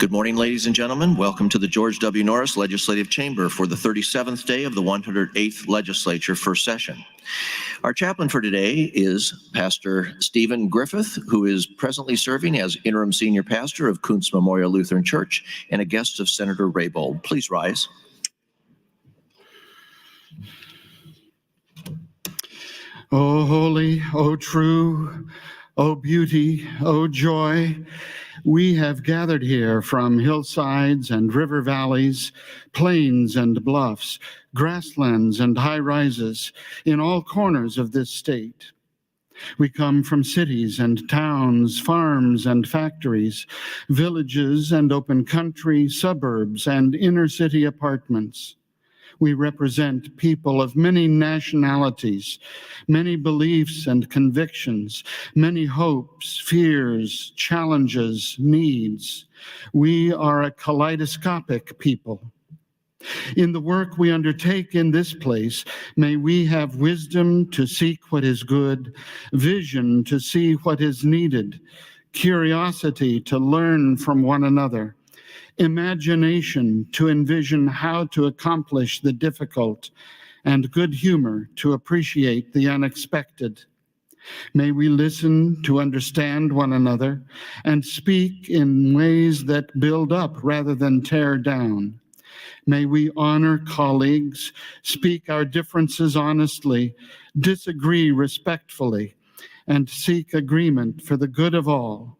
Good morning, ladies and gentlemen. Welcome to the George W. Norris Legislative Chamber for the 37th day of the 108th Legislature First Session. Our chaplain for today is Pastor Stephen Griffith, who is presently serving as interim senior pastor of Kuntz Memorial Lutheran Church and a guest of Senator Raybould. Please rise. O holy, O true, O beauty, O joy, we have gathered here from hillsides and river valleys, plains and bluffs, grasslands and high rises in all corners of this state. We come from cities and towns, farms and factories, villages and open country, suburbs and inner city apartments. We represent people of many nationalities, many beliefs and convictions, many hopes, fears, challenges, needs. We are a kaleidoscopic people. In the work we undertake in this place, may we have wisdom to seek what is good, vision to see what is needed, curiosity to learn from one another, imagination to envision how to accomplish the difficult, and good humor to appreciate the unexpected. May we listen to understand one another and speak in ways that build up rather than tear down. May we honor colleagues, speak our differences honestly, disagree respectfully, and seek agreement for the good of all.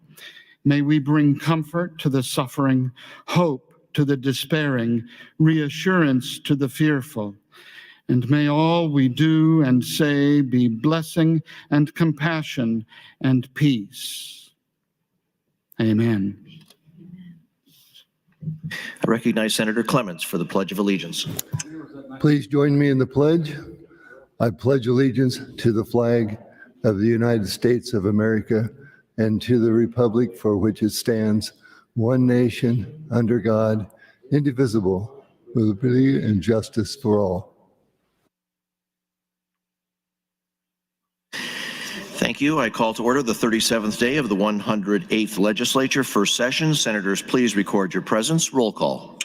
May we bring comfort to the suffering, hope to the despairing, reassurance to the fearful, And may all we do and say be blessing and compassion and peace. Amen. I recognize Senator Clements for the Pledge of Allegiance. Please join me in the pledge. I pledge allegiance to the flag of the United States of America and to the republic for which it stands, one nation, under God, indivisible, with liberty and justice for all. Thank you. I call to order the 37th day of the 108th Legislature, first session. Senators, please record your presence. Roll call.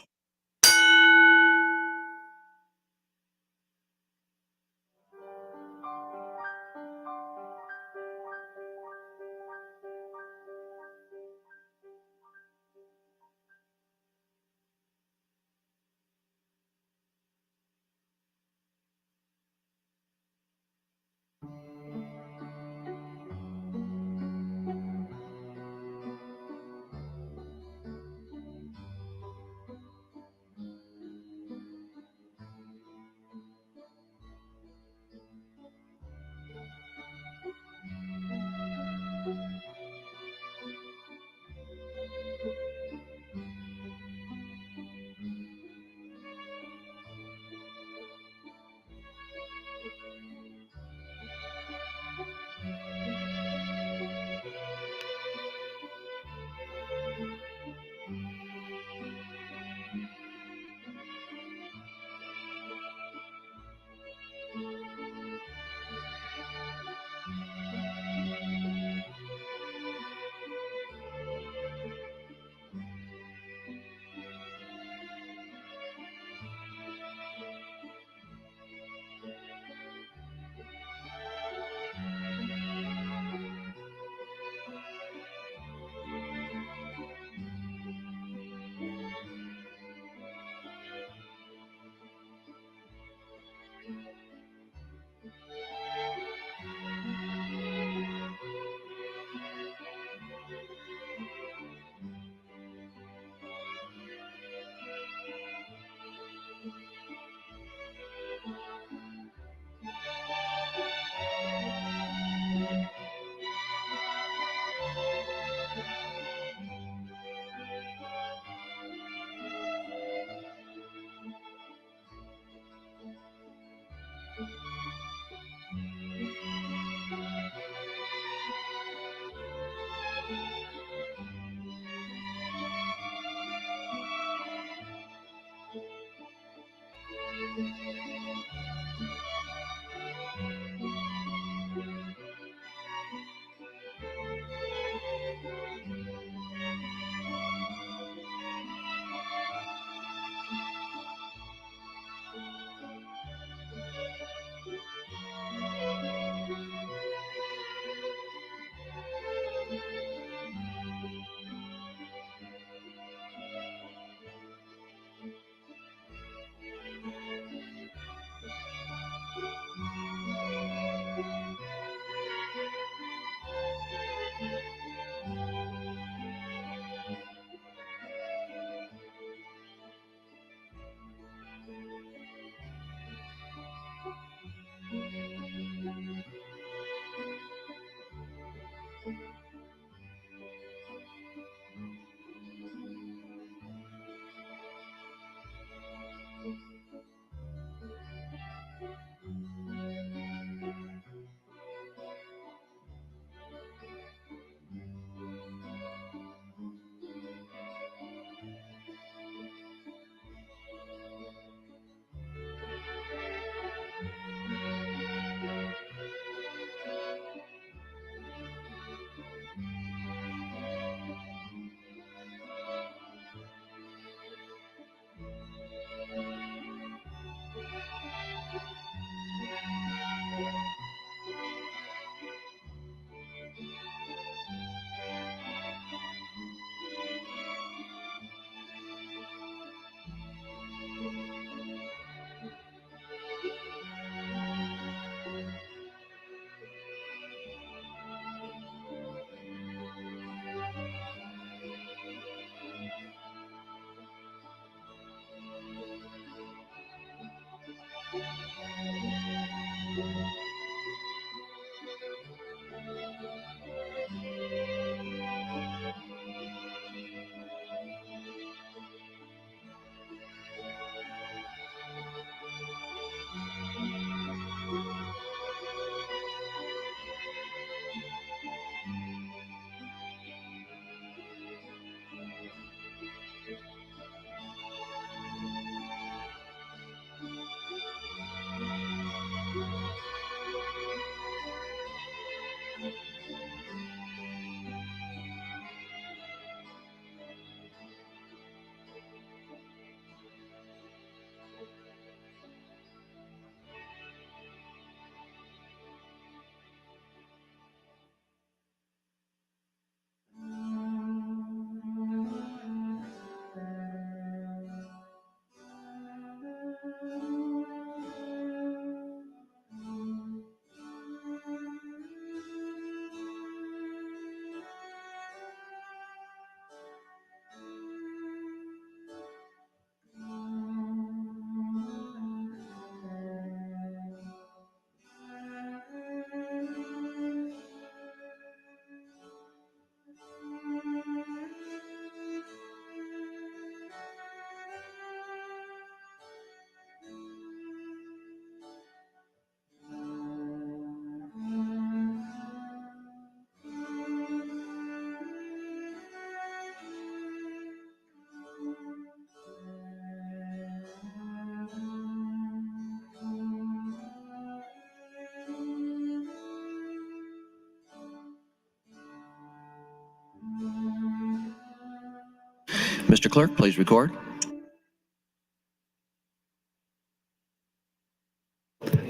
Mr. Clerk, please record.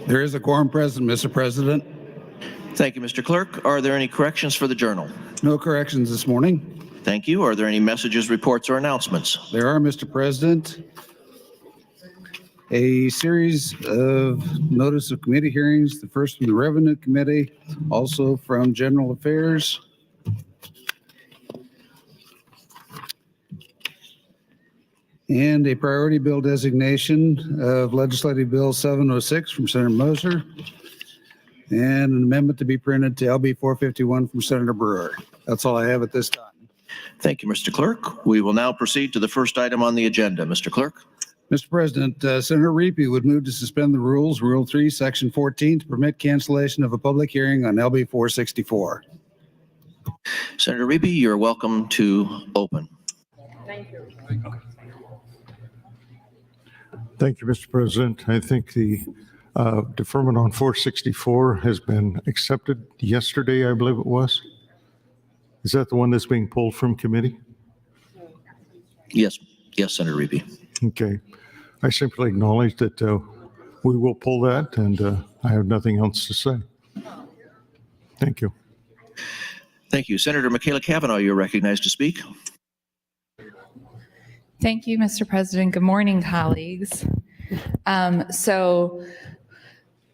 There is a quorum present, Mr. President. Thank you, Mr. Clerk. Are there any corrections for the journal? No corrections this morning. Thank you. Are there any messages, reports, or announcements? There are, Mr. President. A series of notice of committee hearings, the first from the Revenue Committee, also from General Affairs. And a priority bill designation of Legislative Bill 706 from Senator Moser. And an amendment to be printed to LB 451 from Senator Brewer. That's all I have at this time. Thank you, Mr. Clerk. We will now proceed to the first item on the agenda. Mr. Clerk. Mr. President, Senator Reapy would move to suspend the rules, Rule 3, Section 14, to permit cancellation of a public hearing on LB 464. Senator Reapy, you're welcome to open. Thank you. Thank you, Mr. President. I think the deferment on 464 has been accepted yesterday, I believe it was. Is that the one that's being pulled from committee? Yes, Senator Reapy. Okay. I simply acknowledge that we will pull that, and I have nothing else to say. Thank you. Thank you. Senator Michaela Cavanaugh, you're recognized to speak. Thank you, Mr. President. Good morning, colleagues. So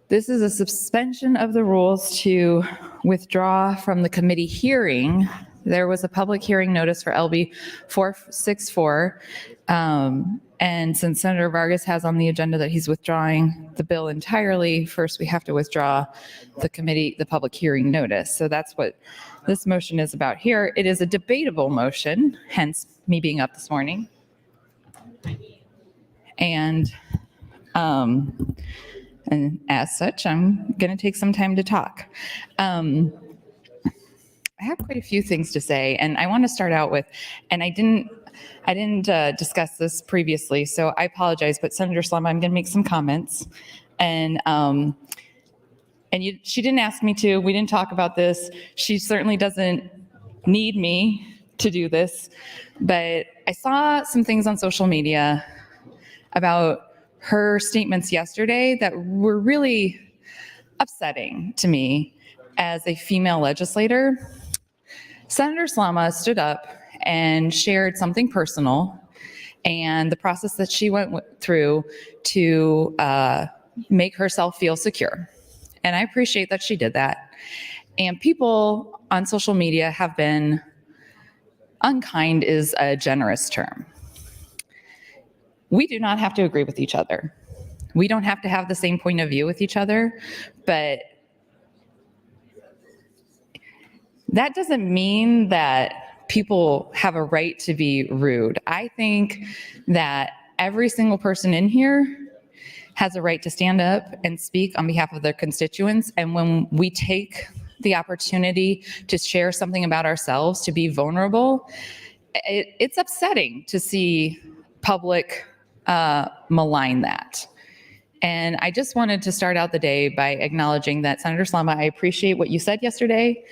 this is a suspension of the rules to withdraw from the committee hearing. There was a public hearing notice for LB 464. And since Senator Vargas has on the agenda that he's withdrawing the bill entirely, first we have to withdraw the public hearing notice. So that's what this motion is about here. It is a debatable motion, hence me being up this morning. And as such, I'm going to take some time to talk. I have quite a few things to say, and I want to start out with, and I didn't discuss this previously, so I apologize, but Senator Slama, I'm going to make some comments. And she didn't ask me to. We didn't talk about this. She certainly doesn't need me to do this, but I saw some things on social media about her statements yesterday that were really upsetting to me as a female legislator. Senator Slama stood up and shared something personal and the process that she went through to make herself feel secure. And I appreciate that she did that. And people on social media have been, unkind is a generous term. We do not have to agree with each other. We don't have to have the same point of view with each other, but that doesn't mean that people have a right to be rude. I think that every single person in here has a right to stand up and speak on behalf of their constituents. And when we take the opportunity to share something about ourselves, to be vulnerable, it's upsetting to see public malign that. And I just wanted to start out the day by acknowledging that, Senator Slama, I appreciate what you said yesterday.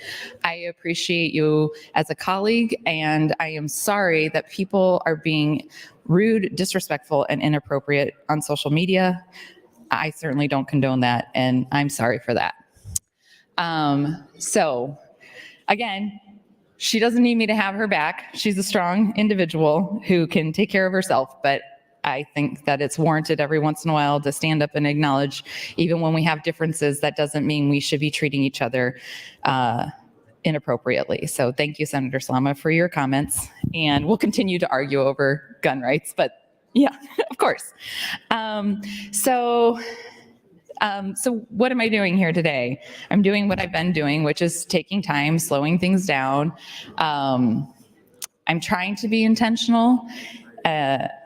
I appreciate you as a colleague, and I am sorry that people are being rude, disrespectful, and inappropriate on social media. I certainly don't condone that, and I'm sorry for that. So, again, she doesn't need me to have her back. She's a strong individual who can take care of herself, but I think that it's warranted every once in a while to stand up and acknowledge, even when we have differences, that doesn't mean we should be treating each other inappropriately. So thank you, Senator Slama, for your comments. And we'll continue to argue over gun rights, but yeah, of course. So what am I doing here today? I'm doing what I've been doing, which is taking time, slowing things down. I'm trying to be intentional.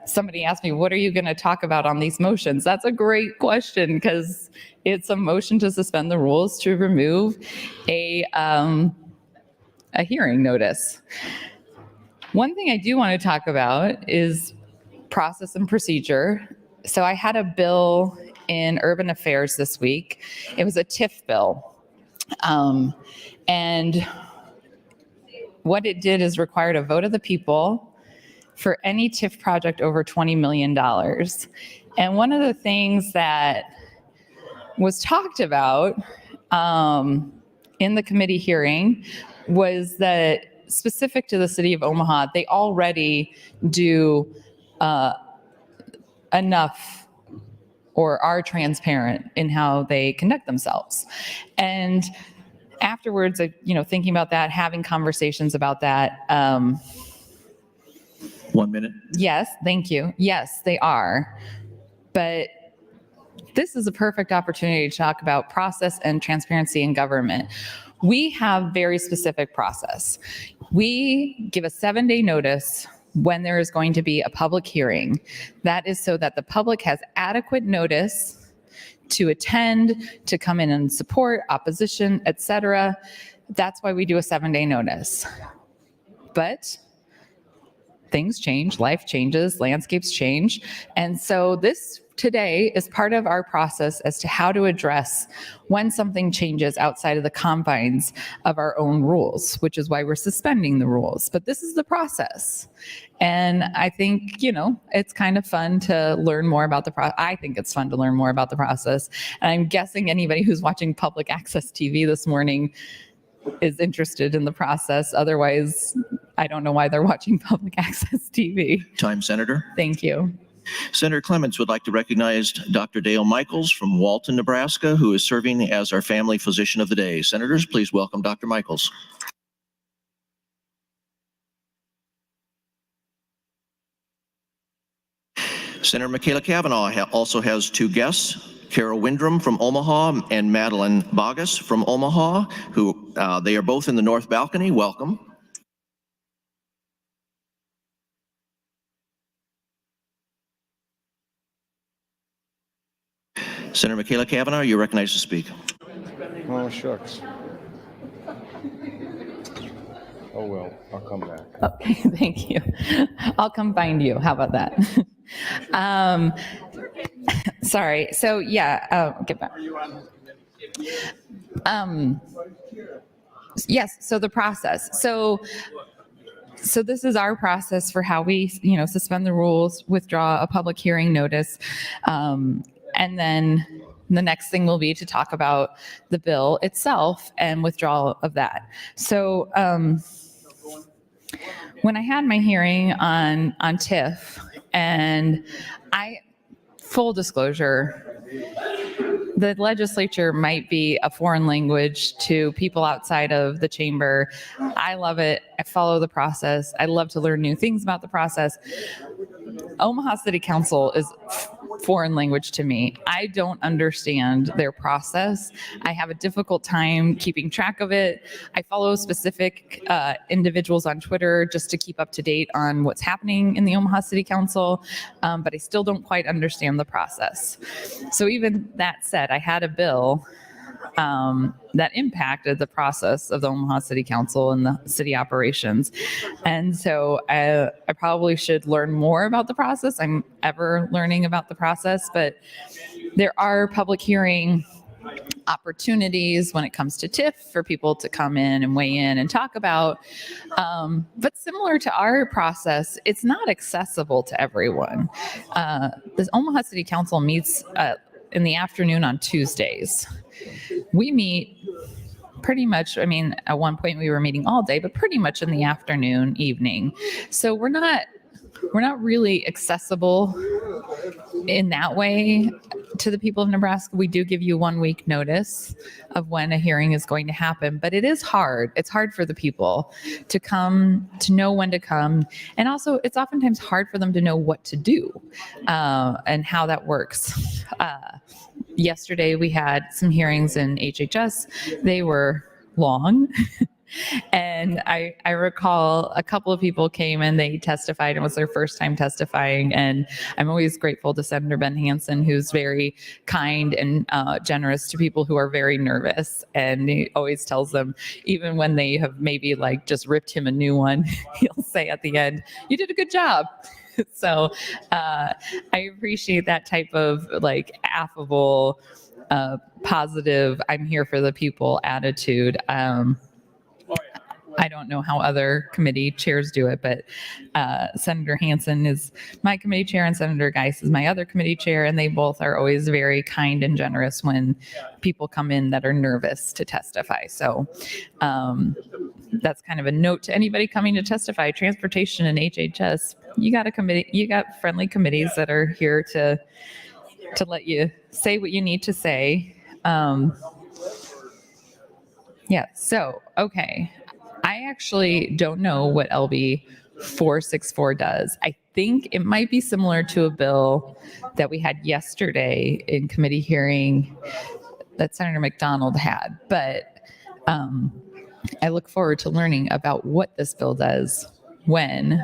Somebody asked me, what are you going to talk about on these motions? That's a great question, because it's a motion to suspend the rules to remove a hearing notice. One thing I do want to talk about is process and procedure. So I had a bill in Urban Affairs this week. It was a TIF bill. And what it did is required a vote of the people for any TIF project over $20 million. And one of the things that was talked about in the committee hearing was that specific to the city of Omaha, they already do enough or are transparent in how they conduct themselves. And afterwards, thinking about that, having conversations about that. 1 minute. Yes, thank you. Yes, they are. But this is a perfect opportunity to talk about process and transparency in government. We have very specific process. We give a 7-day notice when there is going to be a public hearing. That is so that the public has adequate notice to attend, to come in and support, opposition, etc. That's why we do a 7-day notice. But things change, life changes, landscapes change. And so this today is part of our process as to how to address when something changes outside of the confines of our own rules, which is why we're suspending the rules. But this is the process. And I think, it's kind of fun to learn more about the process. I think it's fun to learn more about the process. And I'm guessing anybody who's watching public access TV this morning is interested in the process. Otherwise, I don't know why they're watching public access TV. Time, Senator. Thank you. Senator Clements would like to recognize Dr. Dale Michaels from Walton, Nebraska, who is serving as our family physician of the day. Senators, please welcome Dr. Michaels. Senator Michaela Cavanaugh also has 2 guests, Carol Windrum from Omaha and Madeline Bogus from Omaha, who they are both in the north balcony. Welcome. Senator Michaela Cavanaugh, you're recognized to speak. Oh, shucks. Oh, well, I'll come back. Okay, thank you. I'll come find you. How about that? Sorry. So get back. Yes. So the process. So this is our process for how we, suspend the rules, withdraw a public hearing notice, and then the next thing will be to talk about the bill itself and withdrawal of that. So when I had my hearing on TIF, and full disclosure, the legislature might be a foreign language to people outside of the chamber. I love it. I follow the process. I love to learn new things about the process. Omaha City Council is foreign language to me. I don't understand their process. I have a difficult time keeping track of it. I follow specific individuals on Twitter just to keep up to date on what's happening in the Omaha City Council, but I still don't quite understand the process. So even that said, I had a bill that impacted the process of the Omaha City Council and the city operations. And so I probably should learn more about the process. I'm ever learning about the process, but there are public hearing opportunities when it comes to TIF for people to come in and weigh in and talk about. But similar to our process, it's not accessible to everyone. The Omaha City Council meets in the afternoon on Tuesdays. We meet pretty much, at one point we were meeting all day, but pretty much in the afternoon, evening. So we're not really accessible in that way to the people of Nebraska. We do give you 1 week notice of when a hearing is going to happen, but it is hard. It's hard for the people to come, to know when to come. And also it's oftentimes hard for them to know what to do and how that works. Yesterday we had some hearings in HHS. They were long. And I recall a couple of people came and they testified. It was their first time testifying. And I'm always grateful to Senator Ben Hansen, who's very kind and generous to people who are very nervous. And he always tells them, even when they have maybe just ripped him a new one, he'll say at the end, "You did a good job." So I appreciate that type of affable, positive, I'm here for the people attitude. I don't know how other committee chairs do it, but Senator Hansen is my committee chair and Senator Geis is my other committee chair, and they both are always very kind and generous when people come in that are nervous to testify. So that's kind of a note to anybody coming to testify. Transportation and HHS, you got a committee, you got friendly committees that are here to let you say what you need to say. Yeah, so, okay. I actually don't know what LB 464 does. I think it might be similar to a bill that we had yesterday in committee hearing that Senator McDonald had, but I look forward to learning about what this bill does when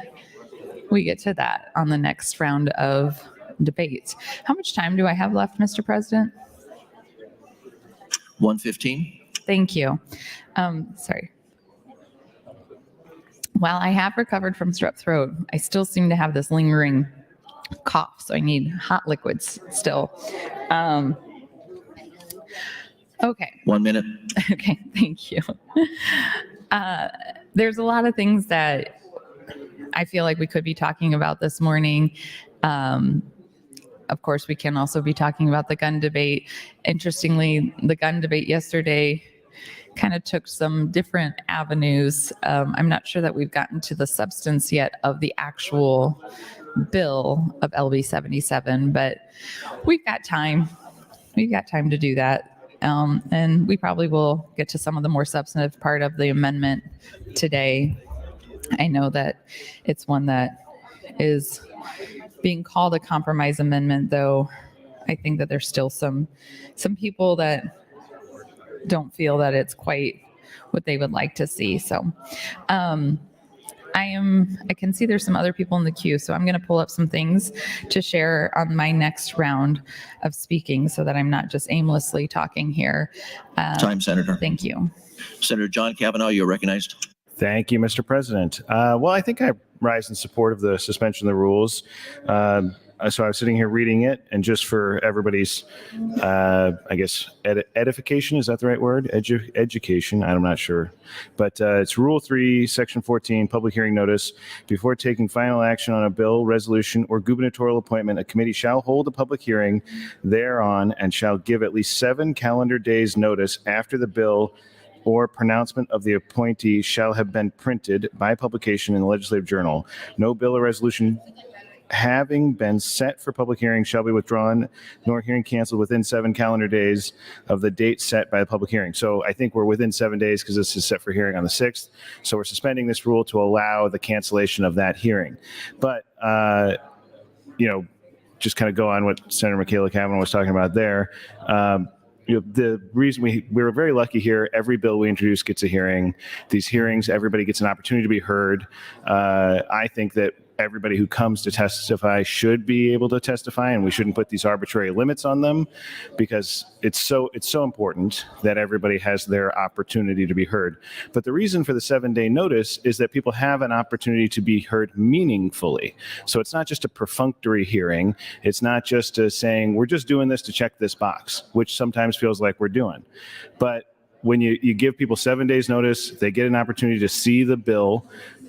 we get to that on the next round of debates. How much time do I have left, Mr. President? 1:15. Thank you. Sorry. While I have recovered from strep throat, I still seem to have this lingering cough, so I need hot liquids still. Okay. 1 minute. Okay, thank you. There's a lot of things that I feel like we could be talking about this morning. Of course, we can also be talking about the gun debate. Interestingly, the gun debate yesterday kind of took some different avenues. I'm not sure that we've gotten to the substance yet of the actual bill of LB 77, but we've got time. We've got time to do that. And we probably will get to some of the more substantive part of the amendment today. I know that it's one that is being called a compromise amendment, though I think that there's still some people that don't feel that it's quite what they would like to see. So I can see there's some other people in the queue, so I'm going to pull up some things to share on my next round of speaking so that I'm not just aimlessly talking here. Time, Senator. Thank you. Senator John Kavanaugh, you're recognized. Thank you, Mr. President. Well, I think I rise in support of the suspension of the rules. So I was sitting here reading it, and just for everybody's, I guess, edification, is that the right word? Education, I'm not sure. But it's Rule 3, Section 14, Public Hearing Notice. Before taking final action on a bill, resolution, or gubernatorial appointment, a committee shall hold a public hearing thereon and shall give at least 7 calendar days notice after the bill or pronouncement of the appointee shall have been printed by publication in the Legislative Journal. No bill or resolution having been set for public hearing shall be withdrawn nor hearing canceled within 7 calendar days of the date set by the public hearing. So I think we're within 7 days because this is set for hearing on the 6th. So we're suspending this rule to allow the cancellation of that hearing. But, just kind of go on what Senator Michaela Cavanaugh was talking about there. The reason we were very lucky here, every bill we introduce gets a hearing. These hearings, everybody gets an opportunity to be heard. I think that everybody who comes to testify should be able to testify, and we shouldn't put these arbitrary limits on them because it's so important that everybody has their opportunity to be heard. But the reason for the 7-day notice is that people have an opportunity to be heard meaningfully. So it's not just a perfunctory hearing. It's not just saying, we're just doing this to check this box, which sometimes feels like we're doing. But when you give people 7 days notice, they get an opportunity to see the bill,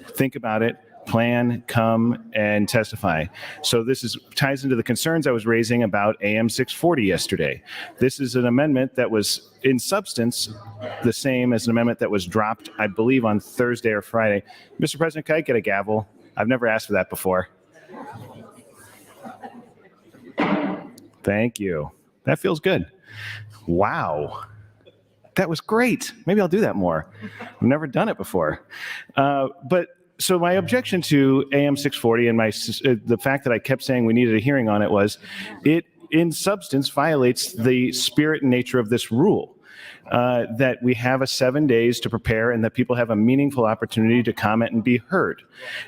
think about it, plan, come, and testify. So this ties into the concerns I was raising about AM 640 yesterday. This is an amendment that was in substance the same as an amendment that was dropped, I believe, on Thursday or Friday. Mr. President, can I get a gavel? I've never asked for that before. Thank you. That feels good. Wow. That was great. Maybe I'll do that more. I've never done it before. So my objection to AM 640 and the fact that I kept saying we needed a hearing on it was it, in substance, violates the spirit and nature of this rule. That we have 7 days to prepare and that people have a meaningful opportunity to comment and be heard.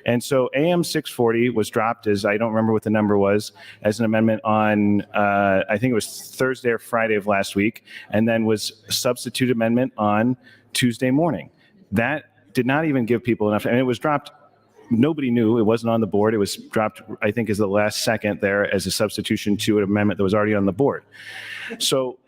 And so AM 640 was dropped as, I don't remember what the number was, as an amendment on, I think it was Thursday or Friday of last week, and then was a substitute amendment on Tuesday morning. That did not even give people enough, and it was dropped. Nobody knew. It wasn't on the board. It was dropped, I think, as the last second there as a substitution to an amendment that was already on the board. So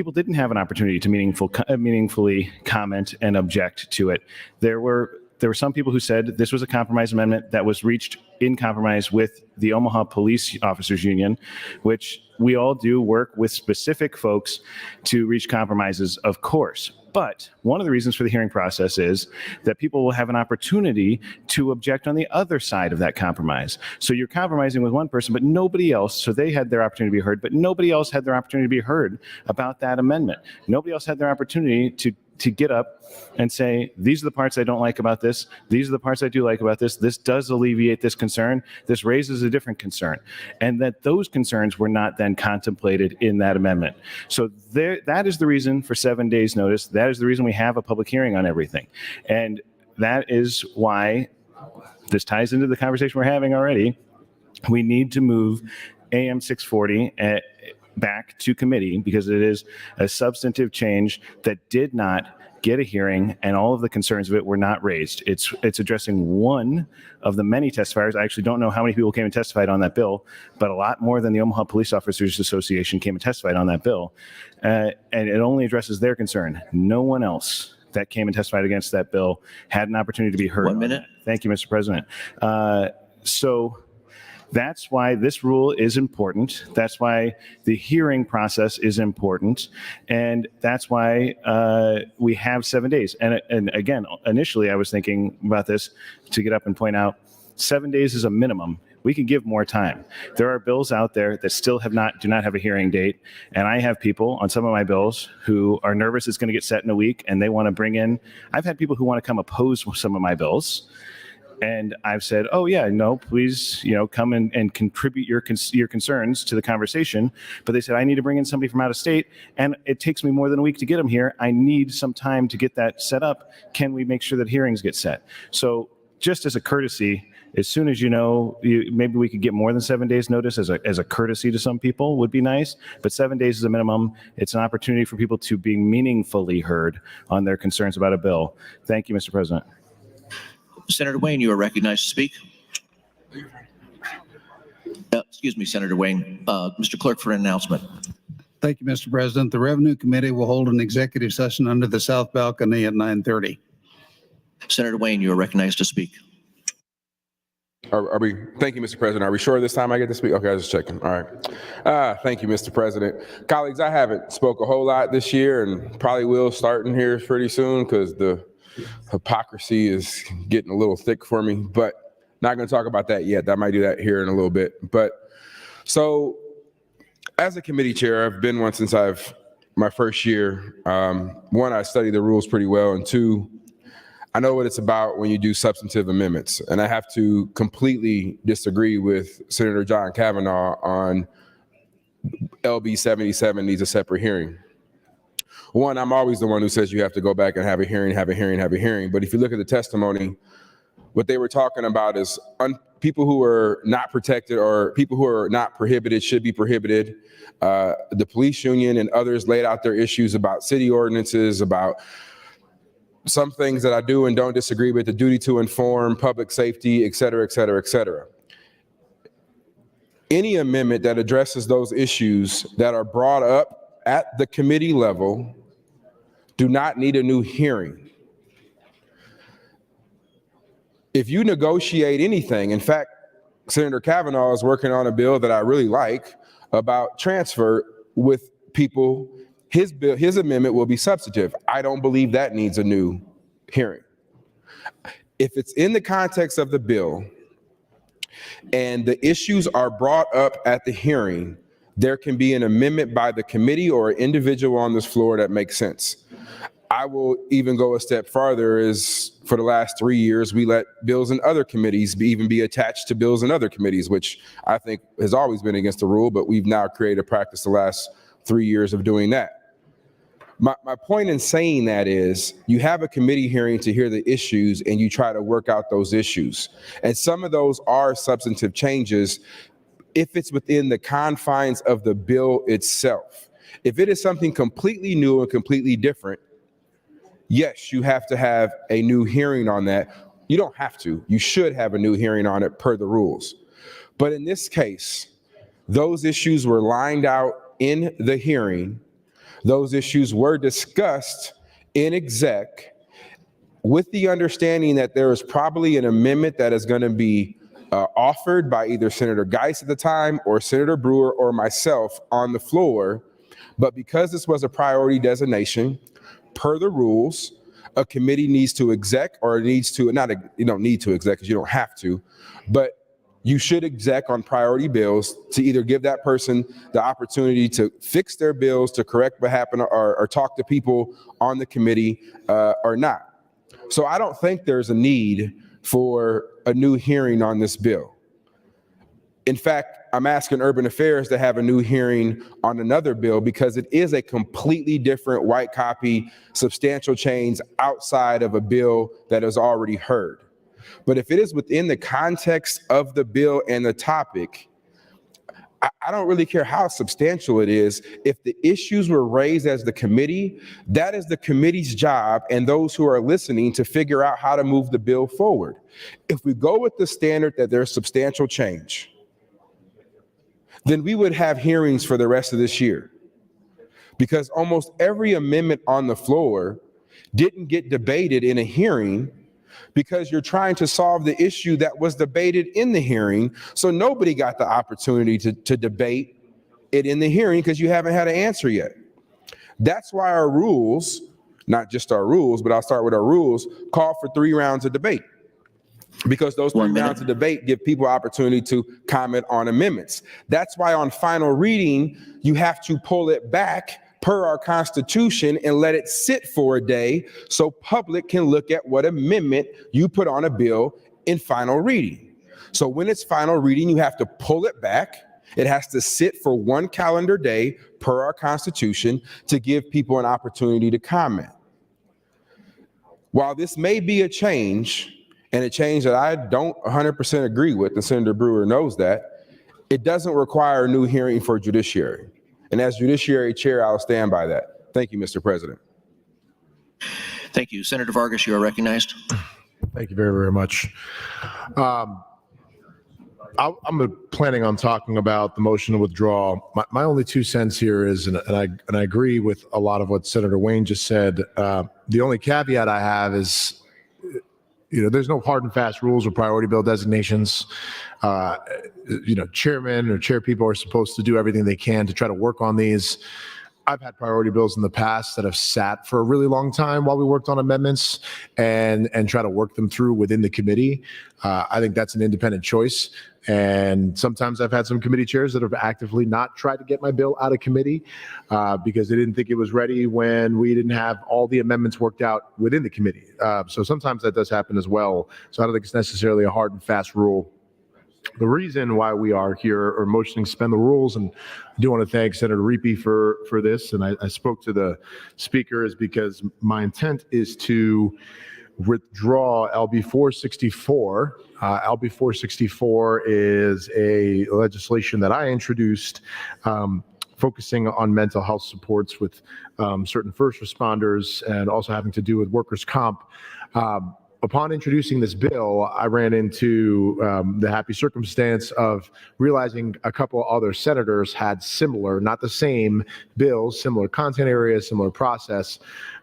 people didn't have an opportunity to meaningfully comment and object to it. There were some people who said this was a compromise amendment that was reached in compromise with the Omaha Police Officers Union, which we all do work with specific folks to reach compromises, of course. But one of the reasons for the hearing process is that people will have an opportunity to object on the other side of that compromise. So you're compromising with one person, but nobody else. So they had their opportunity to be heard, but nobody else had their opportunity to be heard about that amendment. Nobody else had their opportunity to get up and say, these are the parts I don't like about this. These are the parts I do like about this. This does alleviate this concern. This raises a different concern. And that those concerns were not then contemplated in that amendment. So that is the reason for 7 days notice. That is the reason we have a public hearing on everything. And that is why this ties into the conversation we're having already. We need to move AM 640 back to committee because it is a substantive change that did not get a hearing and all of the concerns of it were not raised. It's addressing one of the many testifiers. I actually don't know how many people came and testified on that bill, but a lot more than the Omaha Police Officers Association came and testified on that bill. And it only addresses their concern. No one else that came and testified against that bill had an opportunity to be heard. 1 minute. Thank you, Mr. President. So that's why this rule is important. That's why the hearing process is important. And that's why we have 7 days. And again, initially I was thinking about this to get up and point out 7 days is a minimum. We can give more time. There are bills out there that still do not have a hearing date. And I have people on some of my bills who are nervous it's going to get set in a week and they want to bring in, I've had people who want to come oppose some of my bills. And I've said, oh yeah, no, please, come and contribute your concerns to the conversation. But they said, I need to bring in somebody from out of state and it takes me more than a week to get them here. I need some time to get that set up. Can we make sure that hearings get set? So just as a courtesy, as soon as maybe we could get more than 7 days notice as a courtesy to some people would be nice, but 7 days is a minimum. It's an opportunity for people to be meaningfully heard on their concerns about a bill. Thank you, Mr. President. Senator Wayne, you are recognized to speak. Excuse me, Senator Wayne. Mr. Clerk, for an announcement. Thank you, Mr. President. The Revenue Committee will hold an executive session under the south balcony at 9:30. Senator Wayne, you are recognized to speak. Thank you, Mr. President. Are we sure this time I get to speak? Okay, I was just checking. All right. Thank you, Mr. President. Colleagues, I haven't spoke a whole lot this year and probably will starting here pretty soon because the hypocrisy is getting a little thick for me, but not going to talk about that yet. I might do that here in a little bit. But so as a committee chair, I've been one since my first year. One, I study the rules pretty well. And two, I know what it's about when you do substantive amendments. And I have to completely disagree with Senator John Kavanaugh on LB 77 needs a separate hearing. One, I'm always the one who says you have to go back and have a hearing. But if you look at the testimony, what they were talking about is people who are not protected or people who are not prohibited should be prohibited. The police union and others laid out their issues about city ordinances, about some things that I do and don't disagree with, the duty to inform, public safety, et cetera, et cetera, et cetera. Any amendment that addresses those issues that are brought up at the committee level do not need a new hearing. If you negotiate anything, in fact, Senator Kavanaugh is working on a bill that I really like about transfer with people. His amendment will be substantive. I don't believe that needs a new hearing. If it's in the context of the bill and the issues are brought up at the hearing, there can be an amendment by the committee or an individual on this floor that makes sense. I will even go a step farther is for the last 3 years, we let bills in other committees even be attached to bills in other committees, which I think has always been against the rule, but we've now created a practice the last 3 years of doing that. My point in saying that is you have a committee hearing to hear the issues and you try to work out those issues. And some of those are substantive changes if it's within the confines of the bill itself. If it is something completely new and completely different, yes, you have to have a new hearing on that. You don't have to. You should have a new hearing on it per the rules. But in this case, those issues were lined out in the hearing. Those issues were discussed in exec with the understanding that there is probably an amendment that is going to be offered by either Senator Geis at the time or Senator Brewer or myself on the floor. But because this was a priority designation, per the rules, a committee needs to exec, or needs to, you don't need to exec because you don't have to, but you should exec on priority bills to either give that person the opportunity to fix their bills, to correct what happened, or talk to people on the committee or not. So I don't think there's a need for a new hearing on this bill. In fact, I'm asking Urban Affairs to have a new hearing on another bill because it is a completely different white copy, substantial change outside of a bill that is already heard. But if it is within the context of the bill and the topic, I don't really care how substantial it is. If the issues were raised as the committee, that is the committee's job and those who are listening to figure out how to move the bill forward. If we go with the standard that there's substantial change, then we would have hearings for the rest of this year, because almost every amendment on the floor didn't get debated in a hearing because you're trying to solve the issue that was debated in the hearing. So nobody got the opportunity to debate it in the hearing because you haven't had an answer yet. That's why our rules, not just our rules, but I'll start with our rules, call for 3 rounds of debate. Because those 3 rounds of debate give people opportunity to comment on amendments. That's why on final reading, you have to pull it back per our Constitution and let it sit for a day so public can look at what amendment you put on a bill in final reading. So when it's final reading, you have to pull it back. It has to sit for 1 calendar day per our Constitution to give people an opportunity to comment. While this may be a change, and a change that I don't 100% agree with, and Senator Brewer knows that, it doesn't require a new hearing for judiciary. And as Judiciary Chair, I'll stand by that. Thank you, Mr. President. Thank you. Senator Vargas, you are recognized. Thank you very, very much. I'm planning on talking about the motion to withdraw. My only 2 cents here is, and I agree with a lot of what Senator Wayne just said. The only caveat I have is, there's no hard and fast rules or priority bill designations. Chairmen or chair people are supposed to do everything they can to try to work on these. I've had priority bills in the past that have sat for a really long time while we worked on amendments and try to work them through within the committee. I think that's an independent choice. And sometimes I've had some committee chairs that have actively not tried to get my bill out of committee because they didn't think it was ready when we didn't have all the amendments worked out within the committee. So sometimes that does happen as well. So I don't think it's necessarily a hard and fast rule. The reason why we are here or motioning to suspend the rules, and I do want to thank Senator Riepe for this, and I spoke to the speaker, is because my intent is to withdraw LB 464. LB 464 is a legislation that I introduced focusing on mental health supports with certain first responders and also having to do with workers' comp. Upon introducing this bill, I ran into the happy circumstance of realizing a couple other senators had similar, not the same bills, similar content areas, similar process,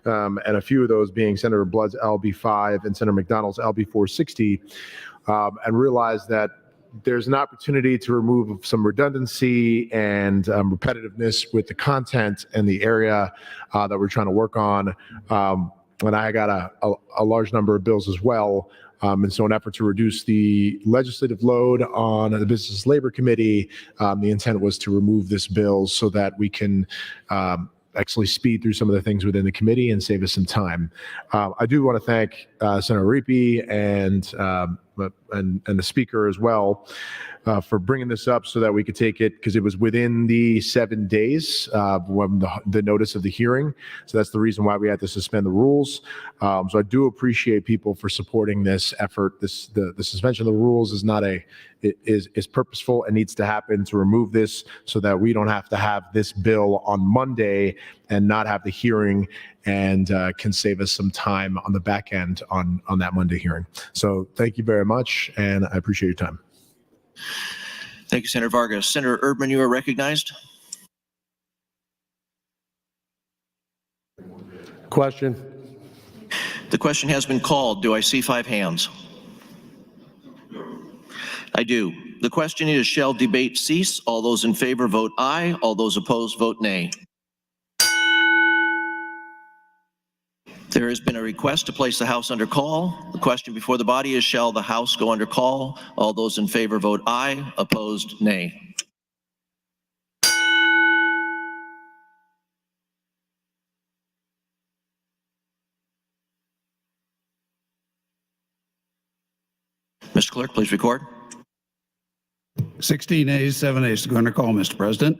and a few of those being Senator Blood's LB 5 and Senator McDonald's LB 460, and realized that there's an opportunity to remove some redundancy and repetitiveness with the content and the area that we're trying to work on. And I got a large number of bills as well. And so in an effort to reduce the legislative load on the Business Labor Committee, the intent was to remove this bill so that we can actually speed through some of the things within the committee and save us some time. I do want to thank Senator Riepe and the speaker as well for bringing this up so that we could take it, because it was within the 7 days when the notice of the hearing. So that's the reason why we had to suspend the rules. So I do appreciate people for supporting this effort. The suspension of the rules is not is purposeful and needs to happen to remove this so that we don't have to have this bill on Monday and not have the hearing, and can save us some time on the back end on that Monday hearing. So thank you very much, and I appreciate your time. Thank you, Senator Vargas. Senator Erdman, you are recognized. Question. The question has been called. Do I see 5 hands? I do. The question is, shall debate cease? All those in favor vote aye. All those opposed vote nay. There has been a request to place the House under call. The question before the body is, shall the House go under call? All those in favor vote aye. Opposed, nay. Mr. Clerk, please record. 16 ayes, 7 ayes to go under call, Mr. President.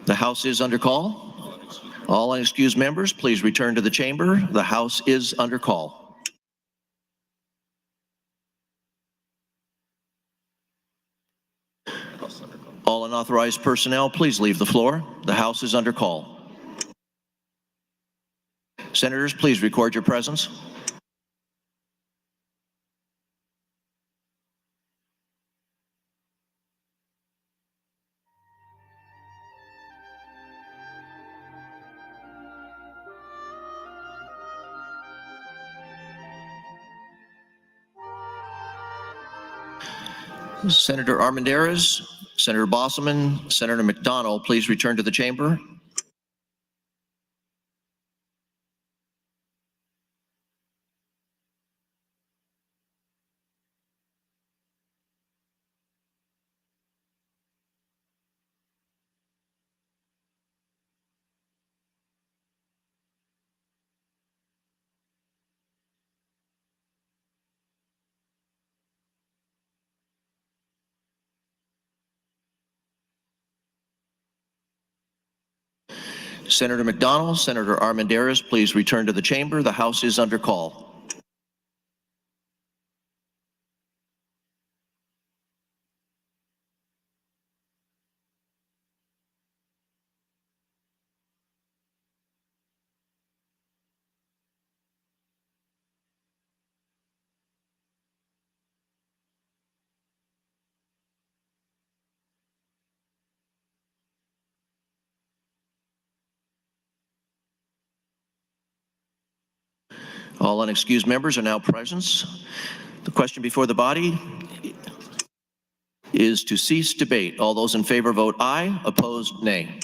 The House is under call. All unexcused members, please return to the chamber. The House is under call. All unauthorized personnel, please leave the floor. The House is under call. Senators, please record your presence. Senator Armendariz, Senator Bosselman, Senator McDonald, please return to the chamber. Senator McDonald, Senator Armendariz, please return to the chamber. The House is under call. All unexcused members are now present. The question before the body is to cease debate. All those in favor vote aye. Opposed, nay.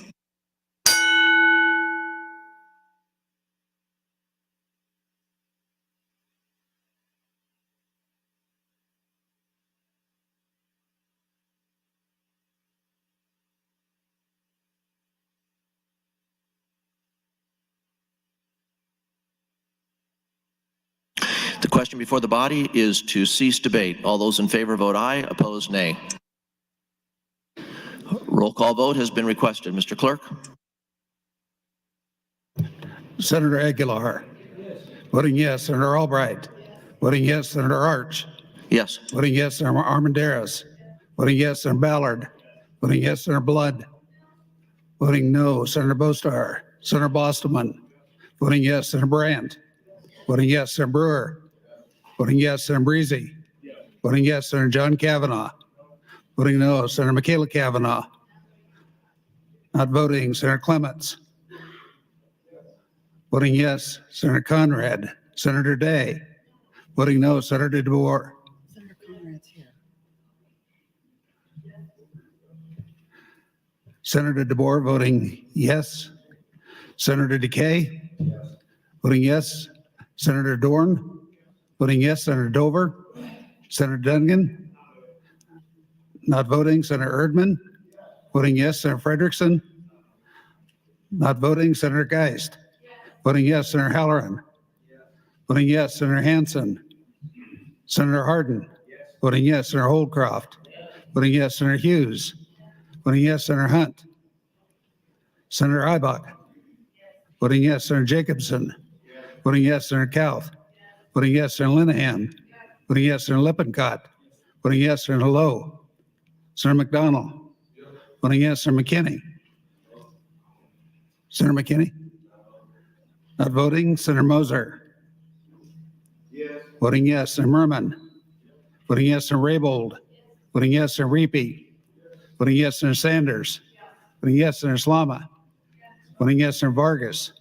The question before the body is to cease debate. All those in favor vote aye. Opposed, nay. Roll call vote has been requested. Mr. Clerk. Senator Aguilar. Voting yes. Senator Albright. Voting yes. Senator Arch. Yes. Voting yes. Senator Armendariz. Voting yes. Senator Ballard. Voting yes. Senator Blood. Voting no. Senator Bostar. Senator Bostelman. Voting yes. Senator Brandt. Voting yes. Senator Brewer. Voting yes. Senator Breezy. Voting yes. Senator John Kavanaugh. Voting no. Senator Michaela Kavanaugh. Not voting. Senator Clements. Voting yes. Senator Conrad. Senator Day. Voting no. Senator DeBoer. Senator Conrad's here. Senator DeBoer voting yes. Senator Decay. Voting yes. Senator Dorn. Voting yes. Senator Dover. Senator Dungan. Not voting. Senator Erdman. Voting yes. Senator Frederickson. Not voting. Senator Geist. Voting yes. Senator Halloran. Voting yes. Senator Hansen. Senator Hardin. Voting yes. Senator Holdcroft. Voting yes. Senator Hughes. Voting yes. Senator Hunt. Senator Ibach. Voting yes. Senator Jacobson. Voting yes. Senator Kauth. Voting yes. Senator Linehan. Voting yes. Senator Lippincott. Voting yes. Senator Lowe. Senator McDonald. Voting yes. Senator McKinney. Senator McKinney. Not voting. Senator Moser. Yes. Voting yes. Senator Merman. Voting yes. Senator Raybold. Voting yes. Senator Reapy. Voting yes. Senator Sanders. Voting yes. Senator Slama. Voting yes. Senator Vargas.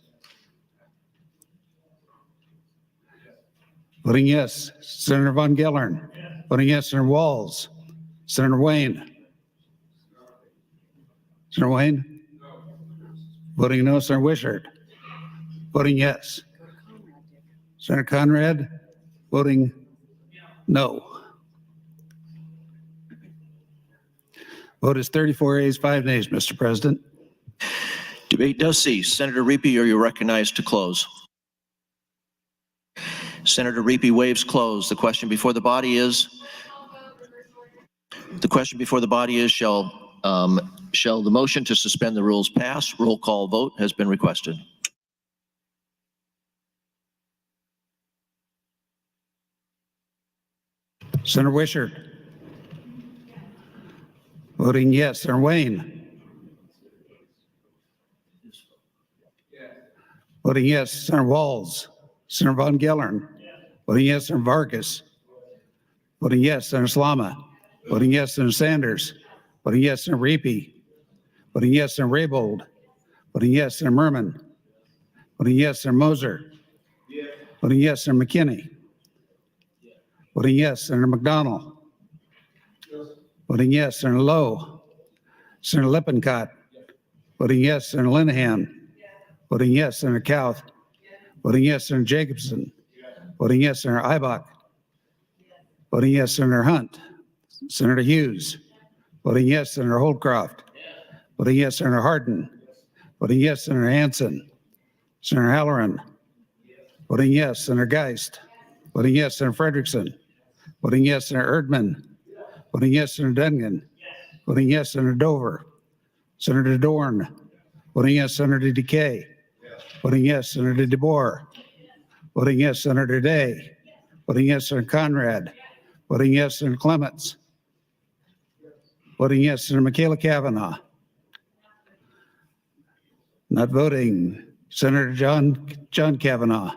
Voting yes, Senator Von Gellern. Voting yes, Senator Walls. Senator Wayne. Senator Wayne? Voting no, Senator Wishart. Voting yes. Senator Conrad? Voting no. Vote is 34 ayes, 5 nays, Mr. President. Debate does cease. Senator Reapy, are you recognized to close? Senator Reapy waves close. The question before the body is, shall the motion to suspend the rules pass? Roll call vote has been requested. Senator Wishart. Voting yes. Senator Wayne. Voting yes. Senator Walls. Senator Von Gellern. Voting yes. Senator Vargas. Voting yes. Senator Slama. Voting yes. Senator Sanders. Voting yes. Senator Reapy. Voting yes. Senator Raybold. Voting yes. Senator Merman. Voting yes. Senator Moser. Voting yes. Senator McKinney. Voting yes. Senator McDonald. Voting yes. Senator Lowe. Senator Lippincott. Voting yes. Senator Linehan. Voting yes. Senator Kauth. Voting yes. Senator Jacobson. Voting yes. Senator Ibach. Voting yes. Senator Hunt. Senator Hughes. Voting yes. Senator Holdcroft. Voting yes. Senator Hardin. Voting yes. Senator Hansen. Senator Halloran. Voting yes. Senator Geist. Voting yes. Senator Frederickson. Voting yes. Senator Erdman. Voting yes. Senator Dungan. Voting yes. Senator Dover. Senator Dorn. Voting yes. Senator Decay. Voting yes. Senator DeBoer. Voting yes. Senator Day. Voting yes. Senator Conrad. Voting yes. Senator Clements. Voting yes. Senator Michaela Cavanaugh. Not voting. Senator John Kavanaugh.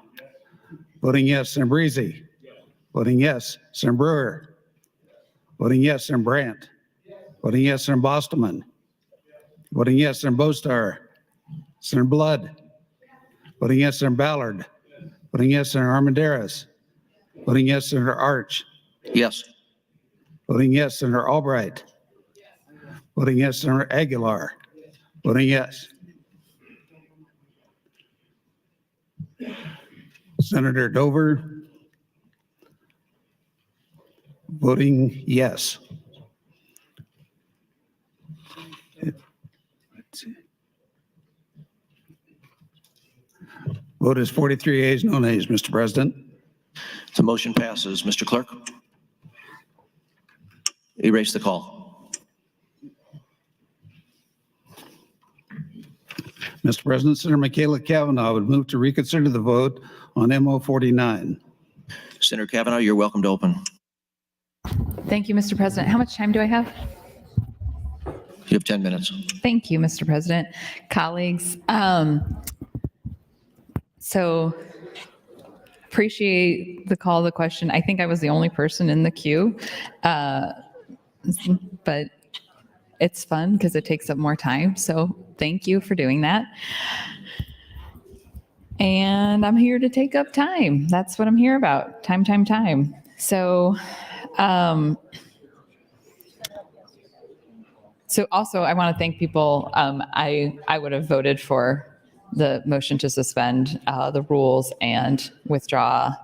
Voting yes. Senator Breezy. Voting yes. Senator Brewer. Voting yes. Senator Brandt. Voting yes. Senator Bostelman. Voting yes. Senator Bostar. Senator Blood. Voting yes. Senator Ballard. Voting yes. Senator Armendariz. Voting yes. Senator Arch. Yes. Voting yes. Senator Albright. Voting yes. Senator Aguilar. Voting yes. Senator Dover. Voting yes. Let's see. Vote is 43 ayes, no nays, Mr. President. The motion passes. Mr. Clerk, erase the call. Mr. President, Senator Michaela Cavanaugh would move to reconsider the vote on MO 49. Senator Kavanaugh, you're welcome to open. Thank you, Mr. President. How much time do I have? You have 10 minutes. Thank you, Mr. President. Colleagues, so appreciate the call, the question. I think I was the only person in the queue, but it's fun because it takes up more time. So thank you for doing that. And I'm here to take up time. That's what I'm here about. Time. So also I want to thank people. I would have voted for the motion to suspend the rules and withdraw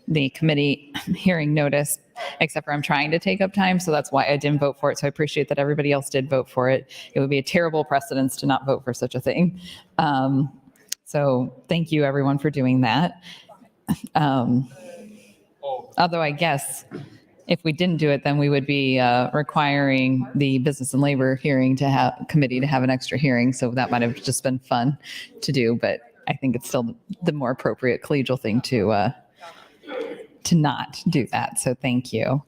the committee hearing notice, except for I'm trying to take up time. So that's why I didn't vote for it. So I appreciate that everybody else did vote for it. It would be a terrible precedence to not vote for such a thing. So thank you everyone for doing that. Although I guess if we didn't do it, then we would be requiring the Business and Labor committee to have an extra hearing. So that might have just been fun to do, but I think it's still the more appropriate collegial thing to not do that. So thank you.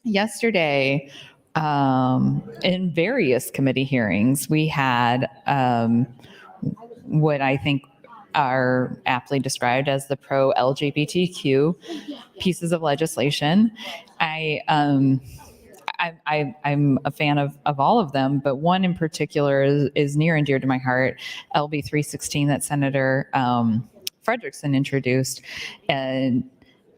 Yesterday, in various committee hearings, we had what I think are aptly described as the pro-LGBTQ pieces of legislation. I'm a fan of all of them, but one in particular is near and dear to my heart, LB 316 that Senator Frederickson introduced. And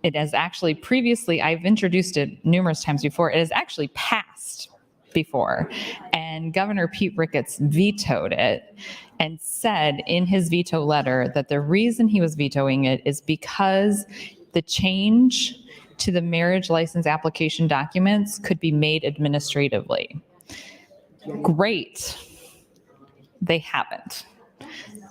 it has actually previously, I've introduced it numerous times before, it has actually passed before. And Governor Pete Ricketts vetoed it and said in his veto letter that the reason he was vetoing it is because the change to the marriage license application documents could be made administratively. Great. They haven't.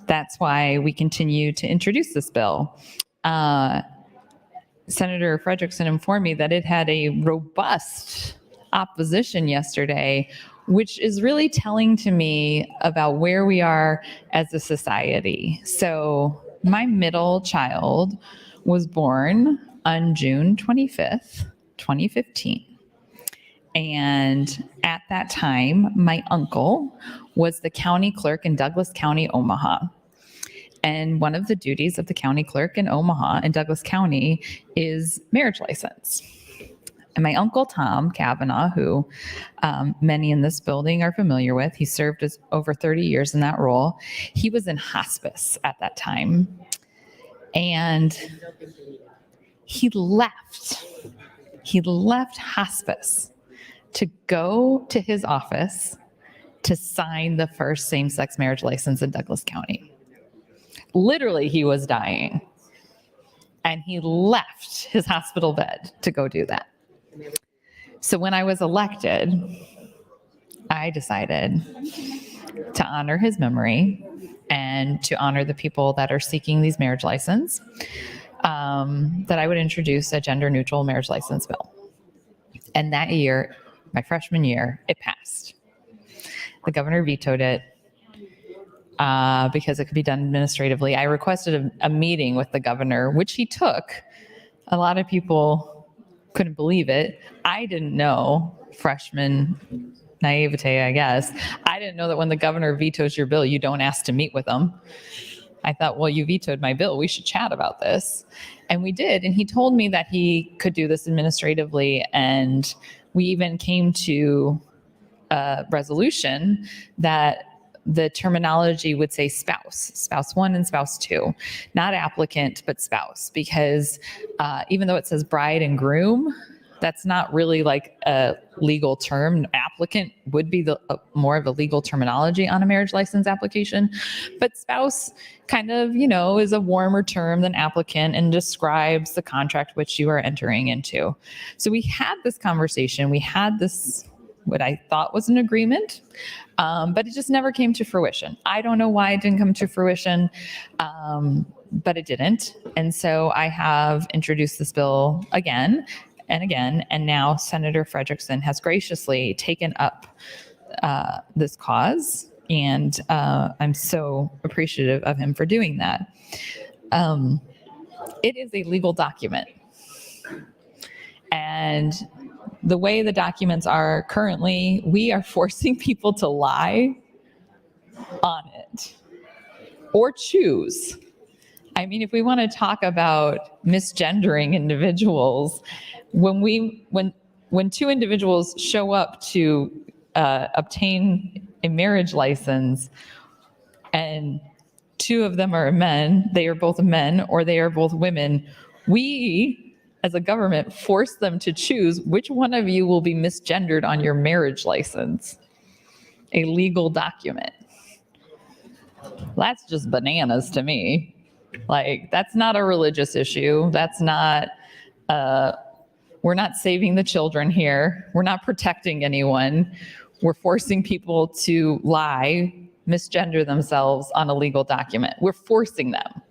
That's why we continue to introduce this bill. Senator Frederickson informed me that it had a robust opposition yesterday, which is really telling to me about where we are as a society. So my middle child was born on June 25th, 2015. And at that time, my uncle was the county clerk in Douglas County, Omaha. And one of the duties of the county clerk in Omaha and Douglas County is marriage license. And my uncle, Tom Kavanaugh, who many in this building are familiar with, he served as over 30 years in that role. He was in hospice at that time. And he left hospice to go to his office to sign the first same-sex marriage license in Douglas County. Literally, he was dying. And he left his hospital bed to go do that. So when I was elected, I decided to honor his memory and to honor the people that are seeking these marriage license, that I would introduce a gender-neutral marriage license bill. And that year, my freshman year, it passed. The governor vetoed it because it could be done administratively. I requested a meeting with the governor, which he took. A lot of people couldn't believe it. I didn't know, freshman naivete, I guess. I didn't know that when the governor vetoes your bill, you don't ask to meet with them. I thought, well, you vetoed my bill. We should chat about this. And we did. And he told me that he could do this administratively. And we even came to a resolution that the terminology would say spouse one and spouse two, not applicant, but spouse, because even though it says bride and groom, that's not really like a legal term. Applicant would be the more of a legal terminology on a marriage license application, but spouse kind of, is a warmer term than applicant and describes the contract which you are entering into. So we had this conversation. We had this, what I thought was an agreement, but it just never came to fruition. I don't know why it didn't come to fruition, but it didn't. And so I have introduced this bill again and again, and now Senator Frederickson has graciously taken up this cause, and I'm so appreciative of him for doing that. It is a legal document, and the way the documents are currently, we are forcing people to lie on it or choose. I mean, if we want to talk about misgendering individuals, when two individuals show up to obtain a marriage license and two of them are men, they are both men or they are both women, we as a government force them to choose which one of you will be misgendered on your marriage license, a legal document. That's just bananas to me. Like, that's not a religious issue. That's not, we're not saving the children here. We're not protecting anyone. We're forcing people to lie, misgender themselves on a legal document. We're forcing them.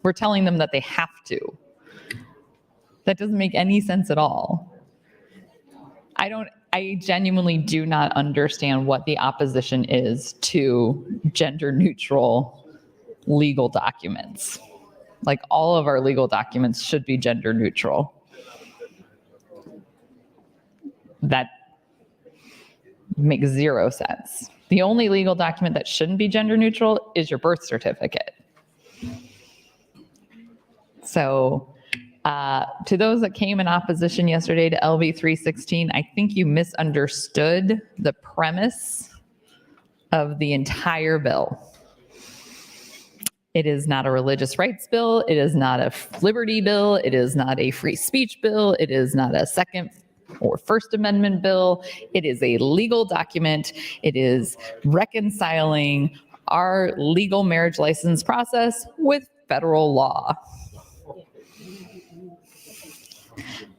We're telling them that they have to. That doesn't make any sense at all. I genuinely do not understand what the opposition is to gender neutral legal documents. Like, all of our legal documents should be gender neutral. That makes zero sense. The only legal document that shouldn't be gender neutral is your birth certificate. So, to those that came in opposition yesterday to LB 316, I think you misunderstood the premise of the entire bill. It is not a religious rights bill. It is not a liberty bill. It is not a free speech bill. It is not a Second or First Amendment bill. It is a legal document. It is reconciling our legal marriage license process with federal law.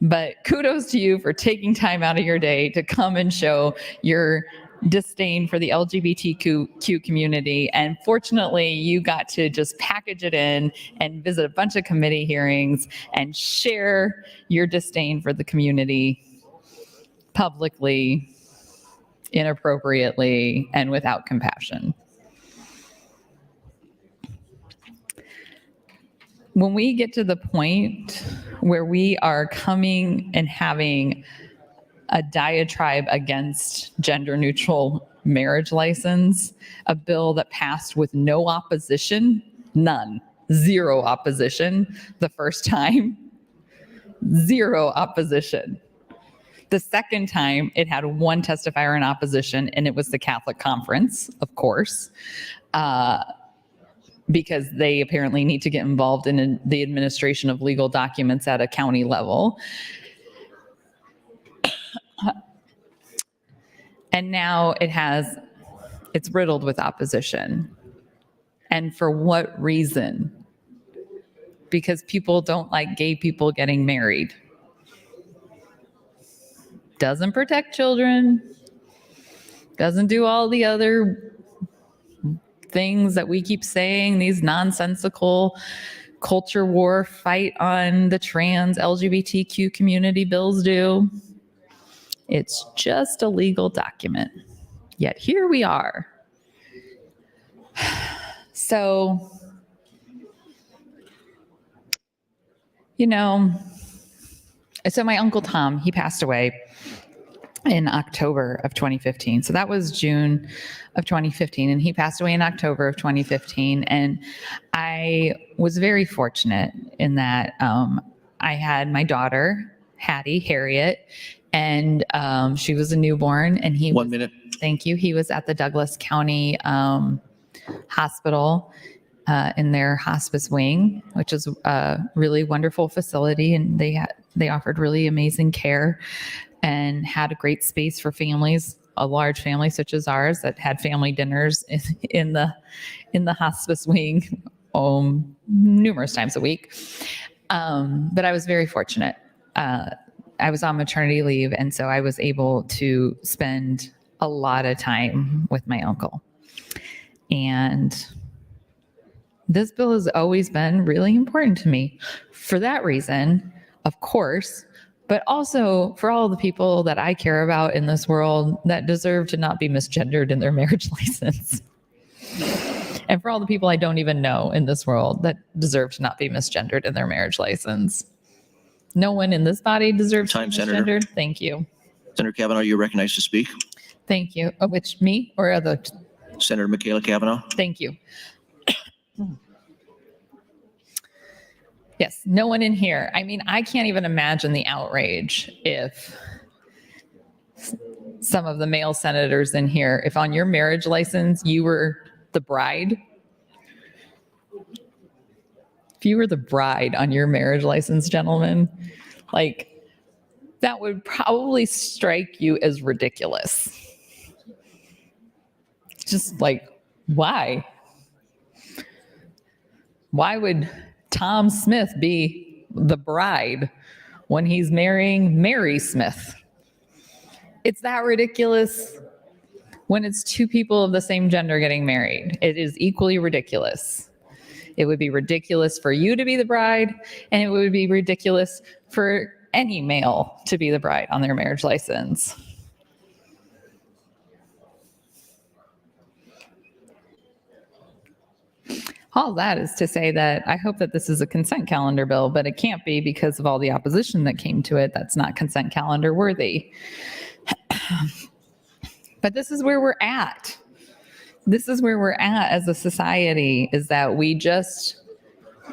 But kudos to you for taking time out of your day to come and show your disdain for the LGBTQ community. And fortunately, you got to just package it in and visit a bunch of committee hearings and share your disdain for the community publicly, inappropriately, and without compassion. When we get to the point where we are coming and having a diatribe against gender neutral marriage license, a bill that passed with no opposition, none, zero opposition the first time, zero opposition. The second time it had one testifier in opposition, and it was the Catholic Conference, of course, because they apparently need to get involved in the administration of legal documents at a county level. And now it's riddled with opposition. And for what reason? Because people don't like gay people getting married. Doesn't protect children. Doesn't do all the other things that we keep saying, these nonsensical culture war fight on the trans LGBTQ community bills do. It's just a legal document. Yet here we are. So, so my Uncle Tom, he passed away in October of 2015. So that was June of 2015, and he passed away in October of 2015. And I was very fortunate in that I had my daughter, Harriet, and she was a newborn, and he 1 minute. Thank you. He was at the Douglas County Hospital in their hospice wing, which is a really wonderful facility, and they offered really amazing care and had a great space for families, a large family such as ours that had family dinners in the hospice wing numerous times a week. But I was very fortunate. I was on maternity leave, and so I was able to spend a lot of time with my uncle. And this bill has always been really important to me for that reason, of course, but also for all the people that I care about in this world that deserve to not be misgendered in their marriage license. And for all the people I don't even know in this world that deserve to not be misgendered in their marriage license. No one in this body deserves to be misgendered. Senator. Thank you. Senator Kavanaugh, you're recognized to speak. Thank you. Oh, which, me or other? Senator Michaela Kavanaugh. Thank you. Yes, no one in here. I mean, I can't even imagine the outrage if some of the male senators in here, if on your marriage license you were the bride. If you were the bride on your marriage license, gentlemen, like that would probably strike you as ridiculous. Just like, why? Why would Tom Smith be the bride when he's marrying Mary Smith? It's that ridiculous. When it's two people of the same gender getting married, it is equally ridiculous. It would be ridiculous for you to be the bride, and it would be ridiculous for any male to be the bride on their marriage license. All that is to say that I hope that this is a consent calendar bill, but it can't be because of all the opposition that came to it. That's not consent calendar worthy. But this is where we're at. This is where we're at as a society, is that we just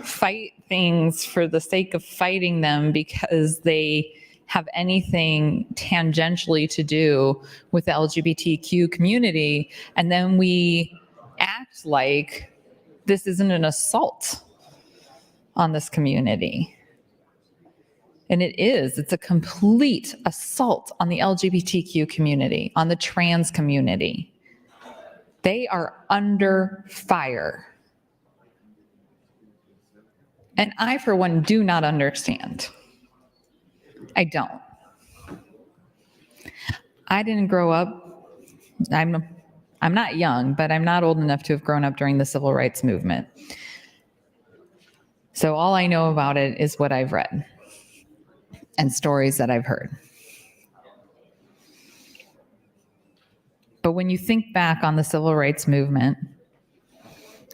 fight things for the sake of fighting them because they have anything tangentially to do with the LGBTQ community. And then we act like this isn't an assault on this community. And it is. It's a complete assault on the LGBTQ community, on the trans community. They are under fire. And I, for one, do not understand. I don't. I didn't grow up, I'm not young, but I'm not old enough to have grown up during the civil rights movement. So all I know about it is what I've read and stories that I've heard. But when you think back on the civil rights movement,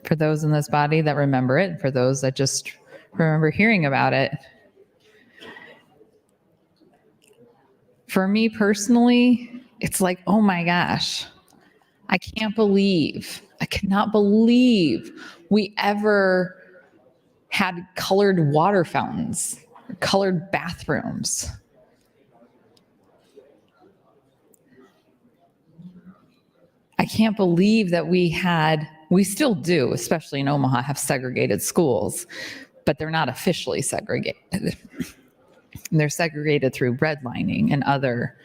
for those in this body that remember it, for those that just remember hearing about it, for me personally, it's like, oh my gosh, I cannot believe we ever had colored water fountains, colored bathrooms. I can't believe that we still do, especially in Omaha, have segregated schools, but they're not officially segregated. They're segregated through redlining and other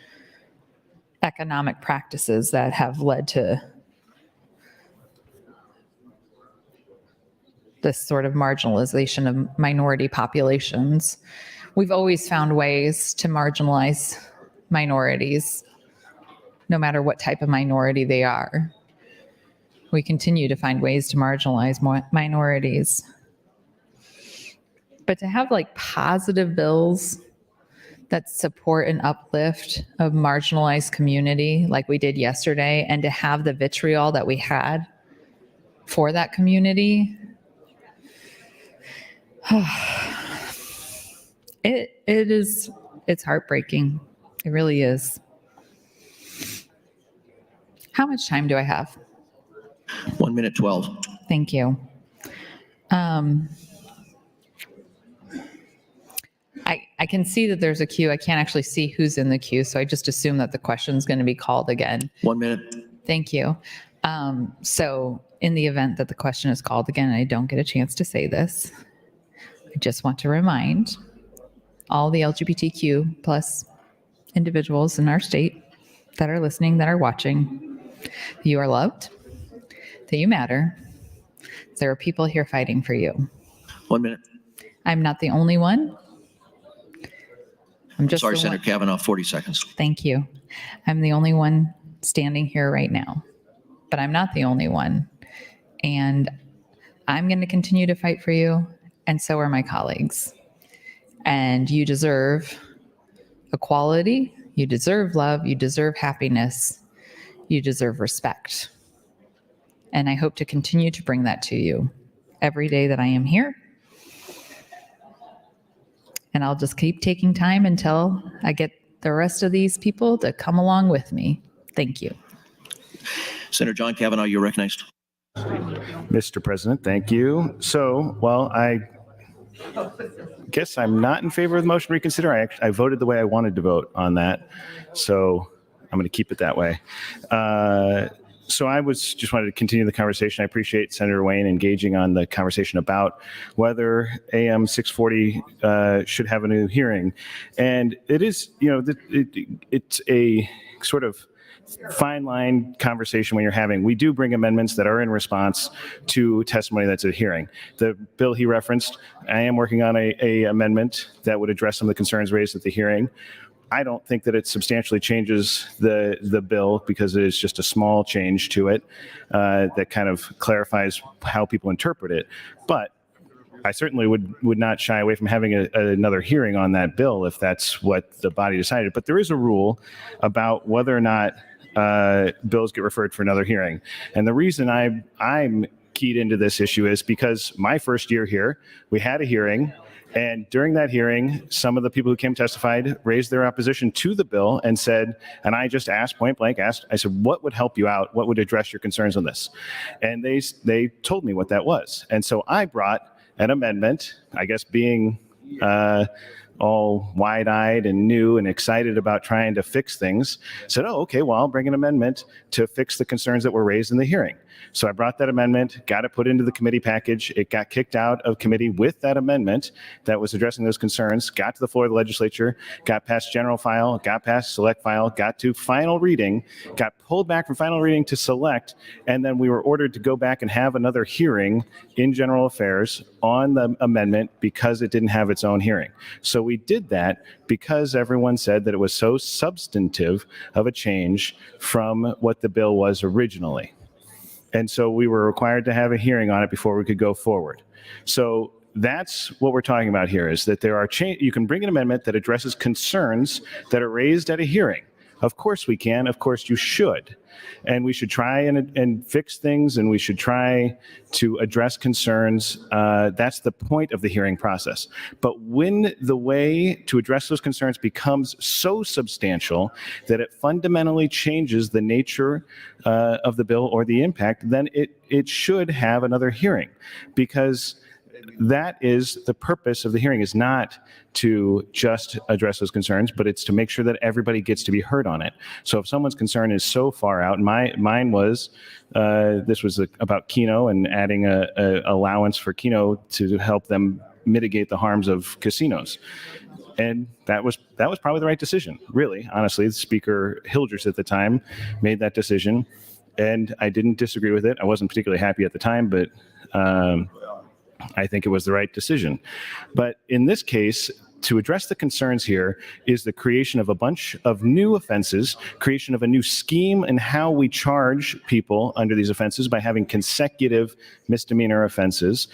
economic practices that have led to this sort of marginalization of minority populations. We've always found ways to marginalize minorities, no matter what type of minority they are. We continue to find ways to marginalize minorities. But to have like positive bills that support and uplift a marginalized community like we did yesterday, and to have the vitriol that we had for that community, it's heartbreaking. It really is. How much time do I have? 1 minute 12. Thank you. I can see that there's a queue. I can't actually see who's in the queue, so I just assume that the question's going to be called again. 1 minute. Thank you. So in the event that the question is called again, and I don't get a chance to say this, I just want to remind all the LGBTQ plus individuals in our state that are listening, that are watching, you are loved, that you matter. There are people here fighting for you. 1 minute. I'm not the only one. I'm just Sorry, the Senator one. Kavanaugh, 40 seconds. Thank you. I'm the only one standing here right now, but I'm not the only one. And I'm going to continue to fight for you, and so are my colleagues. And you deserve equality, you deserve love, you deserve happiness, you deserve respect. And I hope to continue to bring that to you every day that I am here. And I'll just keep taking time until I get the rest of these people to come along with me. Thank you. Senator John Kavanaugh, you're recognized. Mr. President, thank you. So, well, I guess I'm not in favor of the motion to reconsider. I voted the way I wanted to vote on that. So I'm going to keep it that way. So I just wanted to continue the conversation. I appreciate Senator Wayne engaging on the conversation about whether AM 640 should have a new hearing. And it is, it's a sort of fine line conversation when you're having. We do bring amendments that are in response to testimony that's at a hearing. The bill he referenced, I am working on a amendment that would address some of the concerns raised at the hearing. I don't think that it substantially changes the bill, because it is just a small change to it that kind of clarifies how people interpret it. But I certainly would not shy away from having another hearing on that bill if that's what the body decided. But there is a rule about whether or not bills get referred for another hearing. And the reason I'm keyed into this issue is because my first year here, we had a hearing. And during that hearing, some of the people who came testified raised their opposition to the bill and said, and I just asked, point blank asked, I said, what would help you out? What would address your concerns on this? And they told me what that was. And so I brought an amendment, I guess being all wide-eyed and new and excited about trying to fix things, said, oh, okay, well, I'll bring an amendment to fix the concerns that were raised in the hearing. So I brought that amendment, got it put into the committee package. It got kicked out of committee with that amendment that was addressing those concerns, got to the floor of the legislature, got past general file, got past select file, got to final reading, got pulled back from final reading to select, and then we were ordered to go back and have another hearing in general affairs on the amendment because it didn't have its own hearing. So we did that because everyone said that it was so substantive of a change from what the bill was originally. And so we were required to have a hearing on it before we could go forward. So that's what we're talking about here, is that there are you can bring an amendment that addresses concerns that are raised at a hearing. Of course we can. Of course you should. And we should try and fix things, and we should try to address concerns. That's the point of the hearing process. But when the way to address those concerns becomes so substantial that it fundamentally changes the nature of the bill or the impact, then it should have another hearing, because that is the purpose of the hearing, is not to just address those concerns, but it's to make sure that everybody gets to be heard on it. So if someone's concern is so far out, and mine was, this was about Keno and adding a allowance for Keno to help them mitigate the harms of casinos. And that was probably the right decision, really, honestly. The Speaker Hildreth at the time made that decision, and I didn't disagree with it. I wasn't particularly happy at the time, but I think it was the right decision. But in this case, to address the concerns here is the creation of a bunch of new offenses, creation of a new scheme in how we charge people under these offenses by having consecutive misdemeanor offenses,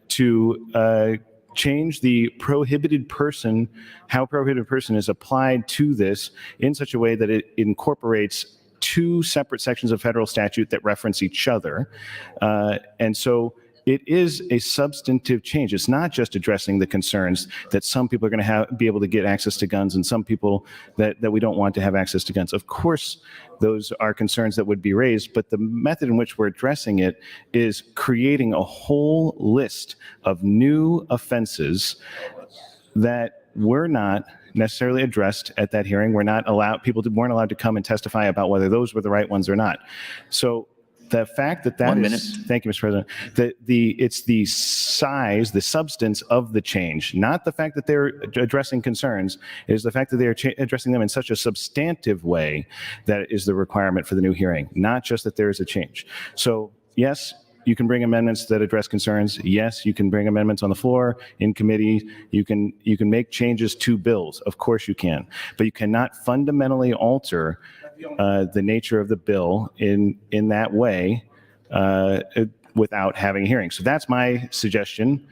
to change the prohibited person, how prohibited person is applied to this in such a way that it incorporates two separate sections of federal statute that reference each other. And so it is a substantive change. It's not just addressing the concerns that some people are going to be able to get access to guns, and some people that we don't want to have access to guns. Of course, those are concerns that would be raised, but the method in which we're addressing it is creating a whole list of new offenses that were not necessarily addressed at that hearing. Weren't allowed to come and testify about whether those were the right ones or not. So the fact that 1 minute. Thank you, Mr. President, it's the size, the substance of the change, not the fact that they're addressing concerns. It is the fact that they are addressing them in such a substantive way that is the requirement for the new hearing, not just that there is a change. So yes, you can bring amendments that address concerns. Yes, you can bring amendments on the floor, in committee. You can make changes to bills. Of course you can. But you cannot fundamentally alter the nature of the bill in that way without having a hearing. So that's my suggestion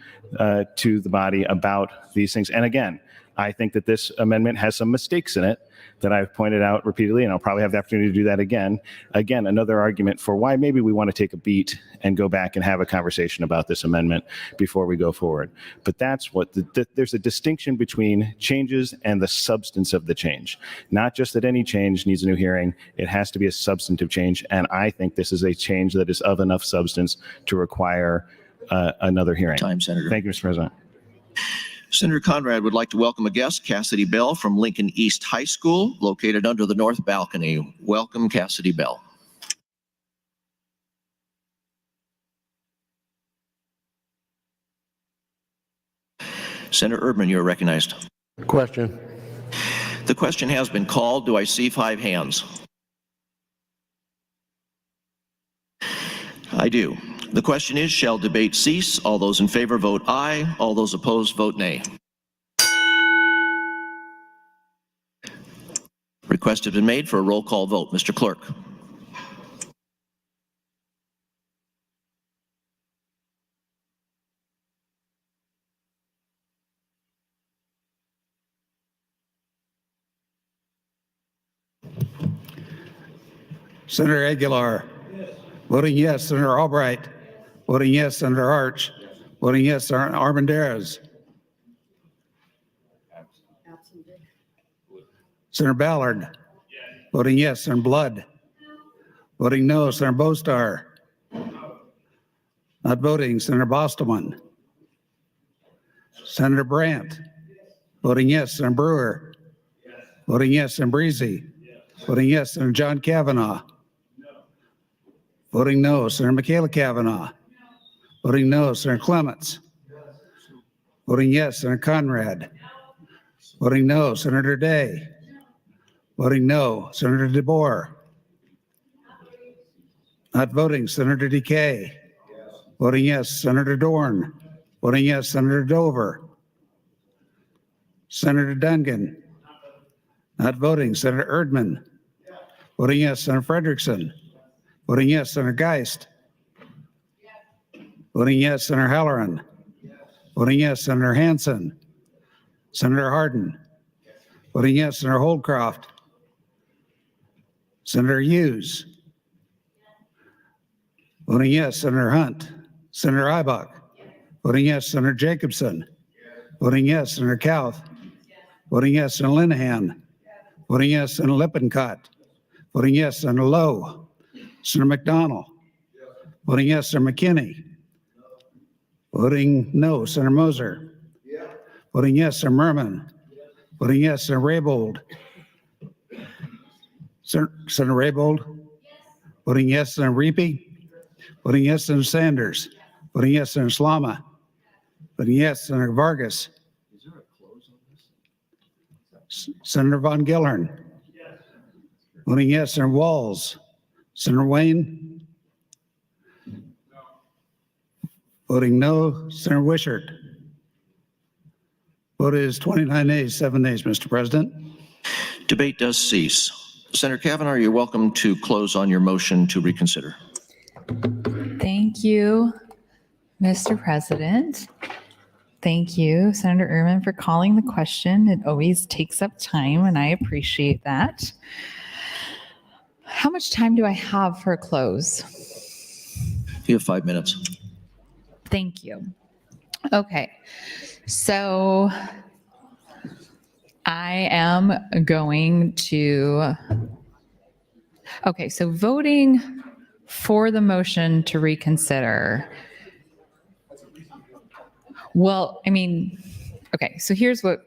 to the body about these things. And again, I think that this amendment has some mistakes in it that I've pointed out repeatedly, and I'll probably have the opportunity to do that again. Again, another argument for why maybe we want to take a beat and go back and have a conversation about this amendment before we go forward. But that's what there's a distinction between changes and the substance of the change. Not just that any change needs a new hearing, it has to be a substantive change. And I think this is a change that is of enough substance to require another hearing. Time, Senator. Thank you, Mr. President. Senator Conrad would like to welcome a guest, Cassidy Bell from Lincoln East High School, located under the north balcony. Welcome, Cassidy Bell. Senator Erdman, you are recognized. Question. The question has been called. Do I see 5 hands? I do. The question is, shall debate cease? All those in favor vote aye. All those opposed vote nay. Request has been made for a roll call vote. Mr. Clerk. Senator Aguilar. Yes. Voting yes, Senator Albright. Voting yes, Senator Arch. Voting yes, Senator Armendariz. Senator Ballard. Yes. Voting yes, Senator Blood. Voting no, Senator Bostar. Not voting, Senator Bostelman. Senator Brandt. Voting yes, Senator Brewer. Voting yes, Senator Breezy. Voting yes, Senator John Kavanaugh. Voting no, Senator Michaela Kavanaugh. Voting no, Senator Clements. Voting yes, Senator Conrad. Voting no, Senator Day. Voting no, Senator DeBoer. Not voting, Senator DeKay. Voting yes, Senator Dorn. Voting yes, Senator Dover. Senator Dungan. Not voting, Senator Erdman. Voting yes, Senator Frederickson. Voting yes, Senator Geist. Voting yes, Senator Halloran. Voting yes, Senator Hansen. Senator Hardin. Voting yes, Senator Holdcroft. Senator Hughes. Voting yes, Senator Hunt. Senator Ibach. Voting yes, Senator Jacobson. Voting yes, Senator Kauth. Voting yes, Senator Linehan. Voting yes, Senator Lippincott. Voting yes, Senator Lowe. Senator McDonald. Voting yes, Senator McKinney. Voting no, Senator Moser. Voting yes, Senator Merman. Voting yes, Senator Raybold. Senator Raybold. Voting yes, Senator Reapy. Voting yes, Senator Sanders. Voting yes, Senator Slama. Voting yes, Senator Vargas. Senator Von Gillern. Voting yes, Senator Walls. Senator Wayne. Voting no, Senator Wishart. Vote is 29 nays, 7 nays, Mr. President. Debate does cease. Senator Kavanaugh, you're welcome to close on your motion to reconsider. Thank you, Mr. President. Thank you, Senator Ehrman, for calling the question. It always takes up time, and I appreciate that. How much time do I have for a close? You have 5 minutes. Thank you. Okay, so I am going to, so voting for the motion to reconsider. Well, so here's what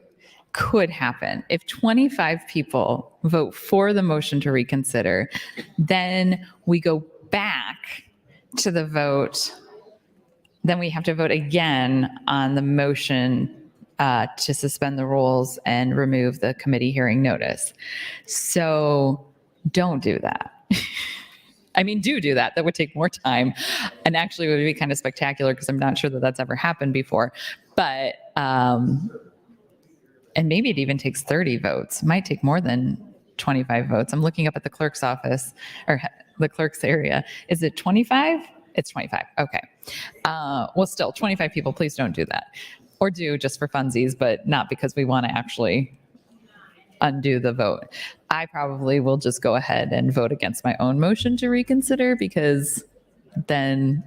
could happen. If 25 people vote for the motion to reconsider, then we go back to the vote. Then we have to vote again on the motion to suspend the rules and remove the committee hearing notice. So don't do that. Do that. That would take more time, and actually would be kind of spectacular because I'm not sure that that's ever happened before. But and maybe it even takes 30 votes. It might take more than 25 votes. I'm looking up at the clerk's office or the clerk's area. Is it 25? It's 25. Okay. Well, still 25 people. Please don't do that, or do just for funsies, but not because we want to actually undo the vote. I probably will just go ahead and vote against my own motion to reconsider, because then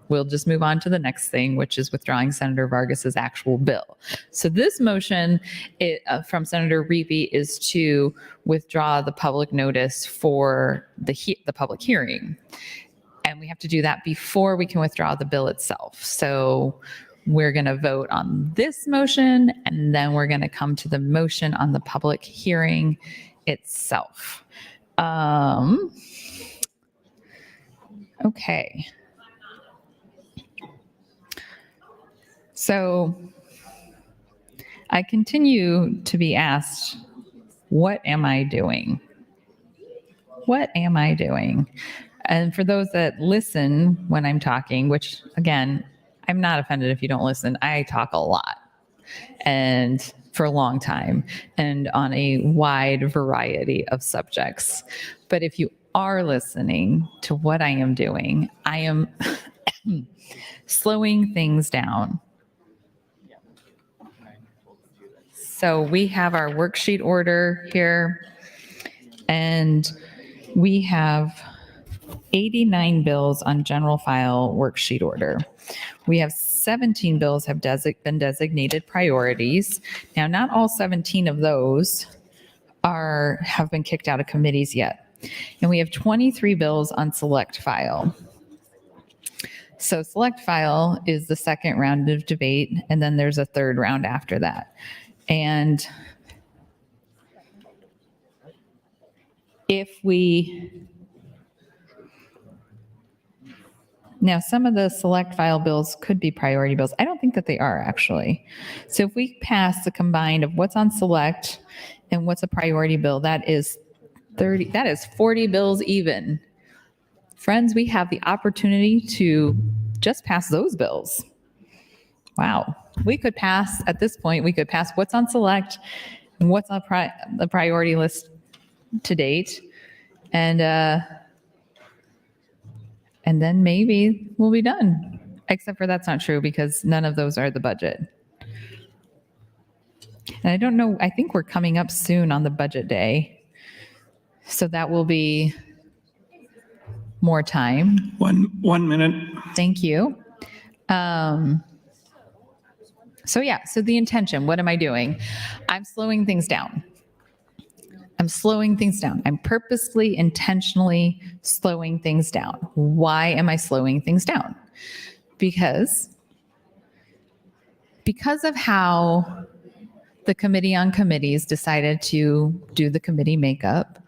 we'll just move on to the next thing, which is withdrawing Senator Vargas's actual bill. So this motion from Senator Reapy is to withdraw the public notice for the public hearing. And we have to do that before we can withdraw the bill itself. So we're going to vote on this motion, and then we're going to come to the motion on the public hearing itself. Okay. So I continue to be asked, what am I doing? What am I doing? And for those that listen when I'm talking, which again, I'm not offended if you don't listen. I talk a lot and for a long time and on a wide variety of subjects. But if you are listening to what I am doing, I am slowing things down. So we have our worksheet order here, and we have 89 bills on general file worksheet order. We have 17 bills have been designated priorities. Now, not all 17 of those have been kicked out of committees yet. And we have 23 bills on select file. So select file is the second round of debate, and then there's a third round after that. And if we, now some of the select file bills could be priority bills. I don't think that they are actually. So if we pass the combined of what's on select and what's a priority bill, that is 40 bills even. Friends, we have the opportunity to just pass those bills. Wow. We could pass, at this point, we could pass what's on select and what's on the priority list to date. And then maybe we'll be done. Except for that's not true because none of those are the budget. And I don't know, I think we're coming up soon on the budget day. So that will be more time. One minute. Thank you. So the intention, what am I doing? I'm slowing things down. I'm purposely, intentionally slowing things down. Why am I slowing things down? Because of how the Committee on Committees decided to do the committee makeup,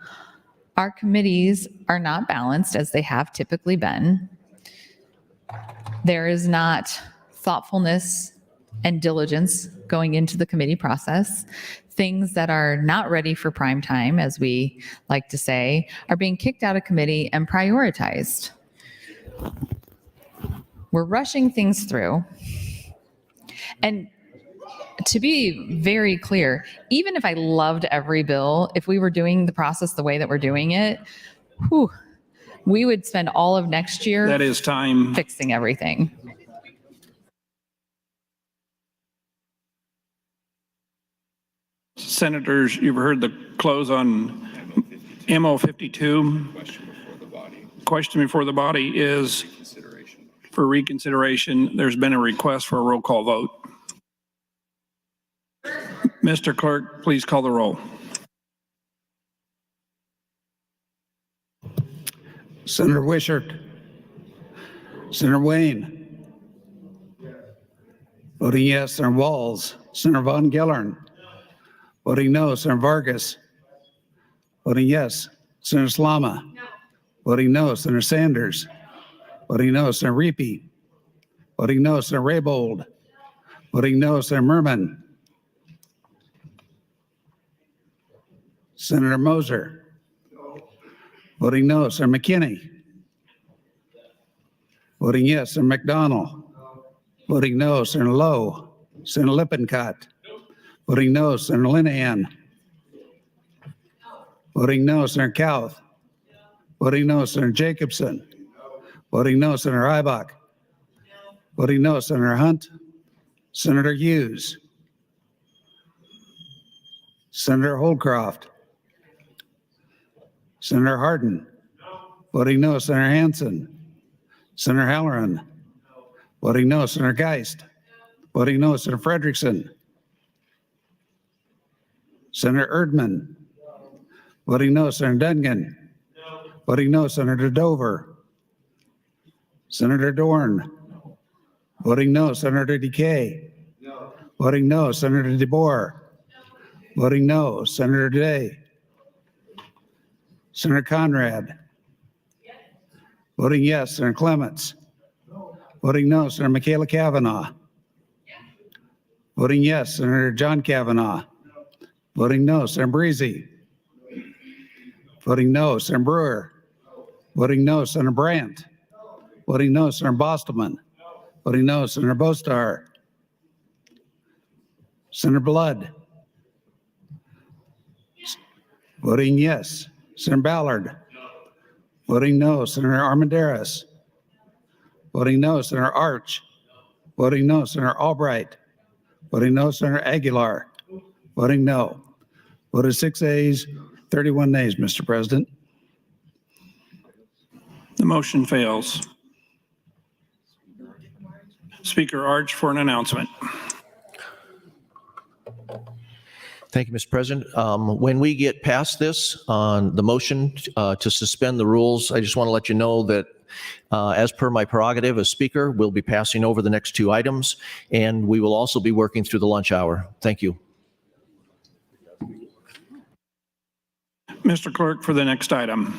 our committees are not balanced as they have typically been. There is not thoughtfulness and diligence going into the committee process. Things that are not ready for prime time, as we like to say, are being kicked out of committee and prioritized. We're rushing things through. And to be very clear, even if I loved every bill, if we were doing the process the way that we're doing it, we would spend all of next year That is time. fixing everything. Senators, you've heard the close on MO 52. Question before the body is for reconsideration. There's been a request for a roll call vote. Mr. Clerk, please call the roll. Senator Wishart. Senator Wayne. Voting yes, Senator Walls. Senator Von Gellern. Voting no, Senator Vargas. Voting yes, Senator Slama. No. Voting no, Senator Sanders. Voting no, Senator Reapy. Voting no, Senator Raybold. Voting no, Senator Merman. Senator Moser. Voting no, Senator McKinney. Voting yes, Senator McDonald. Voting no, Senator Lowe. Senator Lippincott. Voting no, Senator Linehan. Voting no, Senator Kauth. Voting no, Senator Jacobson. Voting no, Senator Ibach. Voting no, Senator Hunt. Senator Hughes. Senator Holdcroft. Senator Hardin. Voting no, Senator Hansen. Senator Halloran. Voting no, Senator Geist. Voting no, Senator Frederickson. Senator Erdman. Voting no, Senator Dungan. Voting no, Senator Dover. Senator Dorn. Voting no, Senator Decay. Voting no, Senator DeBoer. Voting no, Senator Day. Senator Conrad. Voting yes, Senator Clements. Voting no, Senator Michaela Cavanaugh. Voting yes, Senator John Kavanaugh. Voting no, Senator Breezy. Voting no, Senator Brewer. Voting no, Senator Brandt. Voting no, Senator Bostelman. Voting no, Senator Bostar. Senator Blood. Voting yes, Senator Ballard. Voting no, Senator Armendariz. Voting no, Senator Arch. Voting no, Senator Albright. Voting no, Senator Aguilar. Voting no. Voted 6 ayes, 31 nays, Mr. President. The motion fails. Speaker Arch for an announcement. Thank you, Mr. President. When we get past this on the motion to suspend the rules, I just want to let you know that as per my prerogative as Speaker, we'll be passing over the next two items, and we will also be working through the lunch hour. Thank you. Mr. Clerk, for the next item.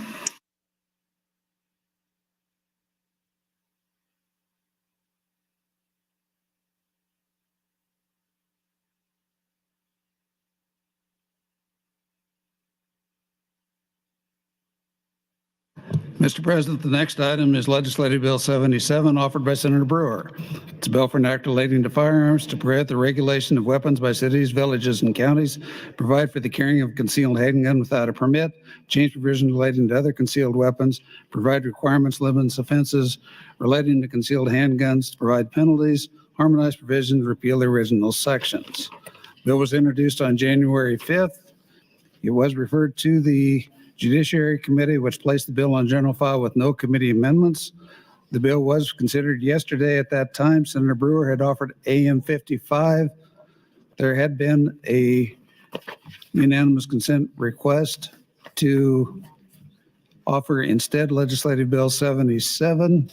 Mr. President, the next item is Legislative Bill 77, offered by Senator Brewer. It's a bill for an act relating to firearms to prohibit the regulation of weapons by cities, villages, and counties, provide for the carrying of concealed handgun without a permit, change provisions relating to other concealed weapons, provide requirements, limits, offenses relating to concealed handguns, provide penalties, harmonize provisions, repeal the original sections. Bill was introduced on January 5th. It was referred to the Judiciary Committee, which placed the bill on general file with no committee amendments. The bill was considered yesterday. At that time, Senator Brewer had offered AM 55. There had been a unanimous consent request to offer instead Legislative Bill 77.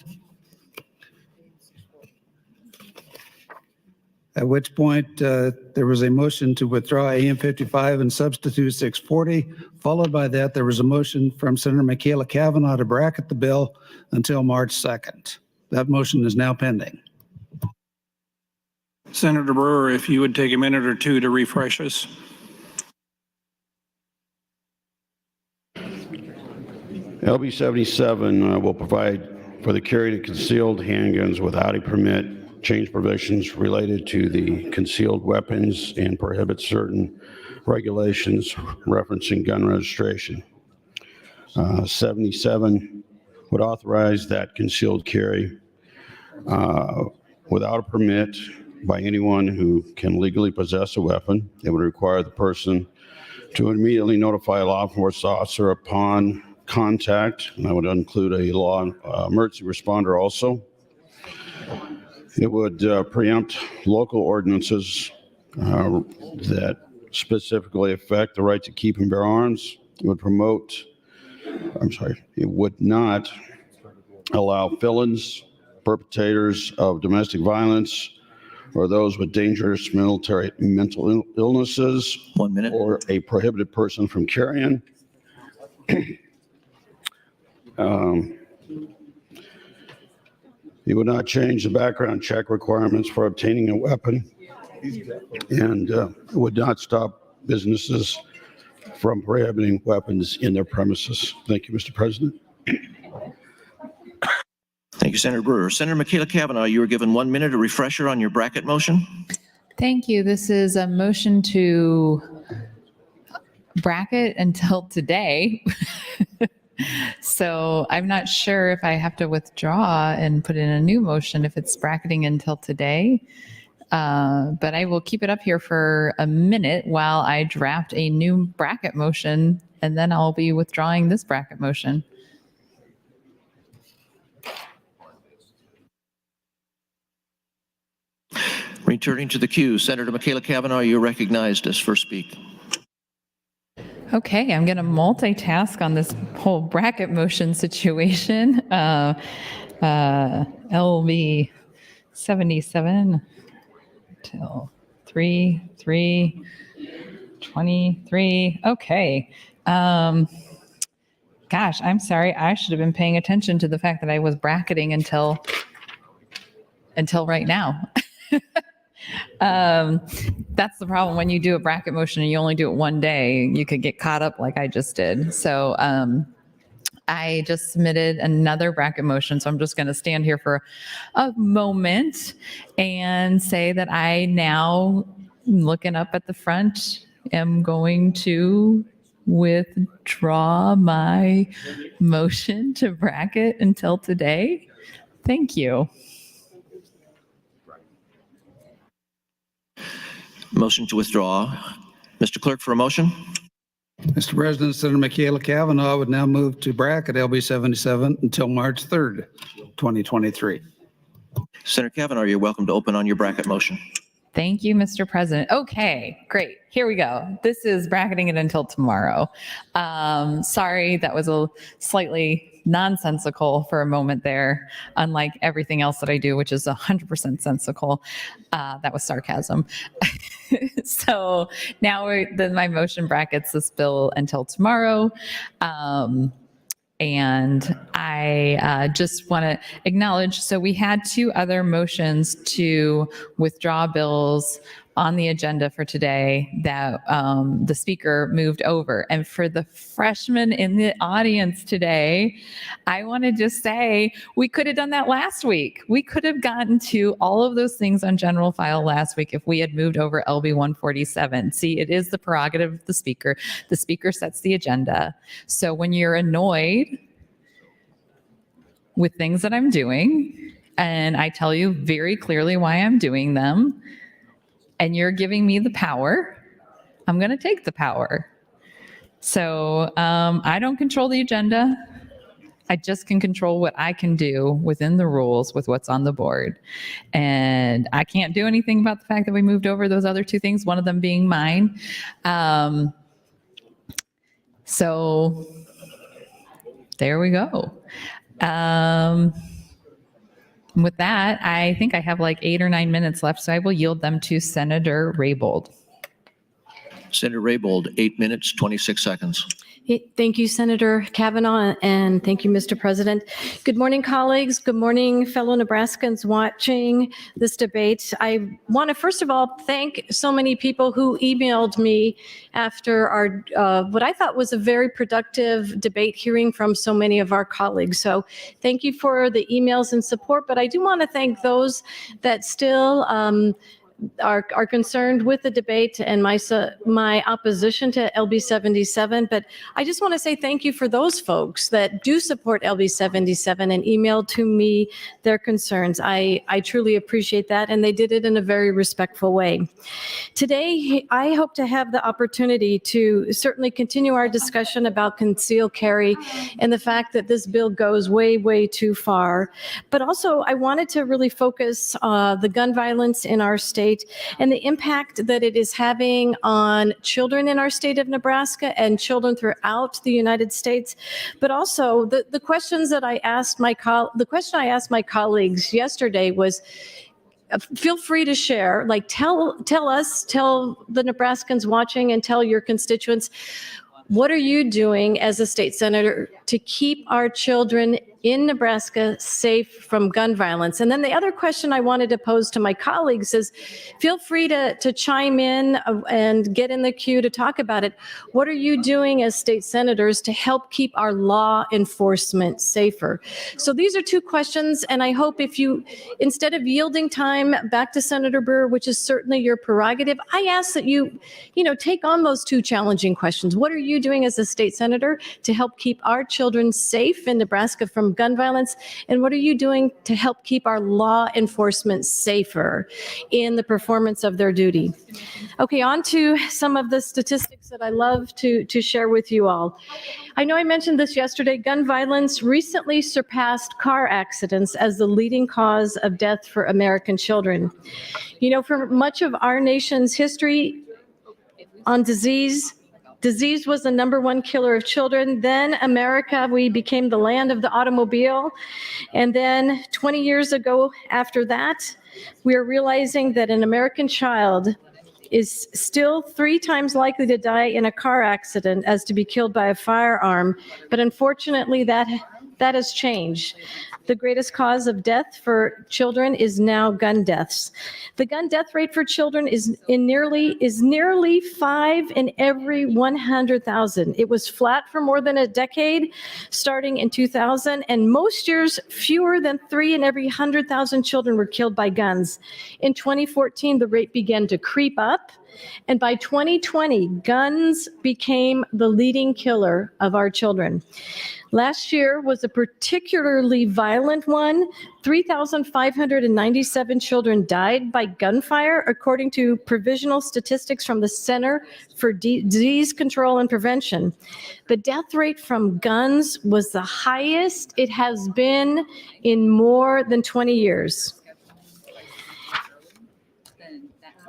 At which point there was a motion to withdraw AM 55 and substitute 640. Followed by that, there was a motion from Senator Michaela Cavanaugh to bracket the bill until March 2nd. That motion is now pending. Senator Brewer, if you would take a minute or two to refresh us. LB 77 will provide for the carry of concealed handguns without a permit, change provisions related to the concealed weapons, and prohibit certain regulations referencing gun registration. 77 would authorize that concealed carry without a permit by anyone who can legally possess a weapon. It would require the person to immediately notify a law enforcement officer upon contact, and that would include a law emergency responder also. It would preempt local ordinances that specifically affect the right to keep and bear arms. It would it would not allow felons, perpetrators of domestic violence, or those with dangerous mental illnesses, 1 minute, or a prohibited person from carrying. It would not change the background check requirements for obtaining a weapon, and it would not stop businesses from prohibiting weapons in their premises. Thank you, Mr. President. Thank you, Senator Brewer. Senator Michaela Cavanaugh, you were given 1 minute, a refresher on your bracket motion. Thank you. This is a motion to bracket until today. So I'm not sure if I have to withdraw and put in a new motion if it's bracketing until today. But I will keep it up here for a minute while I draft a new bracket motion, and then I'll be withdrawing this bracket motion. Returning to the queue, Senator Michaela Cavanaugh, you're recognized as first speak. Okay, I'm going to multitask on this whole bracket motion situation. LB 77 till 3/3/23. Okay. Gosh, I'm sorry. I should have been paying attention to the fact that I was bracketing until right now. That's the problem when you do a bracket motion and you only do it one day. You could get caught up like I just did. So I just submitted another bracket motion. So I'm just going to stand here for a moment and say that I now, looking up at the front, am going to withdraw my motion to bracket until today. Thank you. Motion to withdraw. Mr. Clerk, for a motion. Mr. President, Senator Michaela Cavanaugh would now move to bracket LB 77 until March 3rd, 2023. Senator Cavanaugh, you're welcome to open on your bracket motion. Thank you, Mr. President. Okay, great. Here we go. This is bracketing it until tomorrow. Sorry, that was a slightly nonsensical for a moment there, unlike everything else that I do, which is 100% sensical. That was sarcasm. So now my motion brackets this bill until tomorrow. And I just want to acknowledge, so we had two other motions to withdraw bills on the agenda for today that the speaker moved over. And for the freshmen in the audience today, I want to just say we could have done that last week. We could have gotten to all of those things on general file last week if we had moved over LB 147. See, it is the prerogative of the speaker. The speaker sets the agenda. So when you're annoyed with things that I'm doing, and I tell you very clearly why I'm doing them, and you're giving me the power, I'm going to take the power. So I don't control the agenda. I just can control what I can do within the rules with what's on the board. And I can't do anything about the fact that we moved over those other two things, one of them being mine. So there we go. With that, I think I have like 8 or 9 minutes left, so I will yield them to Senator Raybould. Senator Raybould, 8 minutes, 26 seconds. Thank you, Senator Kavanaugh, and thank you, Mr. President. Good morning, colleagues. Good morning, fellow Nebraskans watching this debate. I want to, first of all, thank so many people who emailed me after our, what I thought was a very productive debate, hearing from so many of our colleagues. So thank you for the emails and support, but I do want to thank those that still are concerned with the debate and my opposition to LB 77. But I just want to say thank you for those folks that do support LB 77 and emailed to me their concerns. I truly appreciate that, and they did it in a very respectful way. Today, I hope to have the opportunity to certainly continue our discussion about concealed carry and the fact that this bill goes way, way too far. But also, I wanted to really focus the gun violence in our state and the impact that it is having on children in our state of Nebraska and children throughout the United States. But also the questions that I asked the question I asked my colleagues yesterday was, feel free to share, like tell the Nebraskans watching and tell your constituents, what are you doing as a state senator to keep our children in Nebraska safe from gun violence? And then the other question I wanted to pose to my colleagues is, feel free to chime in and get in the queue to talk about it. What are you doing as state senators to help keep our law enforcement safer? So these are two questions, and I hope if you, instead of yielding time back to Senator Brewer, which is certainly your prerogative, I ask that you take on those two challenging questions. What are you doing as a state senator to help keep our children safe in Nebraska from gun violence? And what are you doing to help keep our law enforcement safer in the performance of their duty? Okay, on to some of the statistics that I love to share with you all. I know I mentioned this yesterday. Gun violence recently surpassed car accidents as the leading cause of death for American children. For much of our nation's history on disease was the #1 killer of children. Then America, we became the land of the automobile. And then 20 years ago after that, we are realizing that an American child is still 3 times likely to die in a car accident as to be killed by a firearm. But unfortunately, that has changed. The greatest cause of death for children is now gun deaths. The gun death rate for children is nearly 5 in every 100,000. It was flat for more than a decade, starting in 2000, and most years fewer than 3 in every 100,000 children were killed by guns. In 2014, the rate began to creep up, and by 2020, guns became the leading killer of our children. Last year was a particularly violent one. 3,597 children died by gunfire, according to provisional statistics from the Center for Disease Control and Prevention. The death rate from guns was the highest it has been in more than 20 years.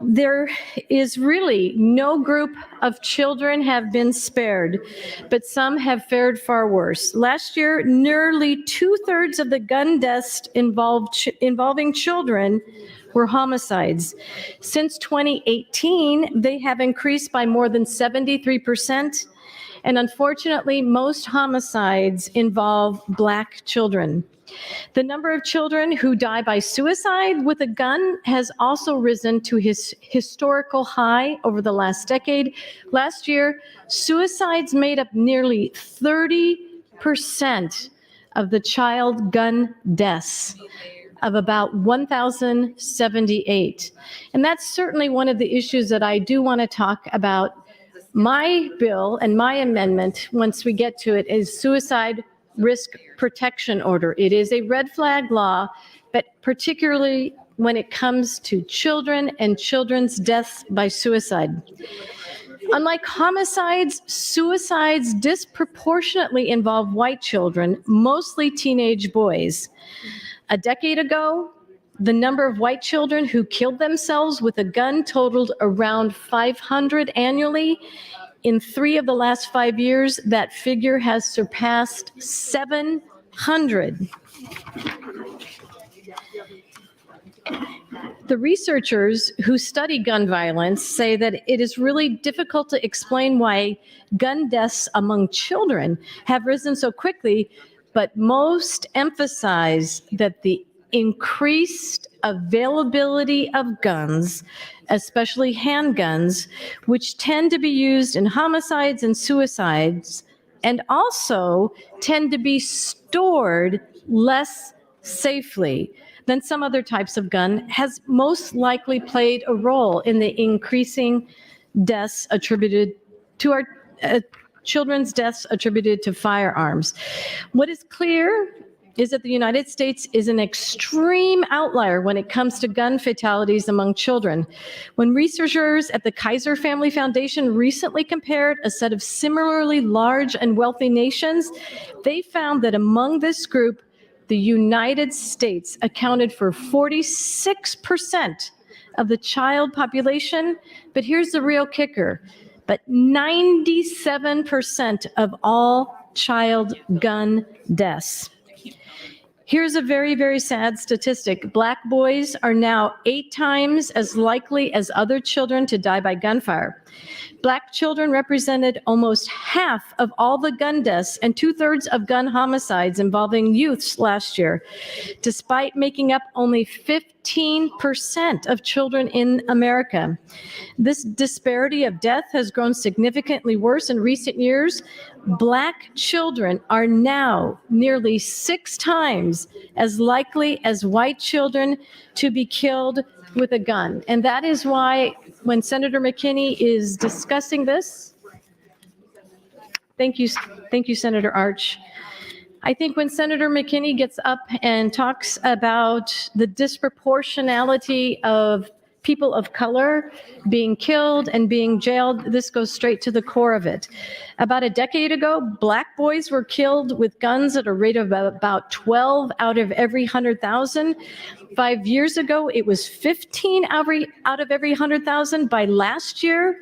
There is really no group of children have been spared, but some have fared far worse. Last year, nearly 2/3 of the gun deaths involving children were homicides. Since 2018, they have increased by more than 73%. And unfortunately, most homicides involve Black children. The number of children who die by suicide with a gun has also risen to his historical high over the last decade. Last year, suicides made up nearly 30% of the child gun deaths of about 1,078. And that's certainly one of the issues that I do want to talk about. My bill and my amendment, once we get to it, is suicide risk protection order. It is a red flag law, but particularly when it comes to children and children's deaths by suicide. Unlike homicides, suicides disproportionately involve white children, mostly teenage boys. A decade ago, the number of white children who killed themselves with a gun totaled around 500 annually. In 3 of the last 5 years, that figure has surpassed 700. The researchers who study gun violence say that it is really difficult to explain why gun deaths among children have risen so quickly, but most emphasize that the increased availability of guns, especially handguns, which tend to be used in homicides and suicides, and also tend to be stored less safely than some other types of gun, has most likely played a role in the increasing deaths attributed to our children's deaths attributed to firearms. What is clear is that the United States is an extreme outlier when it comes to gun fatalities among children. When researchers at the Kaiser Family Foundation recently compared a set of similarly large and wealthy nations, they found that among this group, the United States accounted for 46% of the child population, but here's the real kicker, but 97% of all child gun deaths. Here's a very, very sad statistic. Black boys are now 8 times as likely as other children to die by gunfire. Black children represented almost half of all the gun deaths and 2/3 of gun homicides involving youths last year, despite making up only 15% of children in America. This disparity of death has grown significantly worse in recent years. Black children are now nearly 6 times as likely as white children to be killed with a gun. And that is why when Senator McKinney is discussing this, thank you, Senator Arch. I think when Senator McKinney gets up and talks about the disproportionality of people of color being killed and being jailed, this goes straight to the core of it. About a decade ago, Black boys were killed with guns at a rate of about 12 out of every 100,000. 5 years ago, it was 15 out of every 100,000. By last year,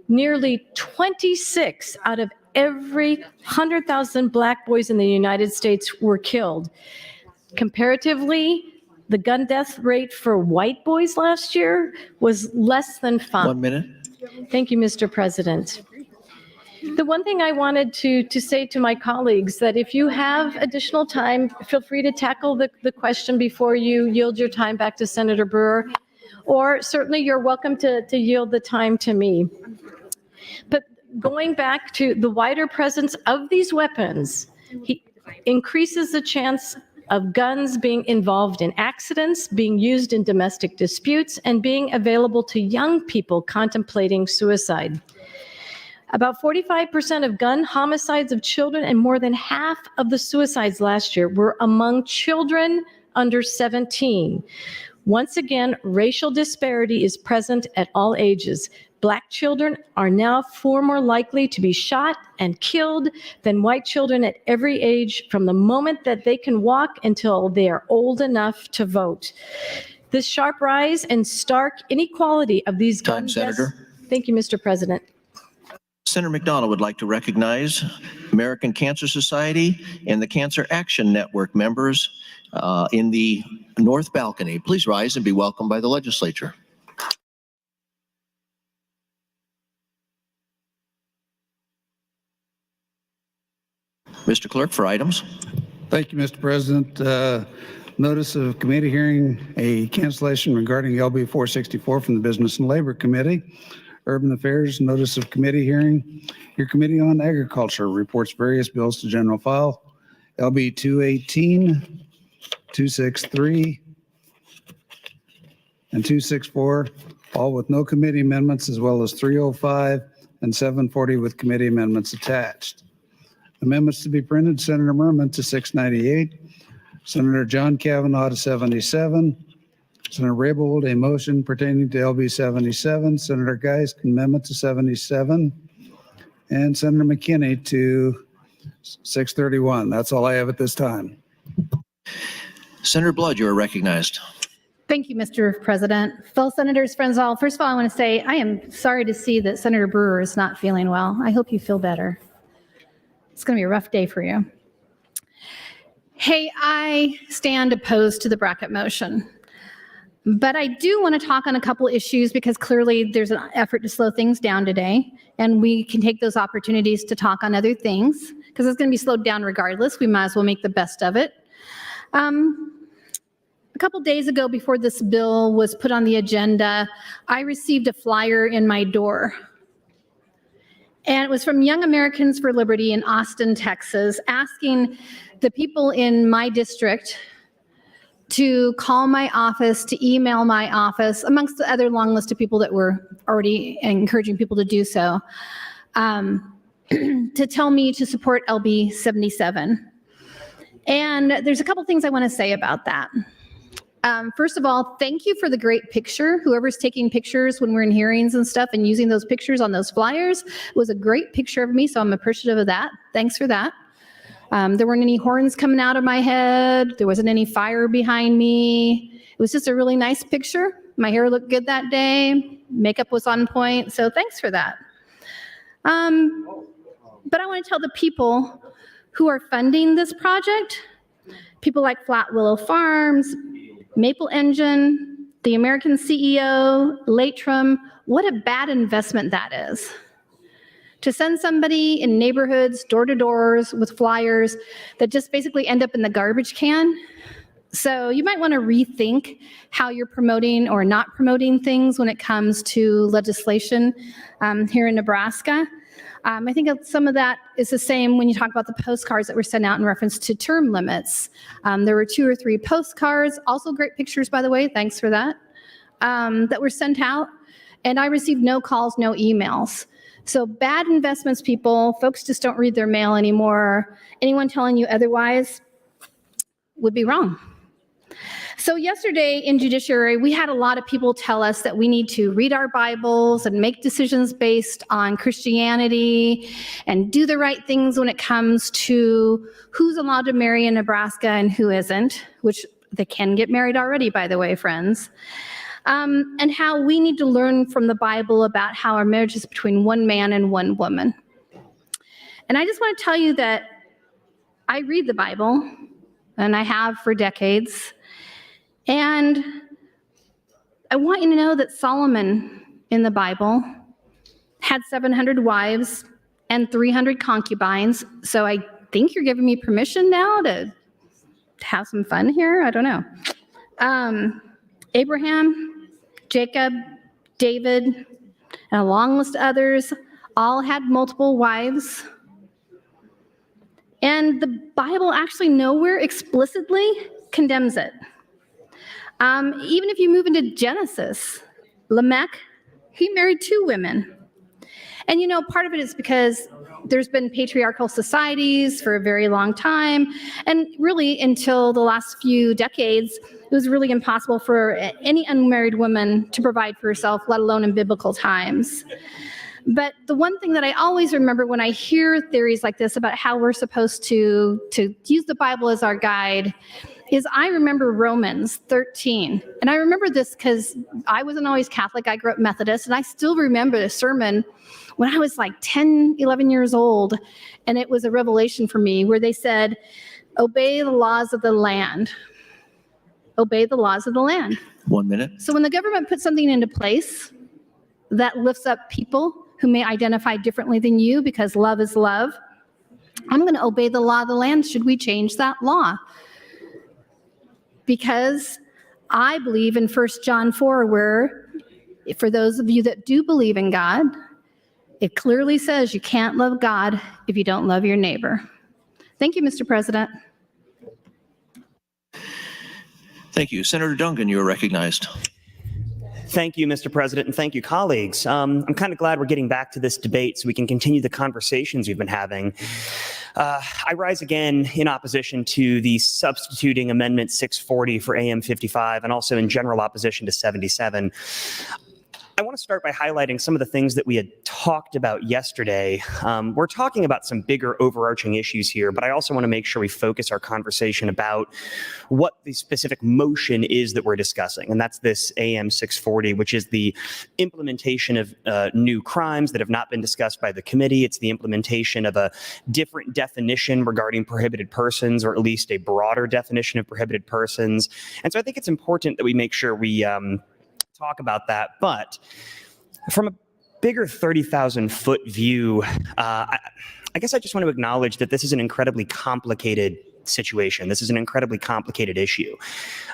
nearly 26 out of every 100,000 Black boys in the United States were killed. Comparatively, the gun death rate for white boys last year was less than 5. 1 minute. Thank you, Mr. President. The one thing I wanted to say to my colleagues, that if you have additional time, feel free to tackle the question before you yield your time back to Senator Brewer, or certainly you're welcome to yield the time to me. But going back to the wider presence of these weapons, increases the chance of guns being involved in accidents, being used in domestic disputes, and being available to young people contemplating suicide. About 45% of gun homicides of children and more than half of the suicides last year were among children under 17. Once again, racial disparity is present at all ages. Black children are now far more likely to be shot and killed than white children at every age, from the moment that they can walk until they are old enough to vote. This sharp rise and stark inequality of these gun Time, deaths. Senator. Thank you, Mr. President. Senator McDonald would like to recognize American Cancer Society and the Cancer Action Network members in the north balcony. Please rise and be welcomed by the legislature. Mr. Clerk, for items. Thank you, Mr. President. Notice of committee hearing, a cancellation regarding LB 464 from the Business and Labor Committee. Urban Affairs, notice of committee hearing. Your Committee on Agriculture reports various bills to general file. LB 218, 263, and 264, all with no committee amendments, as well as 305 and 740 with committee amendments attached. Amendments to be printed, Senator Merman to 698, Senator John Kavanaugh to 77, Senator Raybold, a motion pertaining to LB 77, Senator Geist, amendment to 77, and Senator McKinney to 631. That's all I have at this time. Senator Blood, you are recognized. Thank you, Mr. President. Fellow senators, friends all, first of all, I want to say I am sorry to see that Senator Brewer is not feeling well. I hope you feel better. It's going to be a rough day for you. Hey, I stand opposed to the bracket motion, but I do want to talk on a couple issues because clearly there's an effort to slow things down today, and we can take those opportunities to talk on other things because it's going to be slowed down regardless. We might as well make the best of it. A couple days ago, before this bill was put on the agenda, I received a flyer in my door. And it was from Young Americans for Liberty in Austin, Texas, asking the people in my district to call my office, to email my office, amongst the other long list of people that were already encouraging people to do so, to tell me to support LB 77. And there's a couple things I want to say about that. First of all, thank you for the great picture. Whoever's taking pictures when we're in hearings and stuff and using those pictures on those flyers was a great picture of me, so I'm appreciative of that. Thanks for that. There weren't any horns coming out of my head. There wasn't any fire behind me. It was just a really nice picture. My hair looked good that day. Makeup was on point, so thanks for that. But I want to tell the people who are funding this project, people like Flat Willow Farms, Maple Engine, the American CEO, Latrim, what a bad investment that is. To send somebody in neighborhoods, door to doors with flyers that just basically end up in the garbage can. So you might want to rethink how you're promoting or not promoting things when it comes to legislation here in Nebraska. I think some of that is the same when you talk about the postcards that were sent out in reference to term limits. There were 2 or 3 postcards, also great pictures, by the way, thanks for that, that were sent out. And I received no calls, no emails. So bad investments, people. Folks just don't read their mail anymore. Anyone telling you otherwise would be wrong. So yesterday in Judiciary, we had a lot of people tell us that we need to read our Bibles and make decisions based on Christianity and do the right things when it comes to who's allowed to marry in Nebraska and who isn't, which they can get married already, by the way, friends. And how we need to learn from the Bible about how our marriage is between one man and one woman. And I just want to tell you that I read the Bible, and I have for decades. And I want you to know that Solomon in the Bible had 700 wives and 300 concubines. So I think you're giving me permission now to have some fun here. I don't know. Abraham, Jacob, David, and a long list of others all had multiple wives. And the Bible actually nowhere explicitly condemns it. Even if you move into Genesis, Lamech, he married 2 women. And you know, part of it is because there's been patriarchal societies for a very long time. And really until the last few decades, it was really impossible for any unmarried woman to provide for herself, let alone in biblical times. But the one thing that I always remember when I hear theories like this about how we're supposed to use the Bible as our guide is I remember Romans 13. And I remember this because I wasn't always Catholic. I grew up Methodist. And I still remember a sermon when I was like 10, 11 years old. And it was a revelation for me where they said, obey the laws of the land. Obey the laws of the land. 1 minute. So when the government puts something into place that lifts up people who may identify differently than you because love is love, I'm going to obey the law of the land should we change that law. Because I believe in 1 John 4, where for those of you that do believe in God, it clearly says you can't love God if you don't love your neighbor. Thank you, Mr. President. Thank you. Senator Duncan, you are recognized. Thank you, Mr. President, and thank you, colleagues. I'm kind of glad we're getting back to this debate so we can continue the conversations we've been having. I rise again in opposition to the substituting Amendment 640 for AM 55 and also in general opposition to 77. I want to start by highlighting some of the things that we had talked about yesterday. We're talking about some bigger overarching issues here, but I also want to make sure we focus our conversation about what the specific motion is that we're discussing. And that's this AM 640, which is the implementation of new crimes that have not been discussed by the committee. It's the implementation of a different definition regarding prohibited persons, or at least a broader definition of prohibited persons. And so I think it's important that we make sure we talk about that. But from a bigger 30,000 foot view, I guess I just want to acknowledge that this is an incredibly complicated situation. This is an incredibly complicated issue.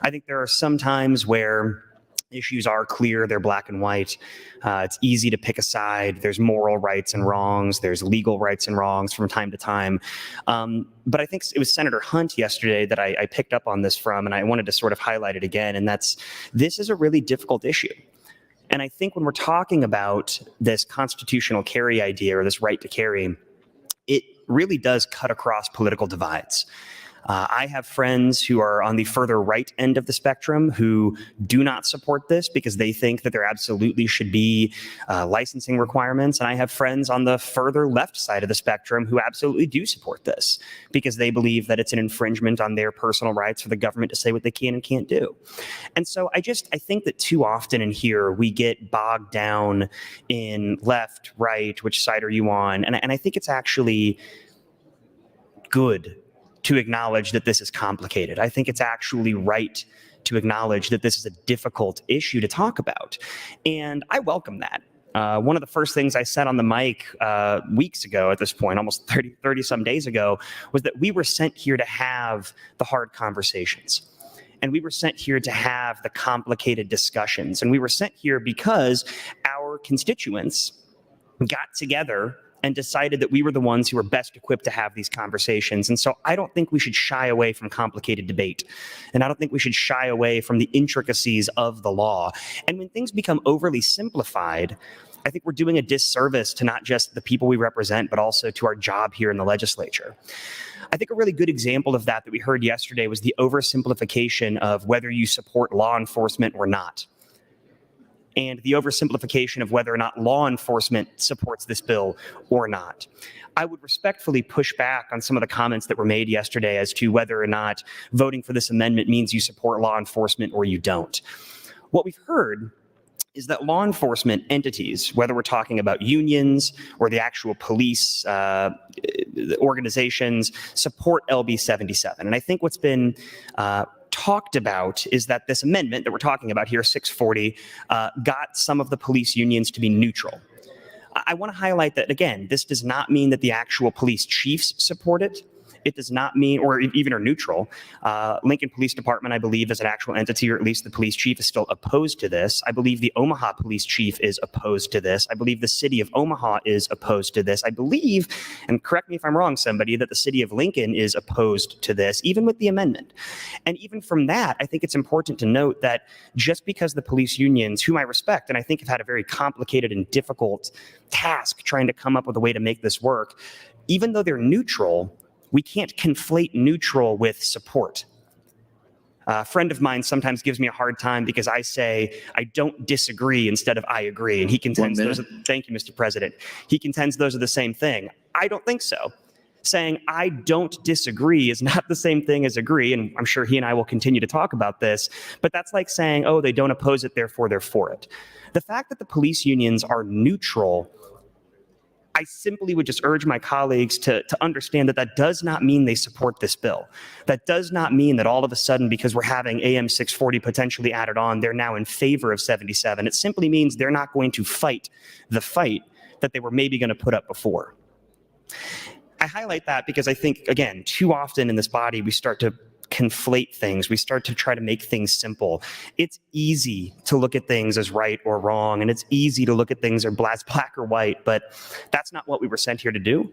I think there are some times where issues are clear, they're black and white. It's easy to pick a side. There's moral rights and wrongs. There's legal rights and wrongs from time to time. But I think it was Senator Hunt yesterday that I picked up on this from, and I wanted to sort of highlight it again. And this is a really difficult issue. And I think when we're talking about this constitutional carry idea, or this right to carry, it really does cut across political divides. I have friends who are on the further right end of the spectrum who do not support this because they think that there absolutely should be licensing requirements. And I have friends on the further left side of the spectrum who absolutely do support this because they believe that it's an infringement on their personal rights for the government to say what they can and can't do. And so I think that too often in here we get bogged down in left, right, which side are you on? And I think it's actually good to acknowledge that this is complicated. I think it's actually right to acknowledge that this is a difficult issue to talk about. And I welcome that. One of the first things I said on the mic weeks ago at this point, almost 30 some days ago, was that we were sent here to have the hard conversations. And we were sent here to have the complicated discussions. And we were sent here because our constituents got together and decided that we were the ones who were best equipped to have these conversations. And so I don't think we should shy away from complicated debate. And I don't think we should shy away from the intricacies of the law. And when things become overly simplified, I think we're doing a disservice to not just the people we represent, but also to our job here in the legislature. I think a really good example of that we heard yesterday was the oversimplification of whether you support law enforcement or not, and the oversimplification of whether or not law enforcement supports this bill or not. I would respectfully push back on some of the comments that were made yesterday as to whether or not voting for this amendment means you support law enforcement or you don't. What we've heard is that law enforcement entities, whether we're talking about unions or the actual police organizations, support LB 77. And I think what's been talked about is that this amendment that we're talking about here, 640, got some of the police unions to be neutral. I want to highlight that, again, this does not mean that the actual police chiefs support it. It does not mean, or even are neutral. Lincoln Police Department, I believe, is an actual entity, or at least the police chief is still opposed to this. I believe the Omaha police chief is opposed to this. I believe the city of Omaha is opposed to this. I believe, and correct me if I'm wrong, somebody, that the city of Lincoln is opposed to this, even with the amendment. And even from that, I think it's important to note that just because the police unions, whom I respect, and I think have had a very complicated and difficult task trying to come up with a way to make this work, even though they're neutral, we can't conflate neutral with support. A friend of mine sometimes gives me a hard time because I say I don't disagree instead of I agree, and he contends those. Thank you, Mr. President. He contends those are the same thing. I don't think so. Saying I don't disagree is not the same thing as agree, and I'm sure he and I will continue to talk about this, but that's like saying, oh, they don't oppose it, therefore they're for it. The fact that the police unions are neutral, I simply would just urge my colleagues to understand that that does not mean they support this bill. That does not mean that all of a sudden, because we're having AM 640 potentially added on, they're now in favor of 77. It simply means they're not going to fight the fight that they were maybe going to put up before. I highlight that because I think, again, too often in this body, we start to conflate things. We start to try to make things simple. It's easy to look at things as right or wrong, and it's easy to look at things as black or white, but that's not what we were sent here to do.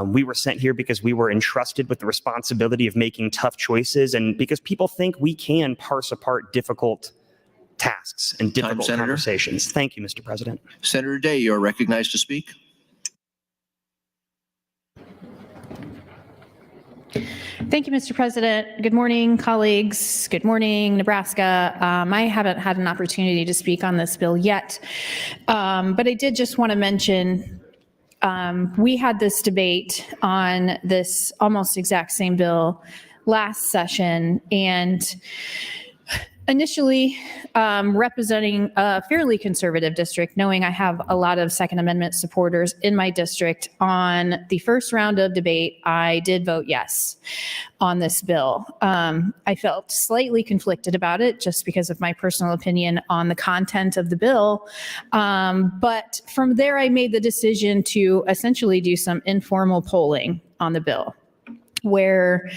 We were sent here because we were entrusted with the responsibility of making tough choices, and because people think we can parse apart difficult tasks and difficult conversations. Thank you, Mr. President. Senator Day, you are recognized to speak. Thank you, Mr. President. Good morning, colleagues. Good morning, Nebraska. I haven't had an opportunity to speak on this bill yet, but I did just want to mention we had this debate on this almost exact same bill last session, and initially representing a fairly conservative district, knowing I have a lot of Second Amendment supporters in my district, on the first round of debate, I did vote yes on this bill. I felt slightly conflicted about it just because of my personal opinion on the content of the bill. But from there, I made the decision to essentially do some informal polling on the bill, where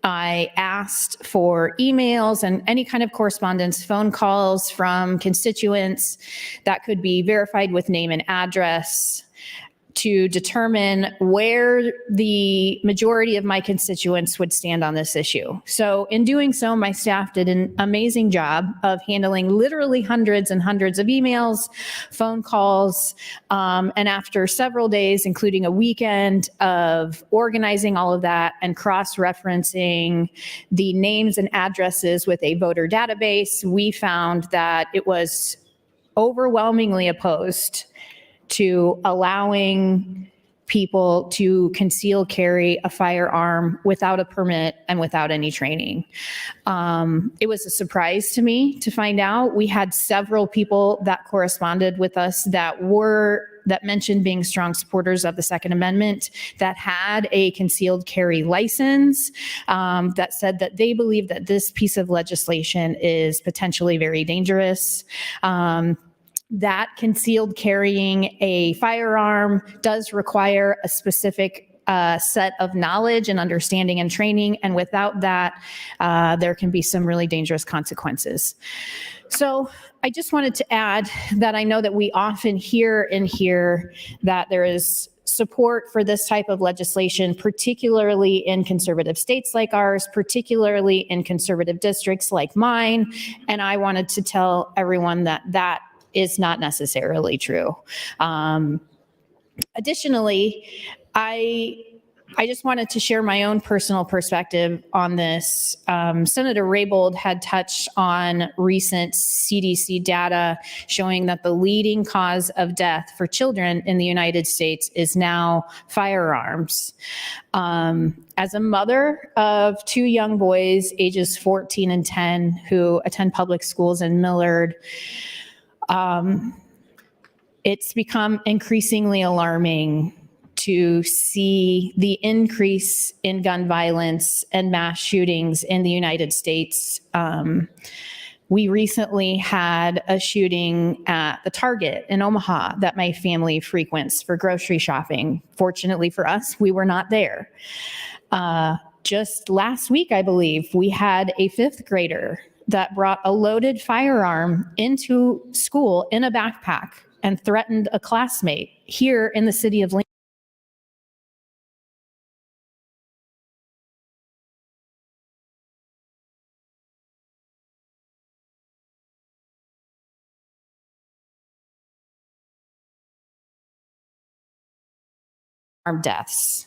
I asked for emails and any kind of correspondence, phone calls from constituents that could be verified with name and address, to determine where the majority of my constituents would stand on this issue. So in doing so, my staff did an amazing job of handling literally hundreds and hundreds of emails, phone calls, and after several days, including a weekend of organizing all of that and cross-referencing the names and addresses with a voter database, we found that it was overwhelmingly opposed to allowing people to conceal carry a firearm without a permit and without any training. It was a surprise to me to find out. We had several people that corresponded with us that mentioned being strong supporters of the Second Amendment, that had a concealed carry license, that said that they believe that this piece of legislation is potentially very dangerous. That concealed carrying a firearm does require a specific set of knowledge and understanding and training, and without that, there can be some really dangerous consequences. So I just wanted to add that I know that we often hear in here that there is support for this type of legislation, particularly in conservative states like ours, particularly in conservative districts like mine, and I wanted to tell everyone that that is not necessarily true. Additionally, I just wanted to share my own personal perspective on this. Senator Raybould had touched on recent CDC data showing that the leading cause of death for children in the United States is now firearms. As a mother of two young boys, ages 14 and 10, who attend public schools in Millard, it's become increasingly alarming to see the increase in gun violence and mass shootings in the United States. We recently had a shooting at the Target in Omaha that my family frequents for grocery shopping. Fortunately for us, we were not there. Just last week, I believe, we had a fifth grader that brought a loaded firearm into school in a backpack and threatened a classmate here in the city of Lincoln. Deaths.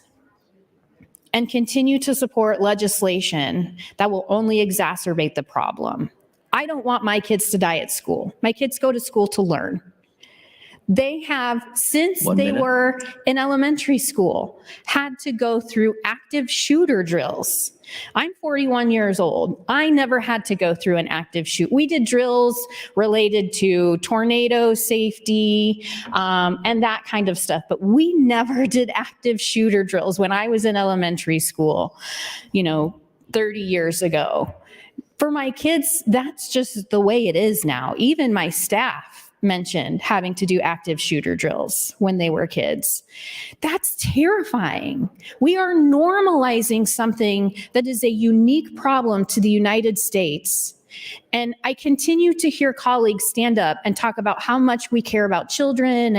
and continue to support legislation that will only exacerbate the problem. I don't want my kids to die at school. My kids go to school to learn. They have, since they were in elementary school, had to go through active shooter drills. I'm 41 years old. I never had to go through an active shoot. We did drills related to tornado safety and that kind of stuff, but we never did active shooter drills when I was in elementary school, 30 years ago. For my kids, that's just the way it is now. Even my staff mentioned having to do active shooter drills when they were kids. That's terrifying. We are normalizing something that is a unique problem to the United States. And I continue to hear colleagues stand up and talk about how much we care about children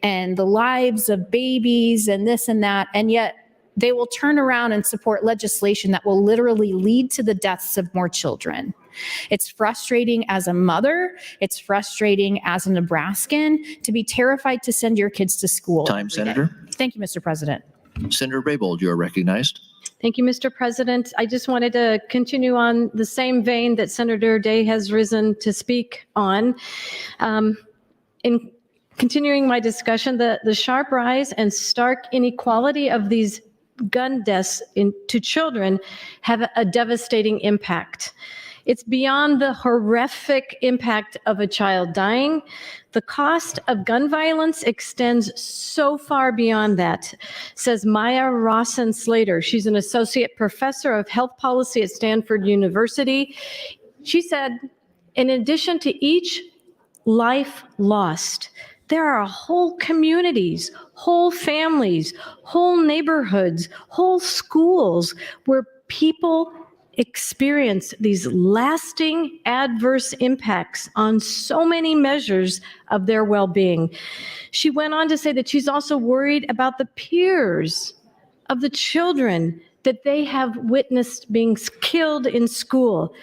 and the lives of babies and this and that, and yet they will turn around and support legislation that will literally lead to the deaths of more children. It's frustrating as a mother. It's frustrating as a Nebraskan to be terrified to send your kids to school. Time, Senator. Thank you, Mr. President. Senator Raybold, you are recognized. Thank you, Mr. President. I just wanted to continue on the same vein that Senator Day has risen to speak on. In continuing my discussion, the sharp rise and stark inequality of these gun deaths to children have a devastating impact. It's beyond the horrific impact of a child dying. The cost of gun violence extends so far beyond that, says Maya Rawson Slater. She's an associate professor of health policy at Stanford University. She said, in addition to each life lost, there are whole communities, whole families, whole neighborhoods, whole schools where people experience these lasting adverse impacts on so many measures of their well-being. She went on to say that she's also worried about the peers of the children that they have witnessed being killed in school.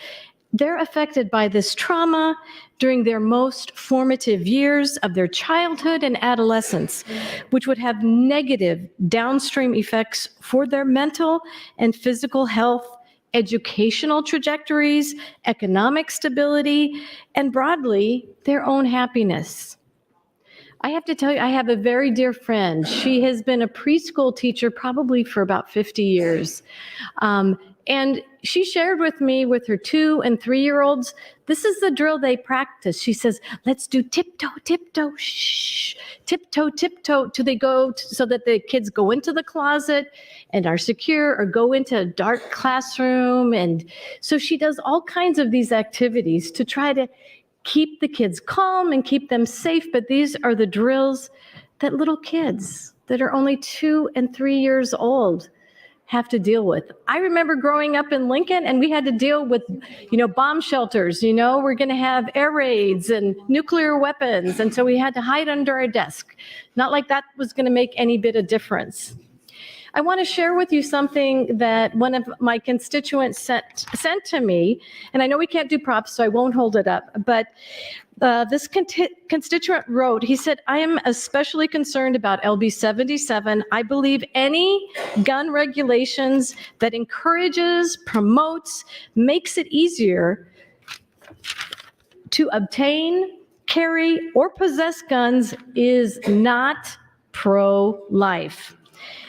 They're affected by this trauma during their most formative years of their childhood and adolescence, which would have negative downstream effects for their mental and physical health, educational trajectories, economic stability, and broadly, their own happiness. I have to tell you, I have a very dear friend. She has been a preschool teacher probably for about 50 years. And she shared with me with her 2- and 3-year-olds, this is the drill they practice. She says, let's do tiptoe, tiptoe, shh, tiptoe, tiptoe, till they go, so that the kids go into the closet and are secure, or go into a dark classroom. And so she does all kinds of these activities to try to keep the kids calm and keep them safe. But these are the drills that little kids that are only 2 and 3 years old have to deal with. I remember growing up in Lincoln, and we had to deal with, bomb shelters. We're going to have air raids and nuclear weapons. And so we had to hide under our desk. Not like that was going to make any bit of difference. I want to share with you something that one of my constituents sent to me. And I know we can't do props, so I won't hold it up. But this constituent wrote, he said, I am especially concerned about LB 77. I believe any gun regulations that encourages, promotes, makes it easier to obtain, carry, or possess guns is not pro-life.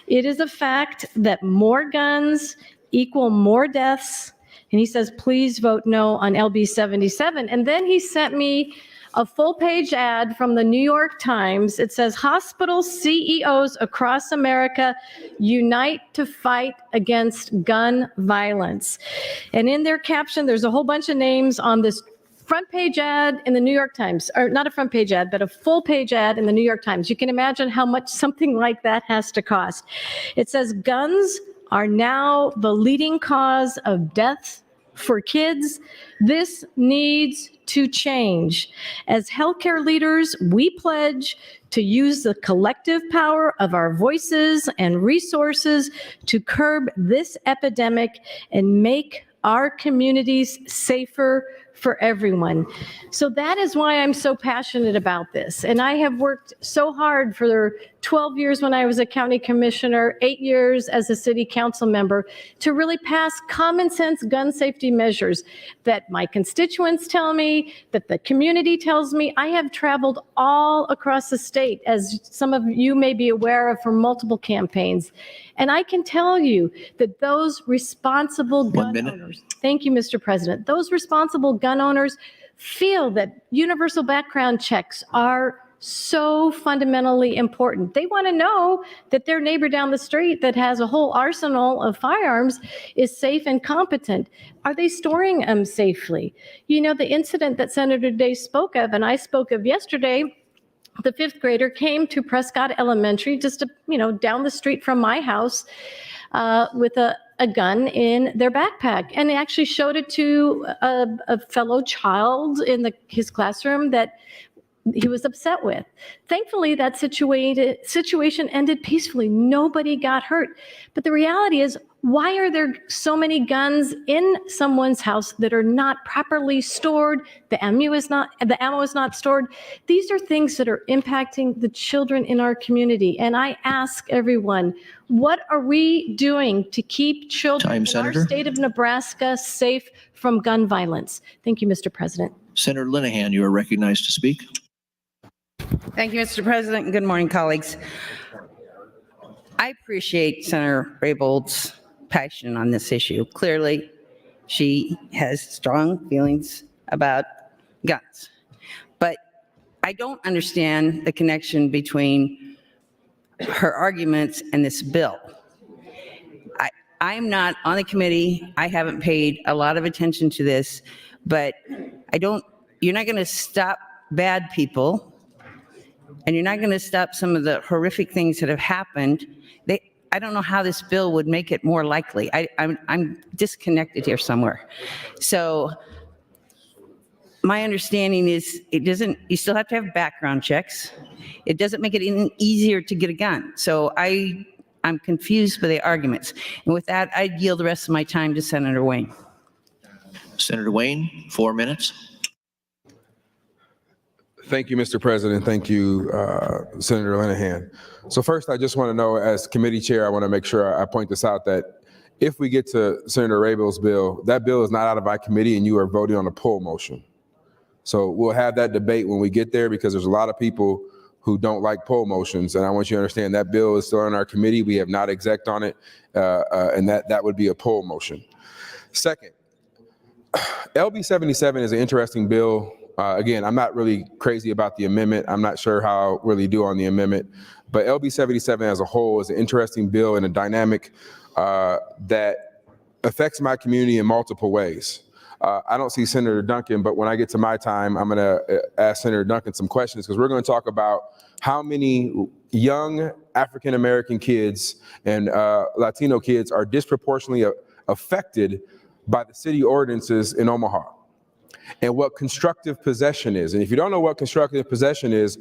It is a fact that more guns equal more deaths. And he says, please vote no on LB 77. And then he sent me a full-page ad from the New York Times. It says, hospital CEOs across America unite to fight against gun violence. And in their caption, there's a whole bunch of names on this front page ad in the New York Times, or not a front page ad, but a full page ad in the New York Times. You can imagine how much something like that has to cost. It says, guns are now the leading cause of death for kids. This needs to change. As healthcare leaders, we pledge to use the collective power of our voices and resources to curb this epidemic and make our communities safer for everyone. So that is why I'm so passionate about this. And I have worked so hard for 12 years when I was a county commissioner, 8 years as a city council member, to really pass common sense gun safety measures that my constituents tell me, that the community tells me. I have traveled all across the state, as some of you may be aware of, from multiple campaigns. And I can tell you that those responsible gun owners, thank you, Mr. President, those responsible gun owners feel that universal background checks are so fundamentally important. They want to know that their neighbor down the street that has a whole arsenal of firearms is safe and competent. Are they storing them safely? You know, the incident that Senator Day spoke of, and I spoke of yesterday, the fifth grader came to Prescott Elementary, just down the street from my house, with a gun in their backpack, and they actually showed it to a fellow child in his classroom that he was upset with. Thankfully, that situation ended peacefully. Nobody got hurt. But the reality is, why are there so many guns in someone's house that are not properly stored? The ammo is not stored. These are things that are impacting the children in our community. And I ask everyone, what are we doing to keep children in our state of Nebraska safe from gun violence? Thank you, Mr. President. Senator Linehan, you are recognized to speak. Thank you, Mr. President, and good morning, colleagues. I appreciate Senator Raybold's passion on this issue. Clearly, she has strong feelings about guns. But I don't understand the connection between her arguments and this bill. I'm not on the committee. I haven't paid a lot of attention to this, but you're not going to stop bad people, and you're not going to stop some of the horrific things that have happened. I don't know how this bill would make it more likely. I'm disconnected here somewhere. So my understanding is you still have to have background checks. It doesn't make it any easier to get a gun. So I'm confused by the arguments. And with that, I'd yield the rest of my time to Senator Wayne. Senator Wayne, 4 minutes. Thank you, Mr. President. Thank you, Senator Linehan. So first, I just want to know, as committee chair, I want to make sure I point this out, that if we get to Senator Raybold's bill, that bill is not out of my committee and you are voting on a pull motion. So we'll have that debate when we get there, because there's a lot of people who don't like pull motions. And I want you to understand that bill is still in our committee. We have not exec on it, and that would be a pull motion. Second, LB 77 is an interesting bill. Again, I'm not really crazy about the amendment. I'm not sure how I really do on the amendment, but LB 77 as a whole is an interesting bill and a dynamic that affects my community in multiple ways. I don't see Senator Duncan, but when I get to my time, I'm going to ask Senator Duncan some questions, because we're going to talk about how many young African-American kids and Latino kids are disproportionately affected by the city ordinances in Omaha, and what constructive possession is. And if you don't know what constructive possession is,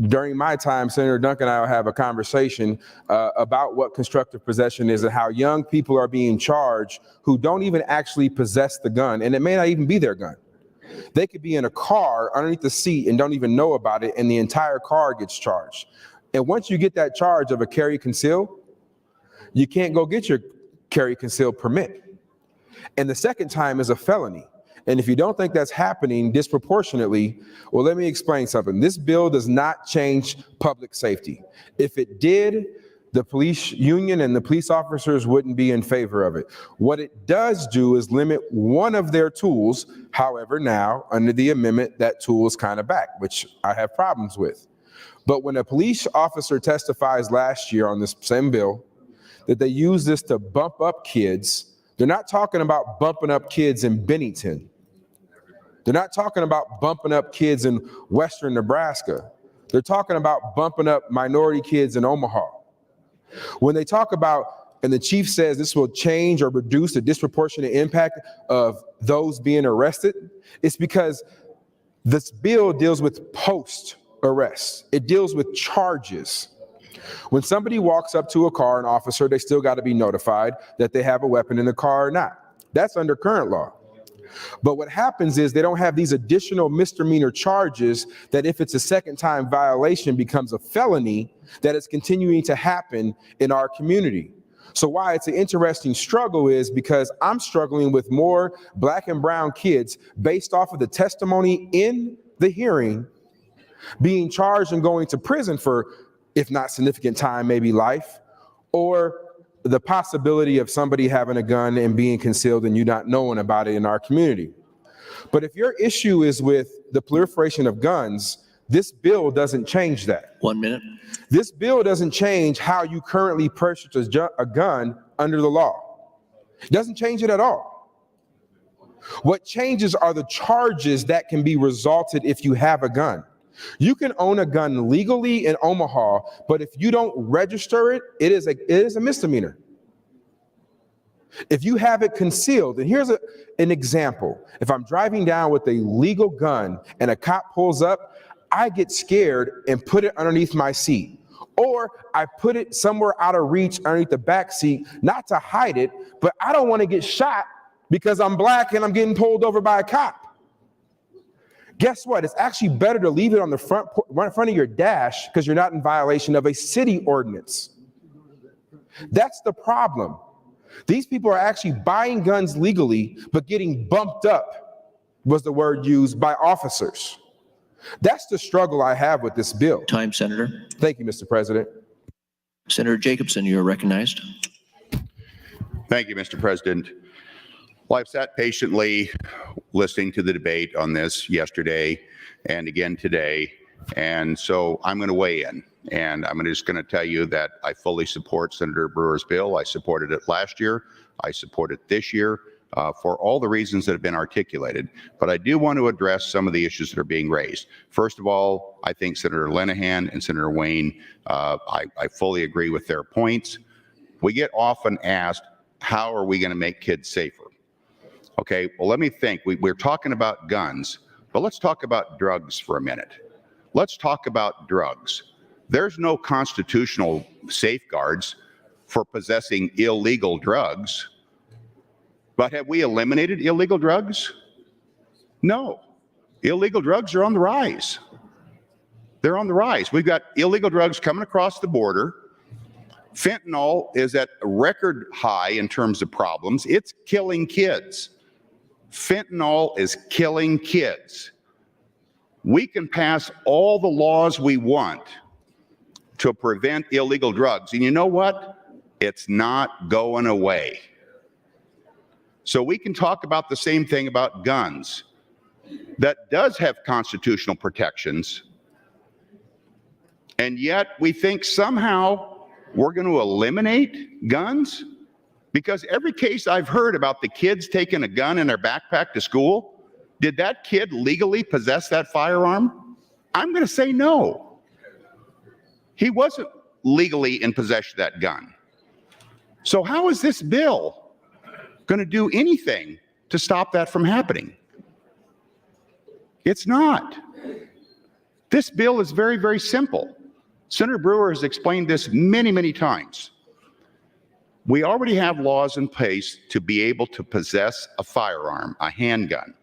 during my time, Senator Duncan and I will have a conversation about what constructive possession is and how young people are being charged who don't even actually possess the gun, and it may not even be their gun. They could be in a car underneath the seat and don't even know about it, and the entire car gets charged. And once you get that charge of a carry conceal, you can't go get your carry conceal permit. And the second time is a felony. And if you don't think that's happening disproportionately, well, let me explain something. This bill does not change public safety. If it did, the police union and the police officers wouldn't be in favor of it. What it does do is limit one of their tools. However, now, under the amendment, that tool is kind of back, which I have problems with. But when a police officer testifies last year on this same bill that they use this to bump up kids, they're not talking about bumping up kids in Bennington. They're not talking about bumping up kids in Western Nebraska. They're talking about bumping up minority kids in Omaha. When they talk about, and the chief says this will change or reduce the disproportionate impact of those being arrested, it's because this bill deals with post-arrest. It deals with charges. When somebody walks up to a car, an officer, they still got to be notified that they have a weapon in the car or not. That's under current law. But what happens is they don't have these additional misdemeanor charges that if it's a second time violation becomes a felony, that is continuing to happen in our community. So why it's an interesting struggle is because I'm struggling with more black and brown kids based off of the testimony in the hearing being charged and going to prison for, if not significant time, maybe life, or the possibility of somebody having a gun and being concealed and you not knowing about it in our community. But if your issue is with the proliferation of guns, this bill doesn't change that. 1 minute. This bill doesn't change how you currently purchase a gun under the law. It doesn't change it at all. What changes are the charges that can be resulted if you have a gun. You can own a gun legally in Omaha, but if you don't register it, it is a misdemeanor. If you have it concealed, and here's an example. If I'm driving down with a legal gun and a cop pulls up, I get scared and put it underneath my seat. Or I put it somewhere out of reach underneath the back seat, not to hide it, but I don't want to get shot because I'm black and I'm getting pulled over by a cop. Guess what? It's actually better to leave it on the front of your dash because you're not in violation of a city ordinance. That's the problem. These people are actually buying guns legally, but getting bumped up was the word used by officers. That's the struggle I have with this bill. Time, Senator. Thank you, Mr. President. Senator Jacobson, you are recognized. Thank you, Mr. President. Well, I've sat patiently listening to the debate on this yesterday and again today, and so I'm going to weigh in. And I'm just going to tell you that I fully support Senator Brewer's bill. I supported it last year. I support it this year for all the reasons that have been articulated. But I do want to address some of the issues that are being raised. First of all, I think Senator Linehan and Senator Wayne, I fully agree with their points. We get often asked, how are we going to make kids safer? Okay, well, let me think. We're talking about guns, but let's talk about drugs for a minute. Let's talk about drugs. There's no constitutional safeguards for possessing illegal drugs. But have we eliminated illegal drugs? No. Illegal drugs are on the rise. They're on the rise. We've got illegal drugs coming across the border. Fentanyl is at a record high in terms of problems. It's killing kids. Fentanyl is killing kids. We can pass all the laws we want to prevent illegal drugs. And you know what? It's not going away. So we can talk about the same thing about guns. That does have constitutional protections. And yet we think somehow we're going to eliminate guns? Because every case I've heard about the kids taking a gun in their backpack to school, did that kid legally possess that firearm? I'm going to say no. He wasn't legally in possession of that gun. So how is this bill going to do anything to stop that from happening? It's not. This bill is very, very simple. Senator Brewer has explained this many, many times. We already have laws in place to be able to possess a firearm, a handgun.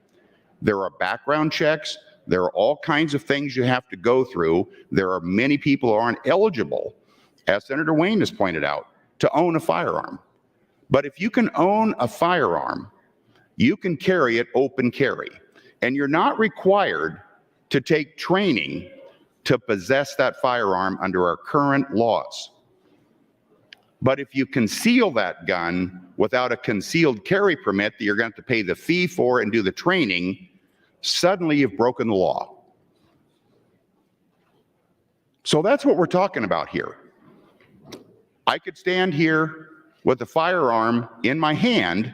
There are background checks. There are all kinds of things you have to go through. There are many people who aren't eligible, as Senator Wayne has pointed out, to own a firearm. But if you can own a firearm, you can carry it open carry. And you're not required to take training to possess that firearm under our current laws. But if you conceal that gun without a concealed carry permit that you're going to have to pay the fee for and do the training, suddenly you've broken the law. So that's what we're talking about here. I could stand here with a firearm in my hand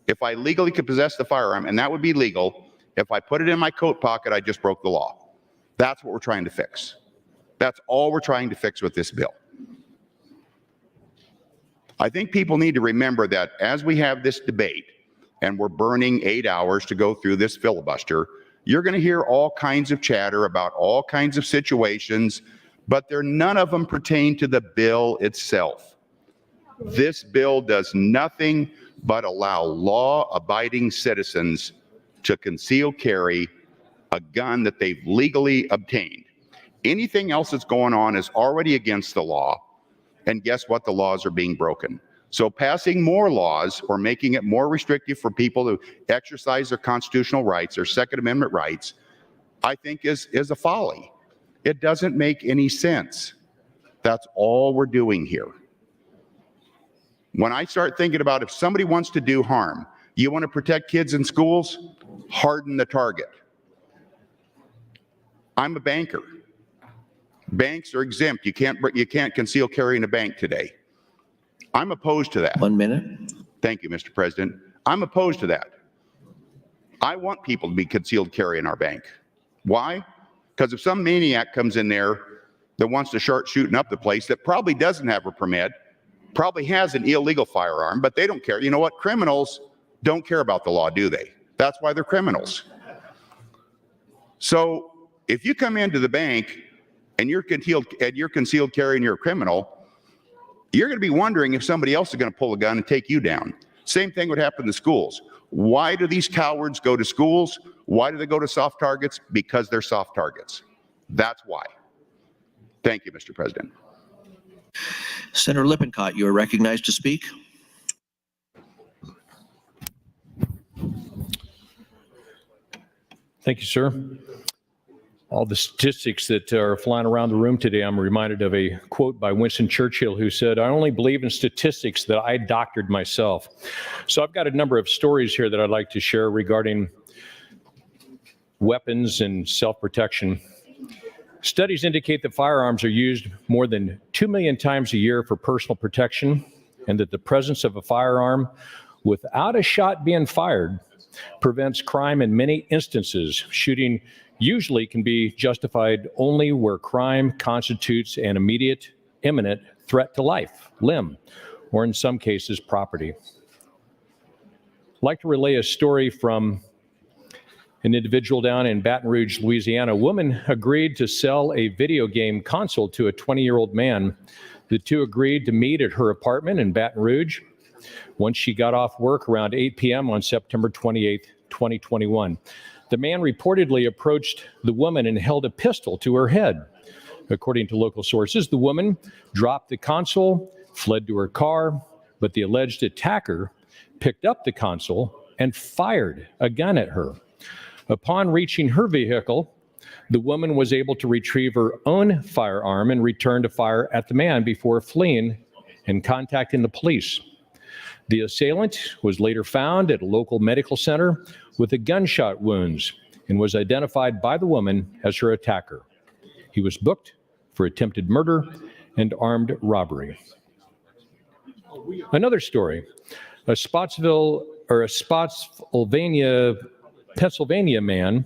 if I legally could possess the firearm, and that would be legal. If I put it in my coat pocket, I just broke the law. That's what we're trying to fix. That's all we're trying to fix with this bill. I think people need to remember that as we have this debate and we're burning 8 hours to go through this filibuster, you're going to hear all kinds of chatter about all kinds of situations, but none of them pertain to the bill itself. This bill does nothing but allow law-abiding citizens to conceal carry a gun that they've legally obtained. Anything else that's going on is already against the law. And guess what? The laws are being broken. So passing more laws or making it more restrictive for people to exercise their constitutional rights, their Second Amendment rights, I think is a folly. It doesn't make any sense. That's all we're doing here. When I start thinking about if somebody wants to do harm, you want to protect kids in schools, harden the target. I'm a banker. Banks are exempt. You can't conceal carry in a bank today. I'm opposed to that. 1 minute. Thank you, Mr. President. I'm opposed to that. I want people to be concealed carry in our bank. Why? Because if some maniac comes in there that wants to start shooting up the place that probably doesn't have a permit, probably has an illegal firearm, but they don't care. You know what? Criminals don't care about the law, do they? That's why they're criminals. So if you come into the bank and you're concealed carry and you're a criminal, you're going to be wondering if somebody else is going to pull a gun and take you down. Same thing would happen to schools. Why do these cowards go to schools? Why do they go to soft targets? Because they're soft targets. That's why. Thank you, Mr. President. Senator Lippincott, you are recognized to speak. Thank you, sir. All the statistics that are flying around the room today, I'm reminded of a quote by Winston Churchill, who said, "I only believe in statistics that I doctored myself." So I've got a number of stories here that I'd like to share regarding weapons and self-protection. Studies indicate that firearms are used more than 2 million times a year for personal protection, and that the presence of a firearm without a shot being fired prevents crime in many instances. Shooting usually can be justified only where crime constitutes an immediate, imminent threat to life, limb, or in some cases, property. I'd like to relay a story from an individual down in Baton Rouge, Louisiana. A woman agreed to sell a video game console to a 20-year-old man. The two agreed to meet at her apartment in Baton Rouge once she got off work around 8 p.m. on September 28, 2021. The man reportedly approached the woman and held a pistol to her head. According to local sources, the woman dropped the console, fled to her car, but the alleged attacker picked up the console and fired a gun at her. Upon reaching her vehicle, the woman was able to retrieve her own firearm and return to fire at the man before fleeing and contacting the police. The assailant was later found at a local medical center with gunshot wounds and was identified by the woman as her attacker. He was booked for attempted murder and armed robbery. Another story, a Spotsylvania, Pennsylvania man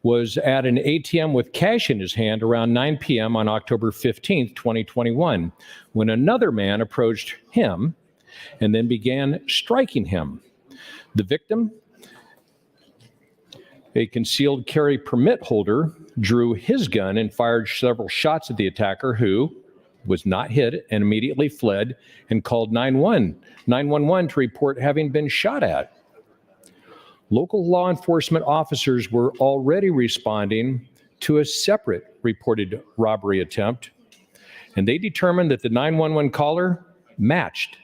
was at an ATM with cash in his hand around 9 p.m. on October 15th, 2021, when another man approached him and then began striking him. The victim, a concealed carry permit holder, drew his gun and fired several shots at the attacker, who was not hit and immediately fled and called 911 to report having been shot at. Local law enforcement officers were already responding to a separate reported robbery attempt, and they determined that the 911 caller matched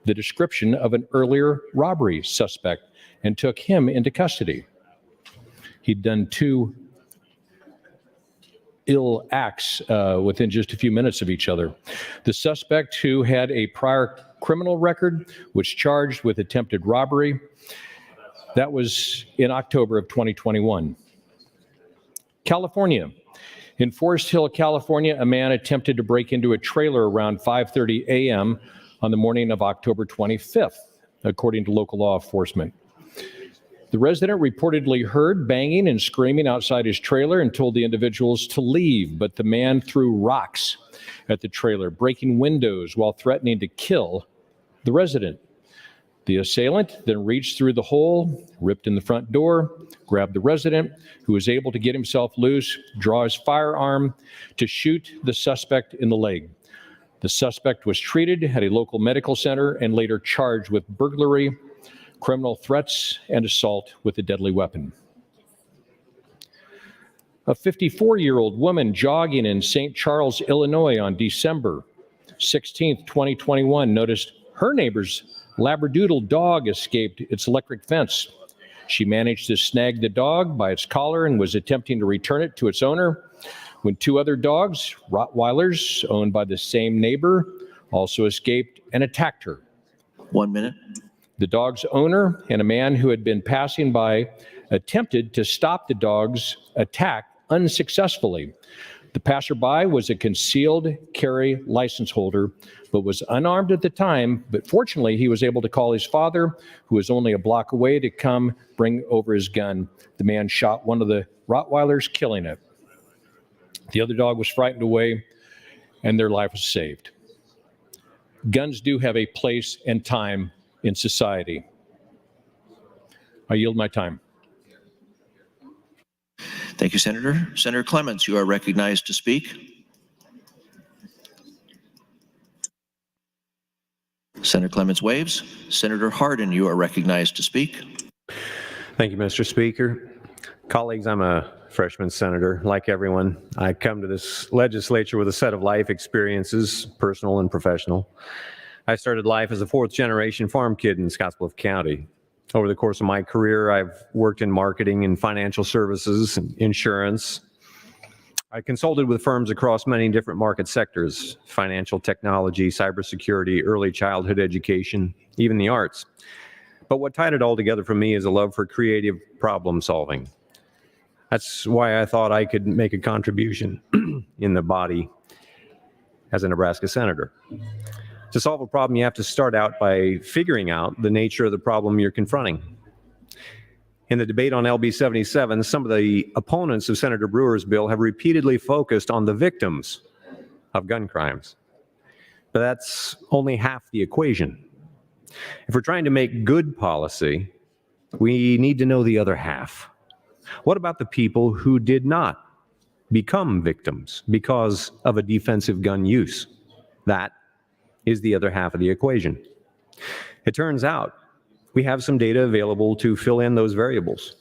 the description of an earlier robbery suspect and took him into custody. He'd done two ill acts within just a few minutes of each other. The suspect, who had a prior criminal record, was charged with attempted robbery. That was in October of 2021. California. In Forest Hill, California, a man attempted to break into a trailer around 5:30 a.m. on the morning of October 25th, according to local law enforcement. The resident reportedly heard banging and screaming outside his trailer and told the individuals to leave, but the man threw rocks at the trailer, breaking windows while threatening to kill the resident. The assailant then reached through the hole, ripped in the front door, grabbed the resident, who was able to get himself loose, draw his firearm to shoot the suspect in the leg. The suspect was treated at a local medical center and later charged with burglary, criminal threats, and assault with a deadly weapon. A 54-year-old woman jogging in St. Charles, Illinois on December 16, 2021 noticed her neighbor's Labradoodle dog escaped its electric fence. She managed to snag the dog by its collar and was attempting to return it to its owner when two other dogs, Rottweilers, owned by the same neighbor, also escaped and attacked her. 1 minute. The dog's owner and a man who had been passing by attempted to stop the dog's attack unsuccessfully. The passerby was a concealed carry license holder, but was unarmed at the time. But fortunately, he was able to call his father, who was only a block away, to come bring over his gun. The man shot one of the Rottweilers, killing it. The other dog was frightened away, and their life was saved. Guns do have a place and time in society. I yield my time. Thank you, Senator. Senator Clements, you are recognized to speak. Senator Clements waves. Senator Hardin, you are recognized to speak. Thank you, Mr. Speaker. Colleagues, I'm a freshman senator. Like everyone, I come to this legislature with a set of life experiences, personal and professional. I started life as a fourth-generation farm kid in Scottsbluff County. Over the course of my career, I've worked in marketing and financial services and insurance. I consulted with firms across many different market sectors: financial technology, cybersecurity, early childhood education, even the arts. But what tied it all together for me is a love for creative problem solving. That's why I thought I could make a contribution in the body as a Nebraska senator. To solve a problem, you have to start out by figuring out the nature of the problem you're confronting. In the debate on LB 77, some of the opponents of Senator Brewer's bill have repeatedly focused on the victims of gun crimes. But that's only half the equation. If we're trying to make good policy, we need to know the other half. What about the people who did not become victims because of a defensive gun use? That is the other half of the equation. It turns out we have some data available to fill in those variables.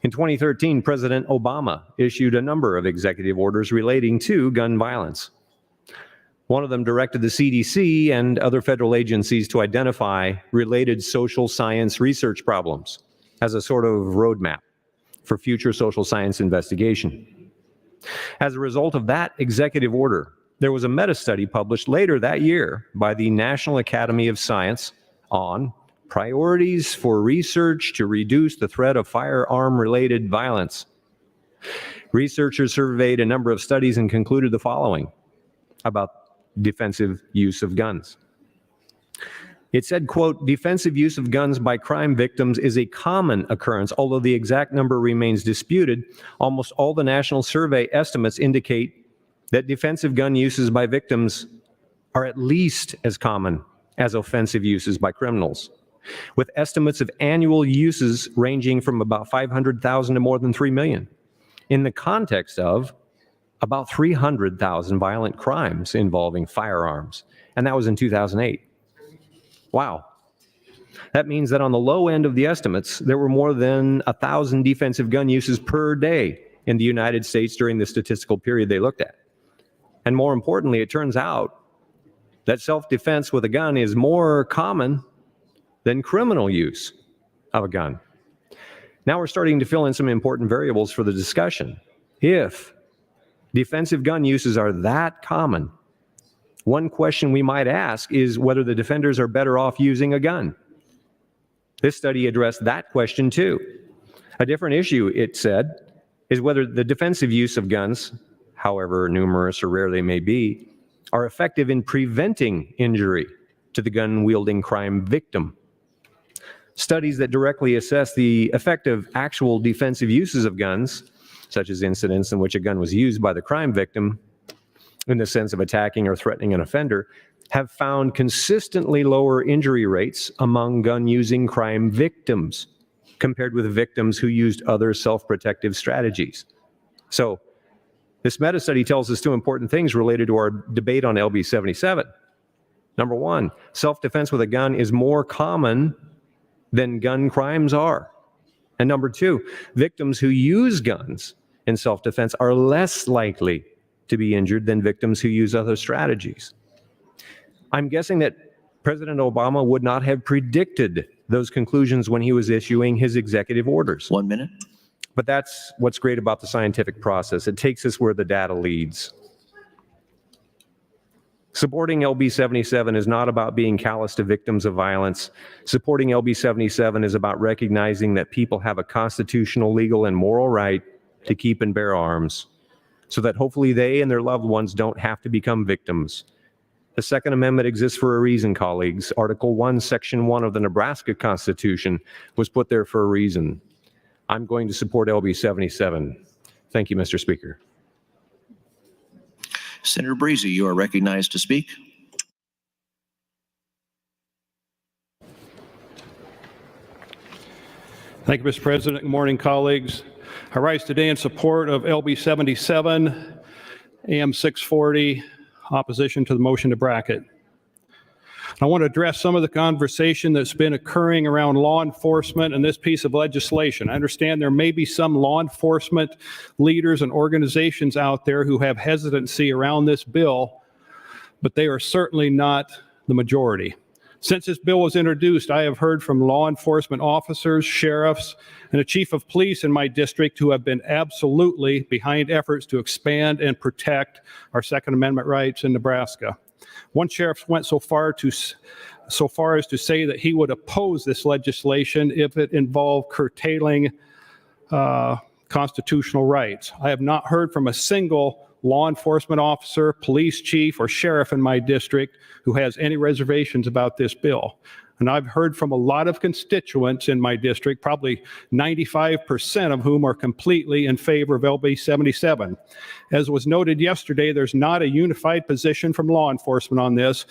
In 2013, President Obama issued a number of executive orders relating to gun violence. One of them directed the CDC and other federal agencies to identify related social science research problems as a sort of roadmap for future social science investigation. As a result of that executive order, there was a meta-study published later that year by the National Academy of Science on priorities for research to reduce the threat of firearm-related violence. Researchers surveyed a number of studies and concluded the following about defensive use of guns. It said, quote, "Defensive use of guns by crime victims is a common occurrence, although the exact number remains disputed. Almost all the national survey estimates indicate that defensive gun uses by victims are at least as common as offensive uses by criminals, with estimates of annual uses ranging from about 500,000 to more than 3 million, in the context of about 300,000 violent crimes involving firearms. And that was in 2008. Wow. That means that on the low end of the estimates, there were more than 1,000 defensive gun uses per day in the United States during the statistical period they looked at. And more importantly, it turns out that self-defense with a gun is more common than criminal use of a gun. Now we're starting to fill in some important variables for the discussion. If defensive gun uses are that common, one question we might ask is whether the defenders are better off using a gun. This study addressed that question too. A different issue, it said, is whether the defensive use of guns, however numerous or rare they may be, are effective in preventing injury to the gun-wielding crime victim. Studies that directly assess the effect of actual defensive uses of guns, such as incidents in which a gun was used by the crime victim in the sense of attacking or threatening an offender, have found consistently lower injury rates among gun-using crime victims compared with victims who used other self-protective strategies. So, this meta-study tells us two important things related to our debate on LB 77. Number one, self-defense with a gun is more common than gun crimes are. And number two, victims who use guns in self-defense are less likely to be injured than victims who use other strategies. I'm guessing that President Obama would not have predicted those conclusions when he was issuing his executive orders. 1 minute. But that's what's great about the scientific process. It takes us where the data leads. Supporting LB 77 is not about being callous to victims of violence. Supporting LB 77 is about recognizing that people have a constitutional, legal, and moral right to keep and bear arms, so that hopefully they and their loved ones don't have to become victims. The Second Amendment exists for a reason, colleagues. Article 1, Section 1 of the Nebraska Constitution was put there for a reason. I'm going to support LB 77. Thank you, Mr. Speaker. Senator Breezy, you are recognized to speak. Thank you, Mr. President. Good morning, colleagues. I rise today in support of LB 77, AM 640, opposition to the motion to bracket. I want to address some of the conversation that's been occurring around law enforcement and this piece of legislation. I understand there may be some law enforcement leaders and organizations out there who have hesitancy around this bill, but they are certainly not the majority. Since this bill was introduced, I have heard from law enforcement officers, sheriffs, and a chief of police in my district who have been absolutely behind efforts to expand and protect our Second Amendment rights in Nebraska. One sheriff went so far as to say that he would oppose this legislation if it involved curtailing constitutional rights. I have not heard from a single law enforcement officer, police chief, or sheriff in my district who has any reservations about this bill. And I've heard from a lot of constituents in my district, probably 95% of whom are completely in favor of LB 77. As was noted yesterday, there's not a unified position from law enforcement on this,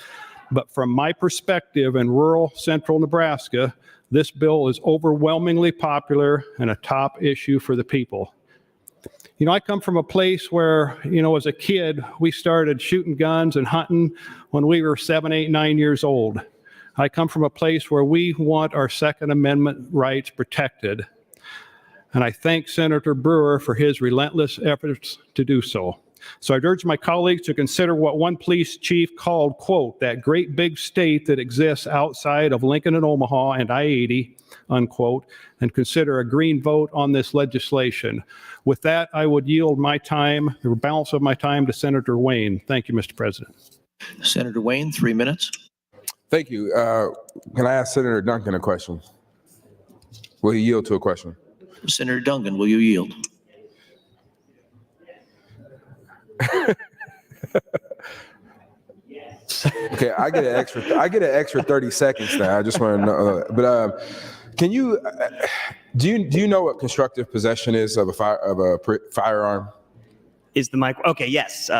but from my perspective in rural central Nebraska, this bill is overwhelmingly popular and a top issue for the people. You know, I come from a place where, as a kid, we started shooting guns and hunting when we were 7, 8, 9 years old. I come from a place where we want our Second Amendment rights protected. And I thank Senator Brewer for his relentless efforts to do so. So I'd urge my colleagues to consider what one police chief called, quote, that great big state that exists outside of Lincoln and Omaha and I-80, unquote, and consider a green vote on this legislation. With that, I would yield my time, the balance of my time, to Senator Wayne. Thank you, Mr. President. Senator Wayne, 3 minutes. Thank you. Can I ask Senator Duncan a question? Will he yield to a question? Senator Duncan, will you yield? Okay, I get an extra 30 seconds now. I just want to know. But can you do you know what constructive possession is of a firearm? Is the mic okay? Yes.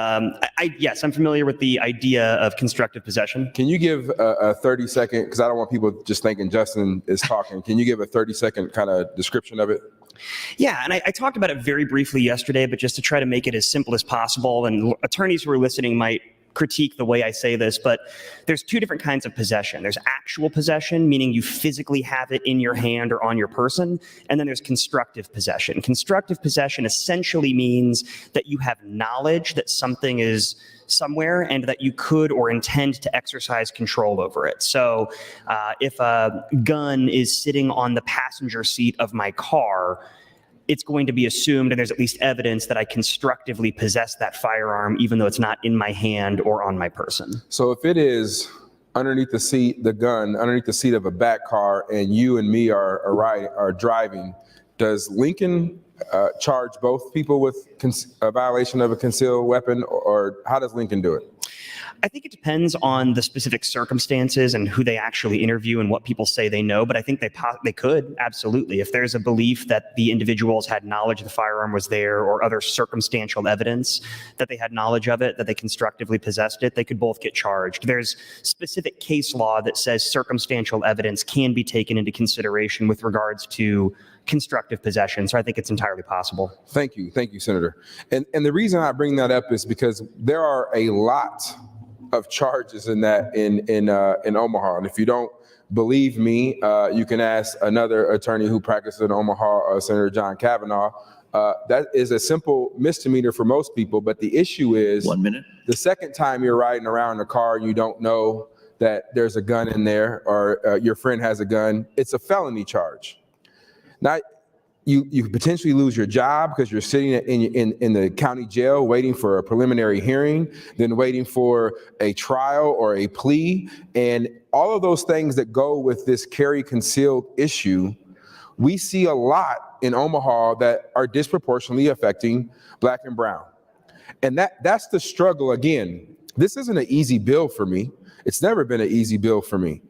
Yes, I'm familiar with the idea of constructive possession. Can you give a 30-second, because I don't want people just thinking Justin is talking. Can you give a 30-second kind of description of it? Yeah, and I talked about it very briefly yesterday, but just to try to make it as simple as possible, and attorneys who are listening might critique the way I say this, but there's two different kinds of possession. There's actual possession, meaning you physically have it in your hand or on your person, and then there's constructive possession. Constructive possession essentially means that you have knowledge that something is somewhere and that you could or intend to exercise control over it. So if a gun is sitting on the passenger seat of my car, it's going to be assumed, and there's at least evidence that I constructively possess that firearm, even though it's not in my hand or on my person. So if it is underneath the seat, the gun underneath the seat of a back car, and you and me are driving, does Lincoln charge both people with a violation of a concealed weapon, or how does Lincoln do it? I think it depends on the specific circumstances and who they actually interview and what people say they know, but I think they could, absolutely. If there's a belief that the individuals had knowledge the firearm was there, or other circumstantial evidence that they had knowledge of it, that they constructively possessed it, they could both get charged. There's specific case law that says circumstantial evidence can be taken into consideration with regards to constructive possession. So I think it's entirely possible. Thank you, Senator. And the reason I bring that up is because there are a lot of charges in that in Omaha, and if you don't Believe me, you can ask another attorney who practices in Omaha, Senator John Kavanaugh. That is a simple misdemeanor for most people, but the issue is 1 minute. the second time you're riding around in a car and you don't know that there's a gun in there or your friend has a gun, it's a felony charge. Now, you potentially lose your job because you're sitting in the county jail waiting for a preliminary hearing, then waiting for a trial or a plea. And all of those things that go with this carry concealed issue, we see a lot in Omaha that are disproportionately affecting Black and brown. And that's the struggle. Again, this isn't an easy bill for me. It's never been an easy bill for me.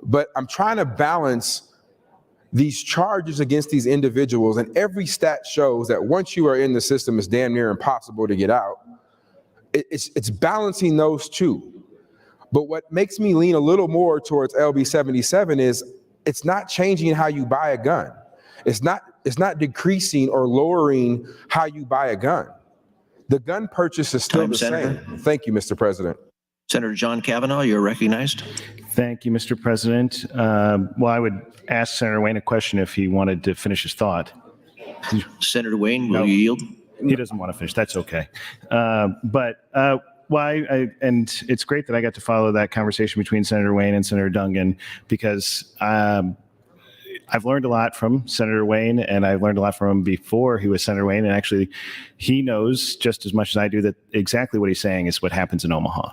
But I'm trying to balance these charges against these individuals, and every stat shows that once you are in the system, it's damn near impossible to get out. It's balancing those two. But what makes me lean a little more towards LB 77 is it's not changing how you buy a gun. It's not decreasing or lowering how you buy a gun. The gun purchase is still the same. Thank you, Mr. President. Senator John Kavanaugh, you're recognized. Thank you, Mr. President. Well, I would ask Senator Wayne a question if he wanted to finish his thought. Senator Wayne, will you yield? He doesn't want to finish. That's okay. And it's great that I got to follow that conversation between Senator Wayne and Senator Dungan, because I've learned a lot from Senator Wayne, and I've learned a lot from him before he was Senator Wayne. And actually, he knows just as much as I do that exactly what he's saying is what happens in Omaha.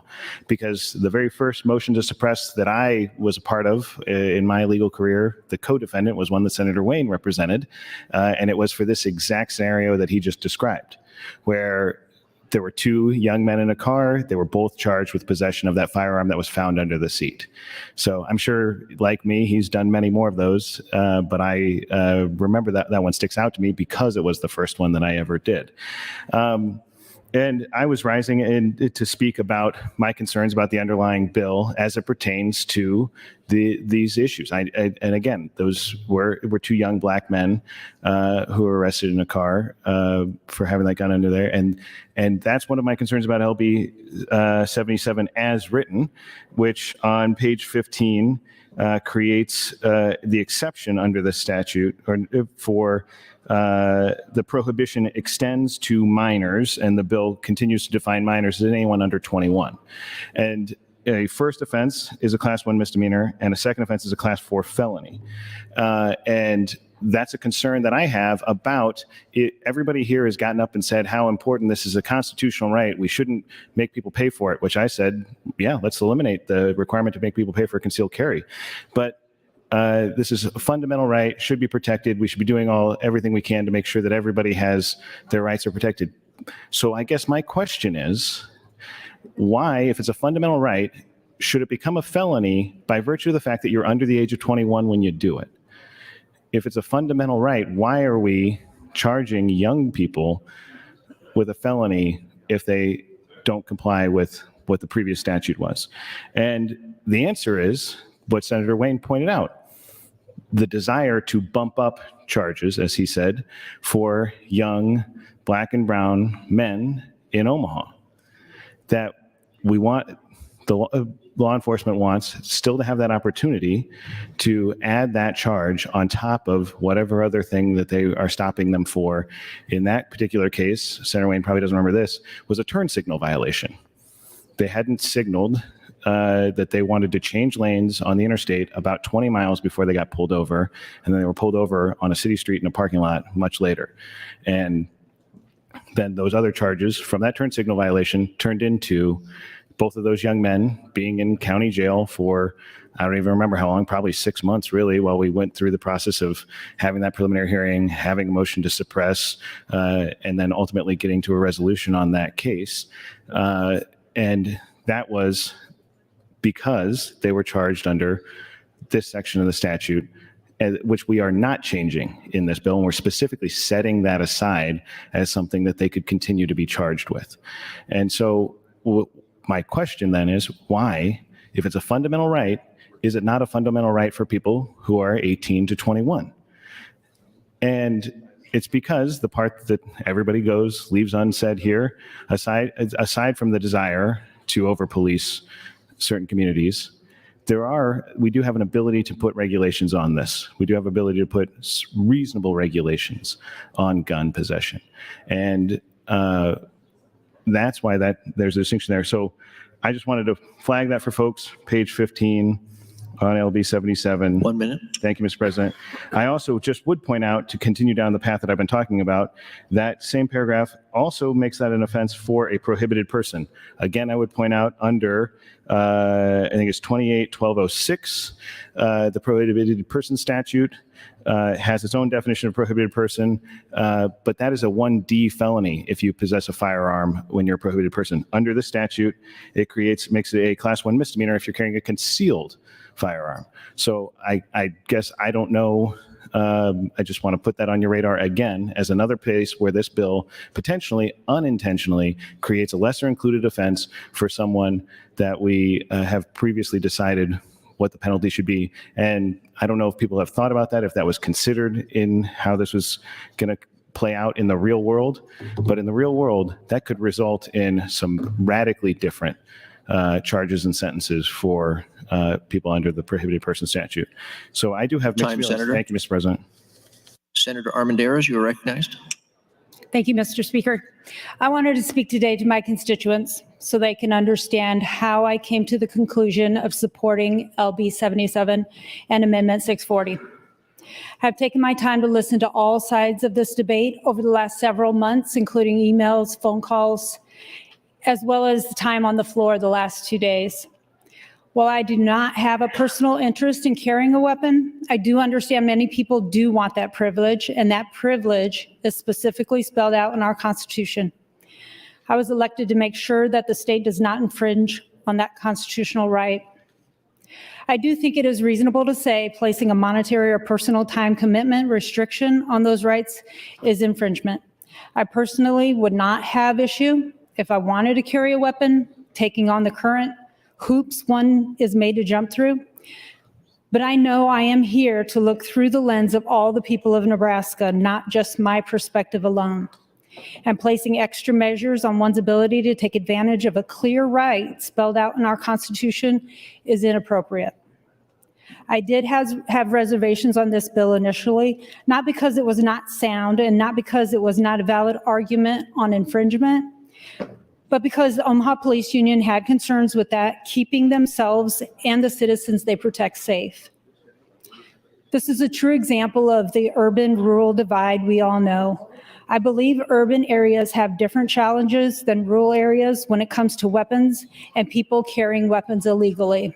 Because the very first motion to suppress that I was a part of in my legal career, the co-defendant was one that Senator Wayne represented. And it was for this exact scenario that he just described, where there were two young men in a car. They were both charged with possession of that firearm that was found under the seat. So I'm sure, like me, he's done many more of those. But I remember that one sticks out to me because it was the first one that I ever did. And I was rising in to speak about my concerns about the underlying bill as it pertains to these issues. And again, those were two young Black men who were arrested in a car for having that gun under there. And that's one of my concerns about LB 77 as written, which on page 15 creates the exception under the statute for the prohibition extends to minors, and the bill continues to define minors as anyone under 21. And a first offense is a class 1 misdemeanor, and a second offense is a class 4 felony. And that's a concern that I have about it. Everybody here has gotten up and said how important this is a constitutional right. We shouldn't make people pay for it, which I said, yeah, let's eliminate the requirement to make people pay for concealed carry. But this is a fundamental right, should be protected. We should be doing everything we can to make sure that everybody has their rights are protected. So I guess my question is, why, if it's a fundamental right, should it become a felony by virtue of the fact that you're under the age of 21 when you do it? If it's a fundamental right, why are we charging young people with a felony if they don't comply with what the previous statute was? And the answer is what Senator Wayne pointed out, the desire to bump up charges, as he said, for young Black and brown men in Omaha. That we want, the law enforcement wants still to have that opportunity to add that charge on top of whatever other thing that they are stopping them for. In that particular case, Senator Wayne probably doesn't remember this, was a turn signal violation. They hadn't signaled that they wanted to change lanes on the interstate about 20 miles before they got pulled over, and then they were pulled over on a city street in a parking lot much later. And then those other charges from that turn signal violation turned into both of those young men being in county jail for, I don't even remember how long, probably 6 months really, while we went through the process of having that preliminary hearing, having a motion to suppress, and then ultimately getting to a resolution on that case. And that was because they were charged under this section of the statute, which we are not changing in this bill, and we're specifically setting that aside as something that they could continue to be charged with. And so my question then is, why, if it's a fundamental right, is it not a fundamental right for people who are 18 to 21? And it's because the part that everybody leaves unsaid here, aside from the desire to over-police certain communities, we do have an ability to put regulations on this. We do have ability to put reasonable regulations on gun possession. And that's why there's a distinction there. So I just wanted to flag that for folks, page 15 on LB 77. 1 minute. Thank you, Mr. President. I also just would point out, to continue down the path that I've been talking about, that same paragraph also makes that an offense for a prohibited person. Again, I would point out under, I think it's 28-1206, the prohibited person statute has its own definition of prohibited person, but that is a 1D felony if you possess a firearm when you're a prohibited person. Under the statute, it makes it a class 1 misdemeanor if you're carrying a concealed firearm. So I guess I don't know. I just want to put that on your radar again as another place where this bill potentially unintentionally creates a lesser included offense for someone that we have previously decided what the penalty should be. And I don't know if people have thought about that, if that was considered in how this was going to play out in the real world. But in the real world, that could result in some radically different charges and sentences for people under the prohibited person statute. So I do have mixed feelings. Senator. Thank you, Mr. President. Senator Armendariz, you are recognized. Thank you, Mr. Speaker. I wanted to speak today to my constituents so they can understand how I came to the conclusion of supporting LB 77 and Amendment 640. I've taken my time to listen to all sides of this debate over the last several months, including emails, phone calls, as well as the time on the floor the last 2 days. While I do not have a personal interest in carrying a weapon, I do understand many people do want that privilege, and that privilege is specifically spelled out in our Constitution. I was elected to make sure that the state does not infringe on that constitutional right. I do think it is reasonable to say placing a monetary or personal time commitment restriction on those rights is infringement. I personally would not have issue if I wanted to carry a weapon, taking on the current hoops one is made to jump through. But I know I am here to look through the lens of all the people of Nebraska, not just my perspective alone. And placing extra measures on one's ability to take advantage of a clear right spelled out in our Constitution is inappropriate. I did have reservations on this bill initially, not because it was not sound and not because it was not a valid argument on infringement, but because the Omaha Police Union had concerns with that, keeping themselves and the citizens they protect safe. This is a true example of the urban-rural divide we all know. I believe urban areas have different challenges than rural areas when it comes to weapons and people carrying weapons illegally.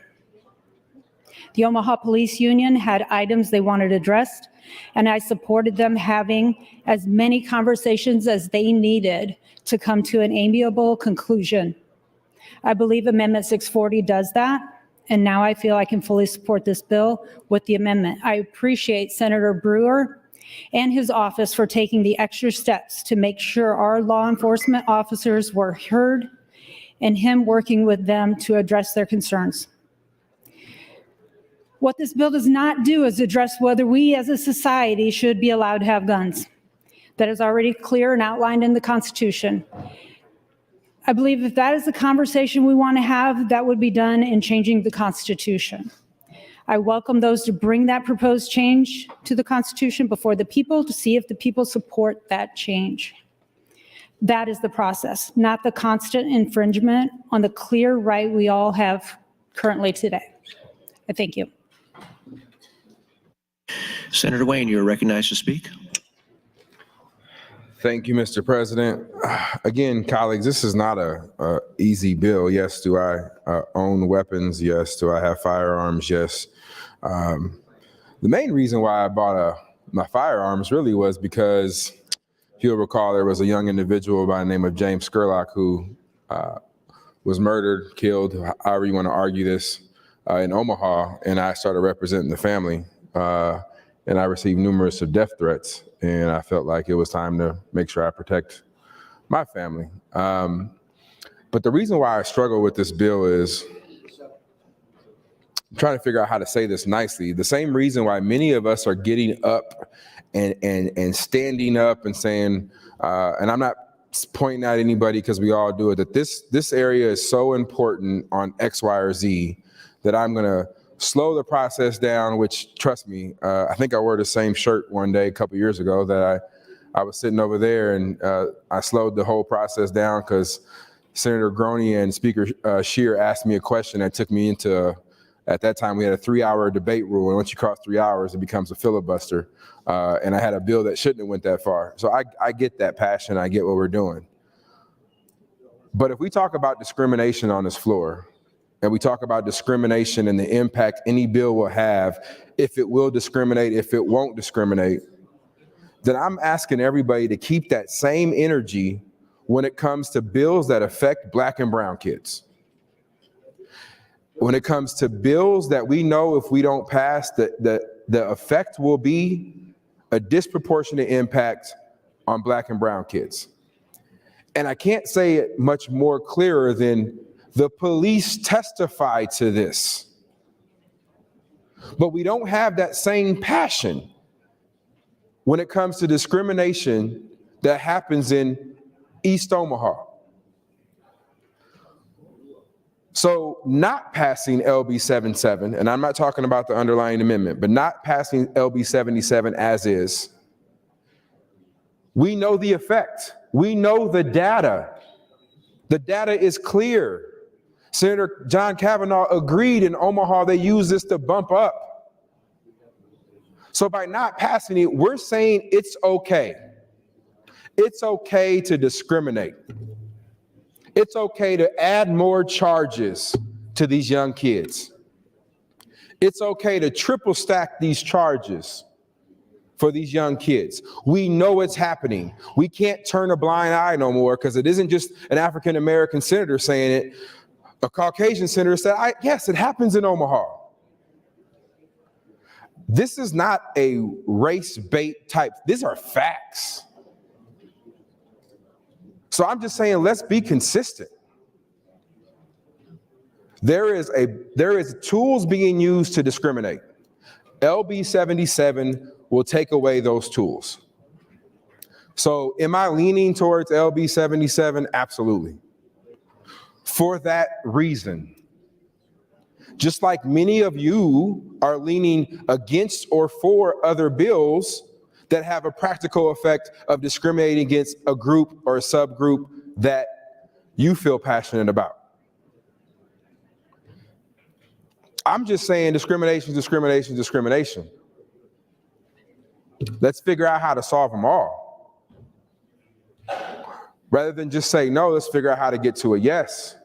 The Omaha Police Union had items they wanted addressed, and I supported them having as many conversations as they needed to come to an amiable conclusion. I believe Amendment 640 does that, and now I feel I can fully support this bill with the amendment. I appreciate Senator Brewer and his office for taking the extra steps to make sure our law enforcement officers were heard and him working with them to address their concerns. What this bill does not do is address whether we as a society should be allowed to have guns. That is already clear and outlined in the Constitution. I believe if that is the conversation we want to have, that would be done in changing the Constitution. I welcome those to bring that proposed change to the Constitution before the people to see if the people support that change. That is the process, not the constant infringement on the clear right we all have currently today. I thank you. Senator Wayne, you're recognized to speak. Thank you, Mr. President. Again, colleagues, this is not a easy bill. Yes, do I own weapons? Yes. Do I have firearms? Yes. The main reason why I bought my firearms really was because, if you'll recall, there was a young individual by the name of James Scurlock who was murdered, killed, however you want to argue this, in Omaha, and I started representing the family. And I received numerous of death threats, and I felt like it was time to make sure I protect my family. But the reason why I struggle with this bill is I'm trying to figure out how to say this nicely. The same reason why many of us are getting up and standing up and saying, and I'm not pointing at anybody because we all do it, that this area is so important on X, Y, or Z that I'm gonna slow the process down, which, trust me, I think I wore the same shirt one day a couple years ago that I was sitting over there, and I slowed the whole process down because Senator Groney and Speaker Scheer asked me a question that took me into, at that time we had a 3-hour debate rule, and once you cross 3 hours, it becomes a filibuster. And I had a bill that shouldn't have went that far. So I get that passion, I get what we're doing. But if we talk about discrimination on this floor, and we talk about discrimination and the impact any bill will have, if it will discriminate, if it won't discriminate, then I'm asking everybody to keep that same energy when it comes to bills that affect Black and brown kids. When it comes to bills that we know if we don't pass, the effect will be a disproportionate impact on Black and brown kids. And I can't say it much more clearer than the police testified to this. But we don't have that same passion when it comes to discrimination that happens in East Omaha. So not passing LB 77, and I'm not talking about the underlying amendment, but not passing LB 77 as is, we know the effect. We know the data. The data is clear. Senator John Kavanaugh agreed in Omaha they use this to bump up. So by not passing it, we're saying it's okay. It's okay to discriminate. It's okay to add more charges to these young kids. It's okay to triple stack these charges for these young kids. We know it's happening. We can't turn a blind eye no more because it isn't just an African-American senator saying it. A Caucasian senator said, yes, it happens in Omaha. This is not a race bait type. These are facts. So I'm just saying, let's be consistent. There is tools being used to discriminate. LB 77 will take away those tools. So am I leaning towards LB 77? Absolutely. For that reason, just like many of you are leaning against or for other bills that have a practical effect of discriminating against a group or a subgroup that you feel passionate about. I'm just saying discrimination, discrimination, discrimination. Let's figure out how to solve them all. Rather than just say no, let's figure out how to get to a yes.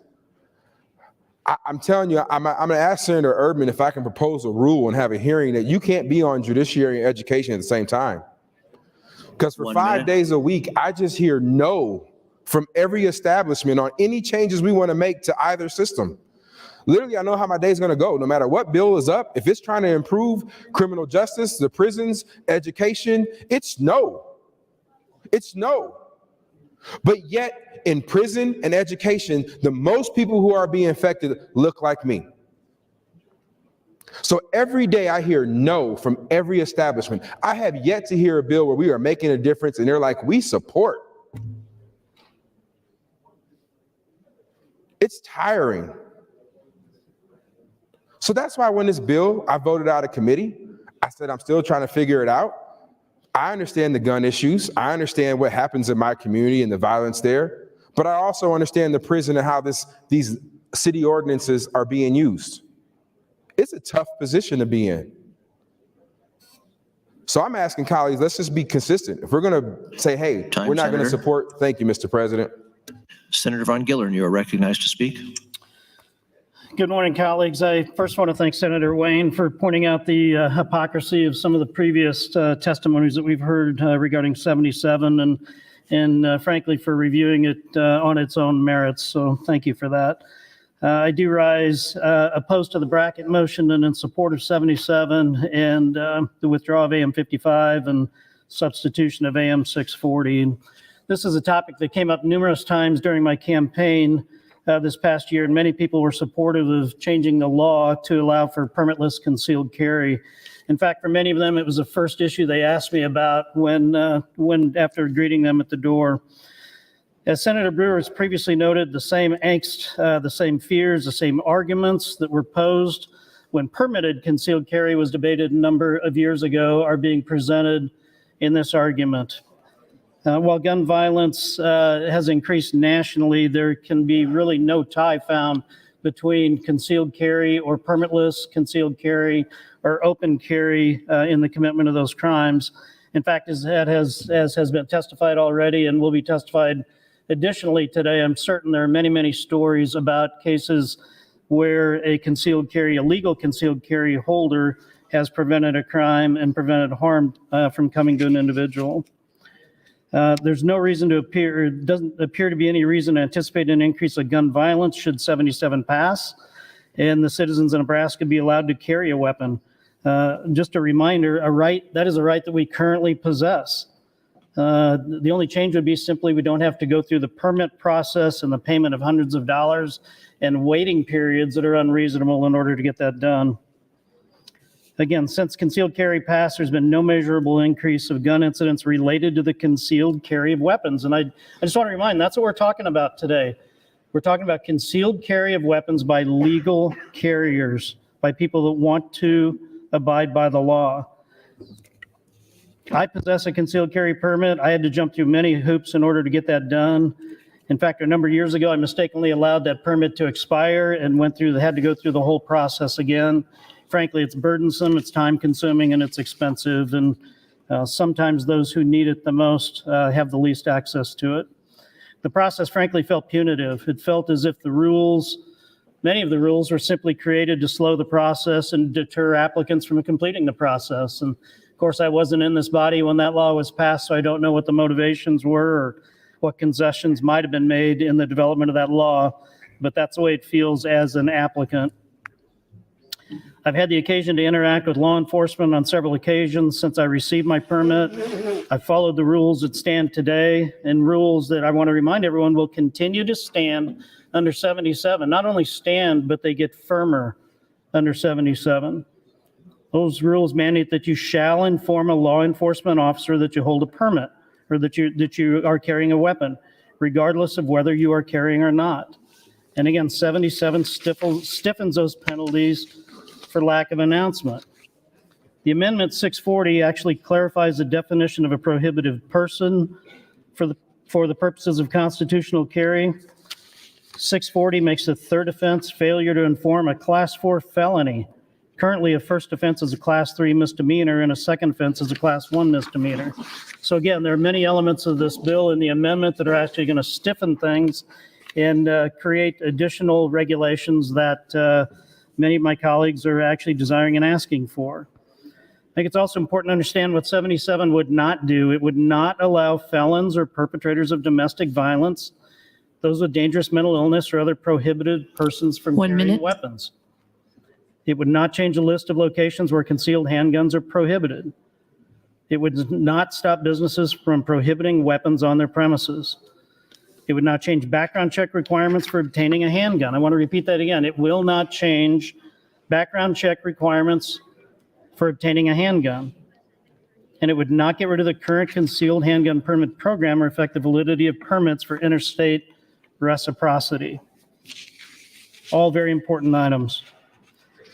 I'm telling you, I'm going to ask Senator Erdman if I can propose a rule and have a hearing that you can't be on judiciary and education at the same time. Because for 5 days a week, I just hear no from every establishment on any changes we want to make to either system. Literally, I know how my day's going to go. No matter what bill is up, if it's trying to improve criminal justice, the prisons, education, it's no. It's no. But yet, in prison and education, the most people who are being affected look like me. So every day I hear no from every establishment. I have yet to hear a bill where we are making a difference and they're like, we support. It's tiring. So that's why when this bill, I voted out of committee, I said, I'm still trying to figure it out. I understand the gun issues. I understand what happens in my community and the violence there, but I also understand the prison and how these city ordinances are being used. It's a tough position to be in. So I'm asking colleagues, let's just be consistent. If we're going to say, hey, we're not going to support, thank you, Mr. President. Senator Von Gillern, you are recognized to speak. Good morning, colleagues. I first want to thank Senator Wayne for pointing out the hypocrisy of some of the previous testimonies that we've heard regarding 77 and frankly for reviewing it on its own merits. So thank you for that. I do rise opposed to the bracket motion and in support of 77 and the withdrawal of AM 55 and substitution of AM 640. And this is a topic that came up numerous times during my campaign this past year, and many people were supportive of changing the law to allow for permitless concealed carry. In fact, for many of them, it was the first issue they asked me about when after greeting them at the door. As Senator Brewer has previously noted, the same angst, the same fears, the same arguments that were posed when permitted concealed carry was debated a number of years ago are being presented in this argument. While gun violence has increased nationally, there can be really no tie found between concealed carry or permitless concealed carry or open carry in the commitment of those crimes. In fact, as has been testified already and will be testified additionally today, I'm certain there are many, many stories about cases where a legal concealed carry holder has prevented a crime and prevented harm from coming to an individual. There's no reason to appear, it doesn't appear to be any reason to anticipate an increase of gun violence should 77 pass and the citizens of Nebraska be allowed to carry a weapon. Just a reminder, that is a right that we currently possess. The only change would be simply we don't have to go through the permit process and the payment of hundreds of dollars and waiting periods that are unreasonable in order to get that done. Again, since concealed carry passed, there's been no measurable increase of gun incidents related to the concealed carry of weapons. And I just want to remind, that's what we're talking about today. We're talking about concealed carry of weapons by legal carriers, by people that want to abide by the law. I possess a concealed carry permit. I had to jump through many hoops in order to get that done. In fact, a number of years ago, I mistakenly allowed that permit to expire and had to go through the whole process again. Frankly, it's burdensome, it's time consuming, and it's expensive. And sometimes those who need it the most have the least access to it. The process, frankly, felt punitive. It felt as if many of the rules were simply created to slow the process and deter applicants from completing the process. And of course, I wasn't in this body when that law was passed, so I don't know what the motivations were or what concessions might have been made in the development of that law, but that's the way it feels as an applicant. I've had the occasion to interact with law enforcement on several occasions since I received my permit. I've followed the rules that stand today, and rules that I want to remind everyone will continue to stand under 77. Not only stand, but they get firmer under 77. Those rules mandate that you shall inform a law enforcement officer that you hold a permit or that you are carrying a weapon, regardless of whether you are carrying or not. And again, 77 stiffens those penalties for lack of announcement. The Amendment 640 actually clarifies the definition of a prohibited person for the purposes of constitutional carry. 640 makes the third offense, failure to inform, a Class 4 felony. Currently, a first offense is a Class 3 misdemeanor and a second offense is a Class 1 misdemeanor. So again, there are many elements of this bill in the amendment that are actually going to stiffen things and create additional regulations that many of my colleagues are actually desiring and asking for. I think it's also important to understand what 77 would not do. It would not allow felons or perpetrators of domestic violence, those with dangerous mental illness or other prohibited persons from carrying weapons. It would not change the list of locations where concealed handguns are prohibited. It would not stop businesses from prohibiting weapons on their premises. It would not change background check requirements for obtaining a handgun. I want to repeat that again. It will not change background check requirements for obtaining a handgun. And it would not get rid of the current concealed handgun permit program or affect the validity of permits for interstate reciprocity. All very important items.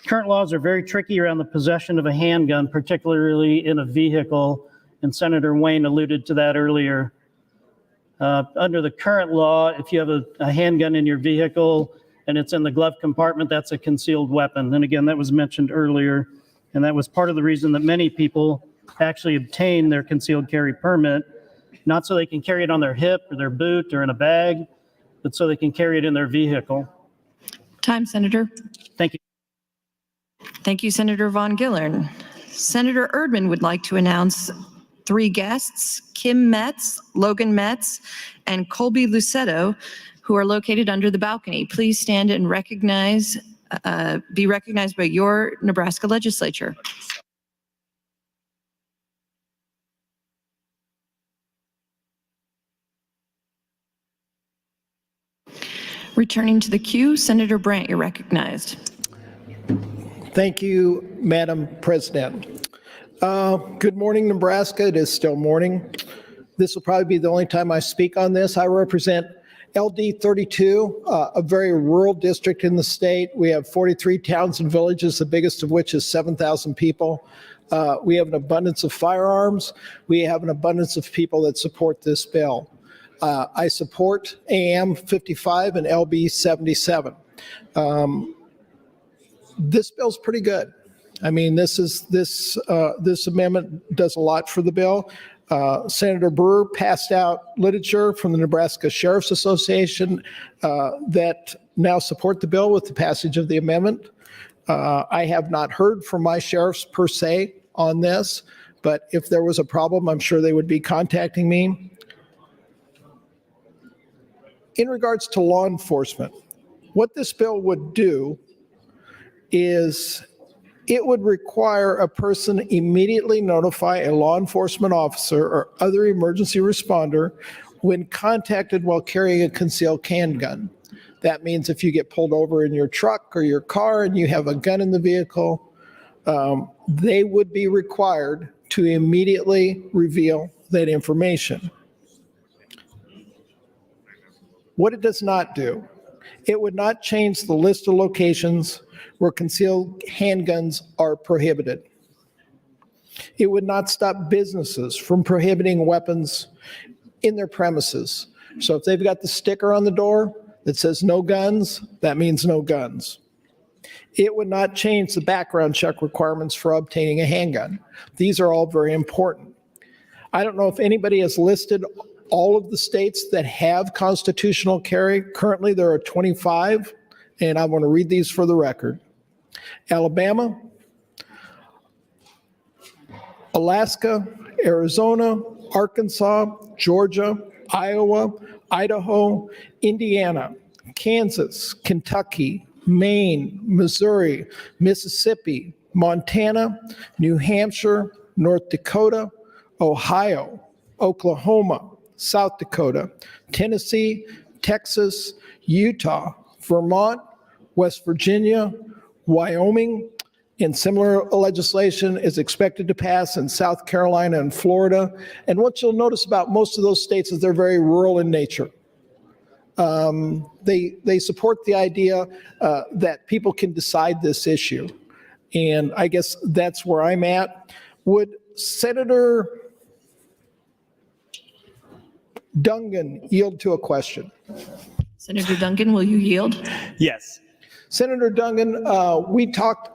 Current laws are very tricky around the possession of a handgun, particularly in a vehicle, and Senator Wayne alluded to that earlier. Under the current law, if you have a handgun in your vehicle and it's in the glove compartment, that's a concealed weapon. And again, that was mentioned earlier, and that was part of the reason that many people actually obtain their concealed carry permit, not so they can carry it on their hip or their boot or in a bag, but so they can carry it in their vehicle. Time, Senator. Thank you. Thank you, Senator Von Gillern. Senator Erdman would like to announce 3 guests, Kim Metz, Logan Metz, and Colby Lucetto, who are located under the balcony. Please stand and be recognized by your Nebraska Legislature. Returning to the queue, Senator Brandt, you're recognized. Thank you, Madam President. Good morning, Nebraska. It is still morning. This will probably be the only time I speak on this. I represent LD 32, a very rural district in the state. We have 43 towns and villages, the biggest of which is 7,000 people. We have an abundance of firearms. We have an abundance of people that support this bill. I support AM 55 and LB 77. This bill's pretty good. I mean, this amendment does a lot for the bill. Senator Brewer passed out literature from the Nebraska Sheriff's Association that now support the bill with the passage of the amendment. I have not heard from my sheriffs per se on this, but if there was a problem, I'm sure they would be contacting me. In regards to law enforcement, what this bill would do is it would require a person immediately notify a law enforcement officer or other emergency responder when contacted while carrying a concealed handgun. That means if you get pulled over in your truck or your car and you have a gun in the vehicle, they would be required to immediately reveal that information. What it does not do, it would not change the list of locations where concealed handguns are prohibited. It would not stop businesses from prohibiting weapons in their premises. So if they've got the sticker on the door that says no guns, that means no guns. It would not change the background check requirements for obtaining a handgun. These are all very important. I don't know if anybody has listed all of the states that have constitutional carry. Currently, there are 25, and I want to read these for the record. Alabama, Alaska, Arizona, Arkansas, Georgia, Iowa, Idaho, Indiana, Kansas, Kentucky, Maine, Missouri, Mississippi, Montana, New Hampshire, North Dakota, Ohio, Oklahoma, South Dakota, Tennessee, Texas, Utah, Vermont, West Virginia, Wyoming, and similar legislation is expected to pass in South Carolina and Florida. And what you'll notice about most of those states is they're very rural in nature. They support the idea that people can decide this issue. And I guess that's where I'm at. Would Senator Dungan yield to a question? Senator Duncan, will you yield? Yes. Senator Dungan, we talked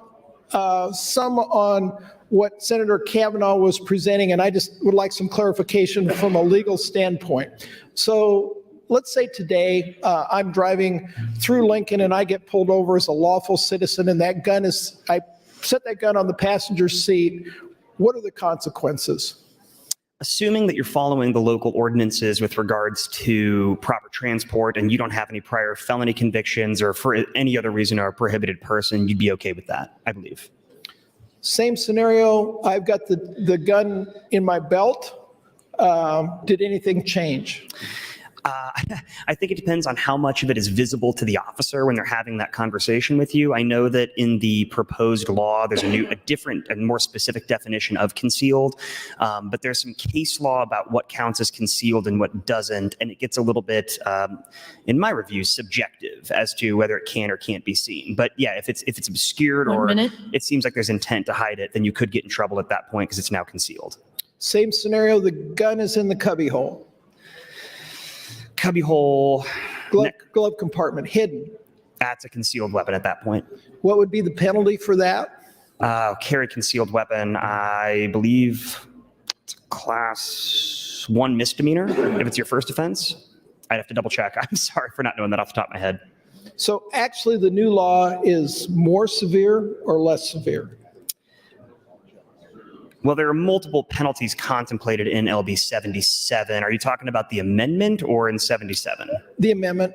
some on what Senator Kavanaugh was presenting, and I just would like some clarification from a legal standpoint. So let's say today I'm driving through Lincoln and I get pulled over as a lawful citizen, and that gun is, I set that gun on the passenger seat. What are the consequences? Assuming that you're following the local ordinances with regards to proper transport and you don't have any prior felony convictions or for any other reason are a prohibited person, you'd be okay with that, I believe. Same scenario, I've got the gun in my belt. Did anything change? I think it depends on how much of it is visible to the officer when they're having that conversation with you. I know that in the proposed law, there's a different and more specific definition of concealed, but there's some case law about what counts as concealed and what doesn't, and it gets a little bit, in my review, subjective as to whether it can or can't be seen. But yeah, if it's obscured or it seems like there's intent to hide it, then you could get in trouble at that point because it's now concealed. Same scenario, the gun is in the cubby hole. Cubby hole. Glove compartment, hidden. That's a concealed weapon at that point. What would be the penalty for that? Carry concealed weapon, I believe it's a class 1 misdemeanor if it's your first offense. I'd have to double check. I'm sorry for not knowing that off the top of my head. So actually the new law is more severe or less severe? Well, there are multiple penalties contemplated in LB 77. Are you talking about the amendment or in 77? The amendment.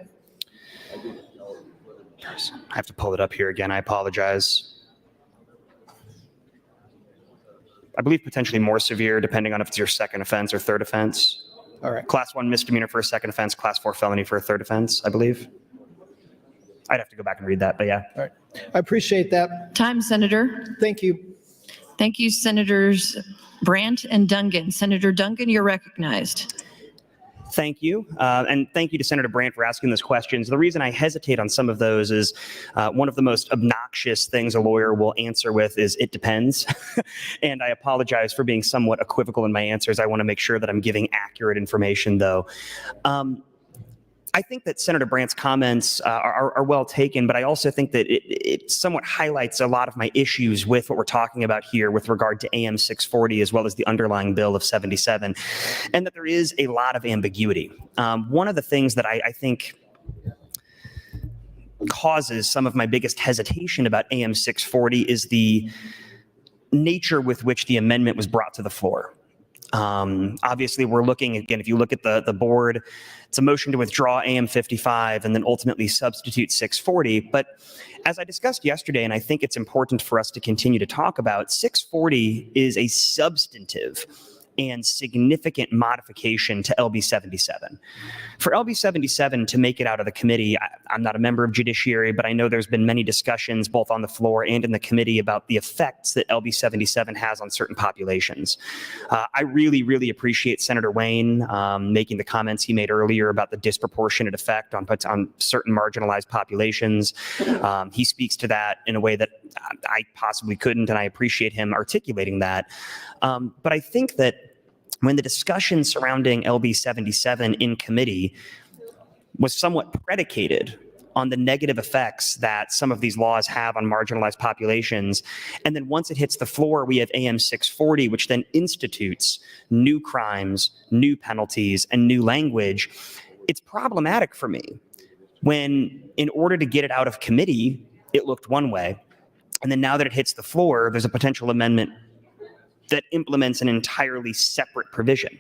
I have to pull it up here again. I apologize. I believe potentially more severe depending on if it's your second offense or third offense. All right. Class 1 misdemeanor for a second offense, class 4 felony for a third offense, I believe. I'd have to go back and read that, but yeah. All right. I appreciate that. Time, Senator. Thank you. Thank you, Senators Brandt and Dungan. Senator Dungan, you're recognized. Thank you. And thank you to Senator Brandt for asking those questions. The reason I hesitate on some of those is one of the most obnoxious things a lawyer will answer with is "it depends." And I apologize for being somewhat equivocal in my answers. I want to make sure that I'm giving accurate information, though. I think that Senator Brandt's comments are well taken, but I also think that it somewhat highlights a lot of my issues with what we're talking about here with regard to AM 640 as well as the underlying bill of 77, and that there is a lot of ambiguity. One of the things that I think causes some of my biggest hesitation about AM 640 is the nature with which the amendment was brought to the floor. Obviously, we're looking, again, if you look at the board, it's a motion to withdraw AM 55 and then ultimately substitute 640. But as I discussed yesterday, and I think it's important for us to continue to talk about, 640 is a substantive and significant modification to LB 77. For LB 77 to make it out of the committee, I'm not a member of Judiciary, but I know there's been many discussions both on the floor and in the committee about the effects that LB 77 has on certain populations. I really, really appreciate Senator Wayne making the comments he made earlier about the disproportionate effect on certain marginalized populations. He speaks to that in a way that I possibly couldn't, and I appreciate him articulating that. But I think that when the discussion surrounding LB 77 in committee was somewhat predicated on the negative effects that some of these laws have on marginalized populations, and then once it hits the floor, we have AM 640, which then institutes new crimes, new penalties, and new language, it's problematic for me when, in order to get it out of committee, it looked one way, and then now that it hits the floor, there's a potential amendment that implements an entirely separate provision.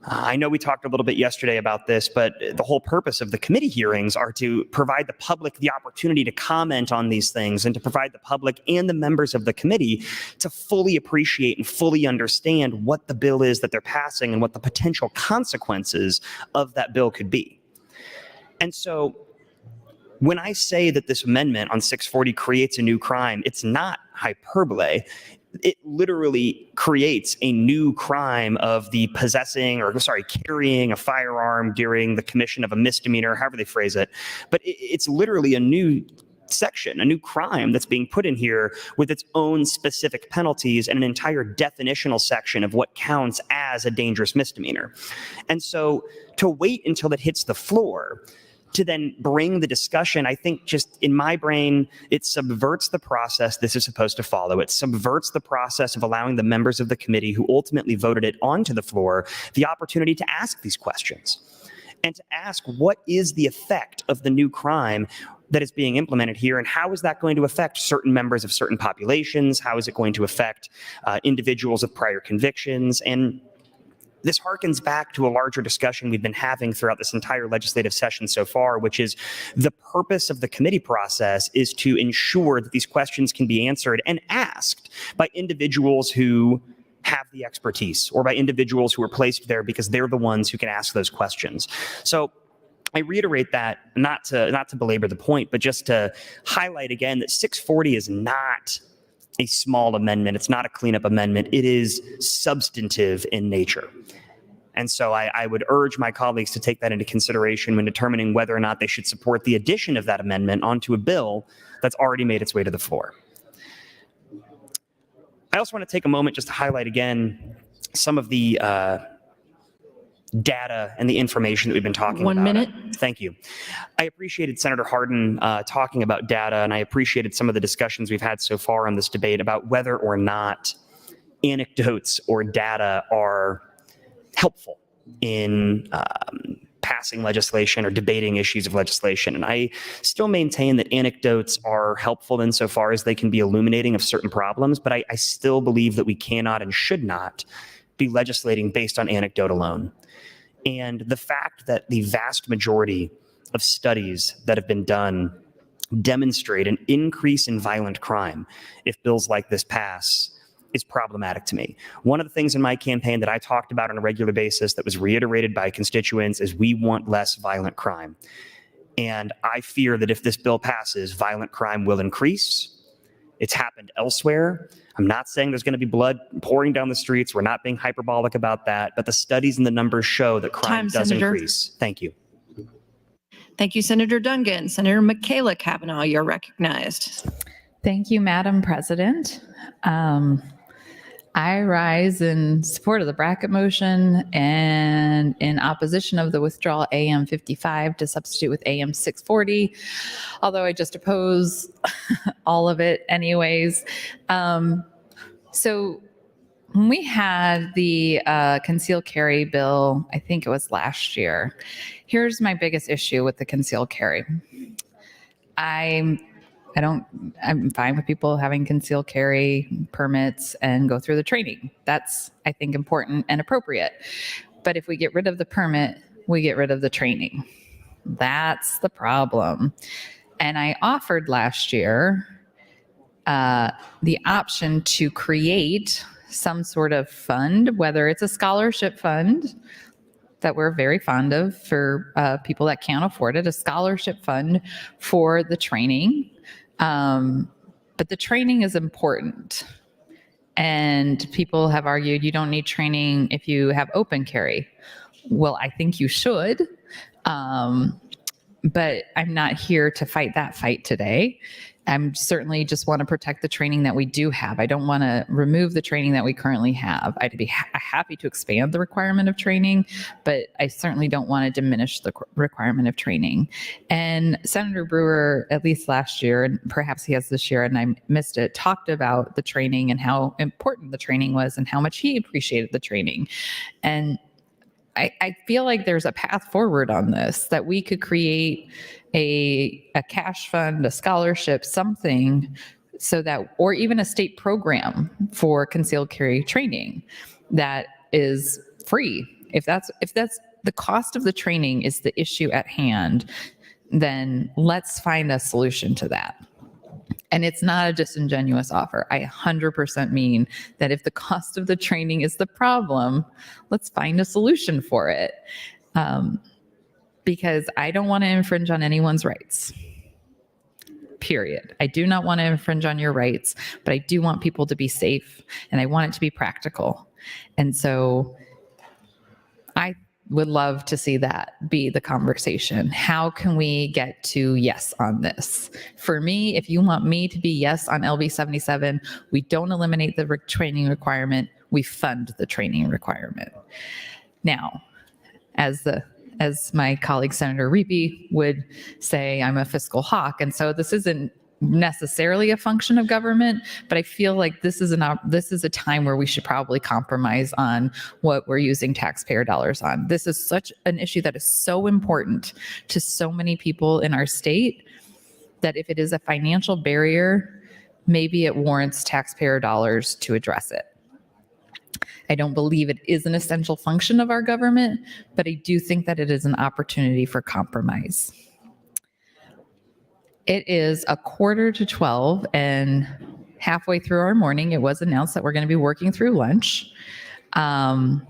I know we talked a little bit yesterday about this, but the whole purpose of the committee hearings are to provide the public the opportunity to comment on these things and to provide the public and the members of the committee to fully appreciate and fully understand what the bill is that they're passing and what the potential consequences of that bill could be. And so when I say that this amendment on 640 creates a new crime, it's not hyperbole. It literally creates a new crime of the carrying a firearm during the commission of a misdemeanor, however they phrase it. But it's literally a new section, a new crime that's being put in here with its own specific penalties and an entire definitional section of what counts as a dangerous misdemeanor. And so to wait until it hits the floor to then bring the discussion, I think just in my brain, it subverts the process this is supposed to follow. It subverts the process of allowing the members of the committee who ultimately voted it onto the floor the opportunity to ask these questions and to ask what is the effect of the new crime that is being implemented here, and how is that going to affect certain members of certain populations? How is it going to affect individuals with prior convictions? And this harkens back to a larger discussion we've been having throughout this entire legislative session so far, which is the purpose of the committee process is to ensure that these questions can be answered and asked by individuals who have the expertise or by individuals who are placed there because they're the ones who can ask those questions. So I reiterate that not to belabor the point, but just to highlight again that 640 is not a small amendment. It's not a cleanup amendment. It is substantive in nature. And so I would urge my colleagues to take that into consideration when determining whether or not they should support the addition of that amendment onto a bill that's already made its way to the floor. I also want to take a moment just to highlight again some of the data and the information that we've been talking about. 1 minute. Thank you. I appreciated Senator Hardin talking about data, and I appreciated some of the discussions we've had so far on this debate about whether or not anecdotes or data are helpful in passing legislation or debating issues of legislation. And I still maintain that anecdotes are helpful insofar as they can be illuminating of certain problems, but I still believe that we cannot and should not be legislating based on anecdote alone. And the fact that the vast majority of studies that have been done demonstrate an increase in violent crime if bills like this pass is problematic to me. One of the things in my campaign that I talked about on a regular basis that was reiterated by constituents is we want less violent crime. And I fear that if this bill passes, violent crime will increase It's happened elsewhere. I'm not saying there's going to be blood pouring down the streets. We're not being hyperbolic about that, but the studies and the numbers show that crime Time, does Senator. increase. Thank you. Thank you, Senator Duncan. Senator Michaela Cavanaugh, you're recognized. Thank you, Madam President. I rise in support of the bracket motion and in opposition of the withdrawal AM 55 to substitute with AM 640, although I just oppose all of it anyways. So when we had the concealed carry bill, I think it was last year, here's my biggest issue with the concealed carry. I'm fine with people having concealed carry permits and go through the training. That's, I think, important and appropriate. But if we get rid of the permit, we get rid of the training. That's the problem. And I offered last year the option to create some sort of fund, whether it's a scholarship fund that we're very fond of for people that can't afford it, a scholarship fund for the training. But the training is important. And people have argued you don't need training if you have open carry. Well, I think you should. But I'm not here to fight that fight today. I'm certainly just want to protect the training that we do have. I don't want to remove the training that we currently have. I'd be happy to expand the requirement of training, but I certainly don't want to diminish the requirement of training. And Senator Brewer, at least last year, and perhaps he has this year, and I missed it, talked about the training and how important the training was and how much he appreciated the training. And I feel like there's a path forward on this, that we could create a cash fund, a scholarship, something so that, or even a state program for concealed carry training that is free. If that's the cost of the training is the issue at hand, then let's find a solution to that. And it's not a disingenuous offer. I 100% mean that if the cost of the training is the problem, let's find a solution for it. Because I don't want to infringe on anyone's rights. Period. I do not want to infringe on your rights, but I do want people to be safe and I want it to be practical. And so I would love to see that be the conversation. How can we get to yes on this? For me, if you want me to be yes on LB 77, we don't eliminate the training requirement, we fund the training requirement. Now, as my colleague Senator Reapy would say, I'm a fiscal hawk, and so this isn't necessarily a function of government, but I feel like this is a time where we should probably compromise on what we're using taxpayer dollars on. This is such an issue that is so important to so many people in our state that if it is a financial barrier, maybe it warrants taxpayer dollars to address it. I don't believe it is an essential function of our government, but I do think that it is an opportunity for compromise. It is 11:45, and halfway through our morning, it was announced that we're going to be working through lunch. I'm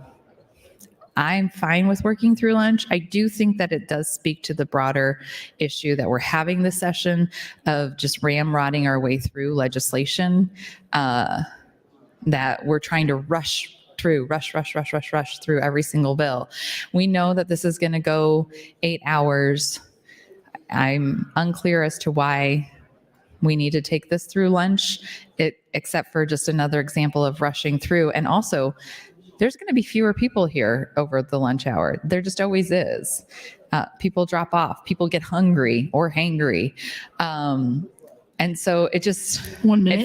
fine with working through lunch. I do think that it does speak to the broader issue that we're having this session of just ramrodding our way through legislation, that we're trying to rush through every single bill. We know that this is going to go 8 hours. I'm unclear as to why we need to take this through lunch, except for just another example of rushing through. And also, there's going to be fewer people here over the lunch hour. There just always is. People drop off. People get hungry or hangry. And so it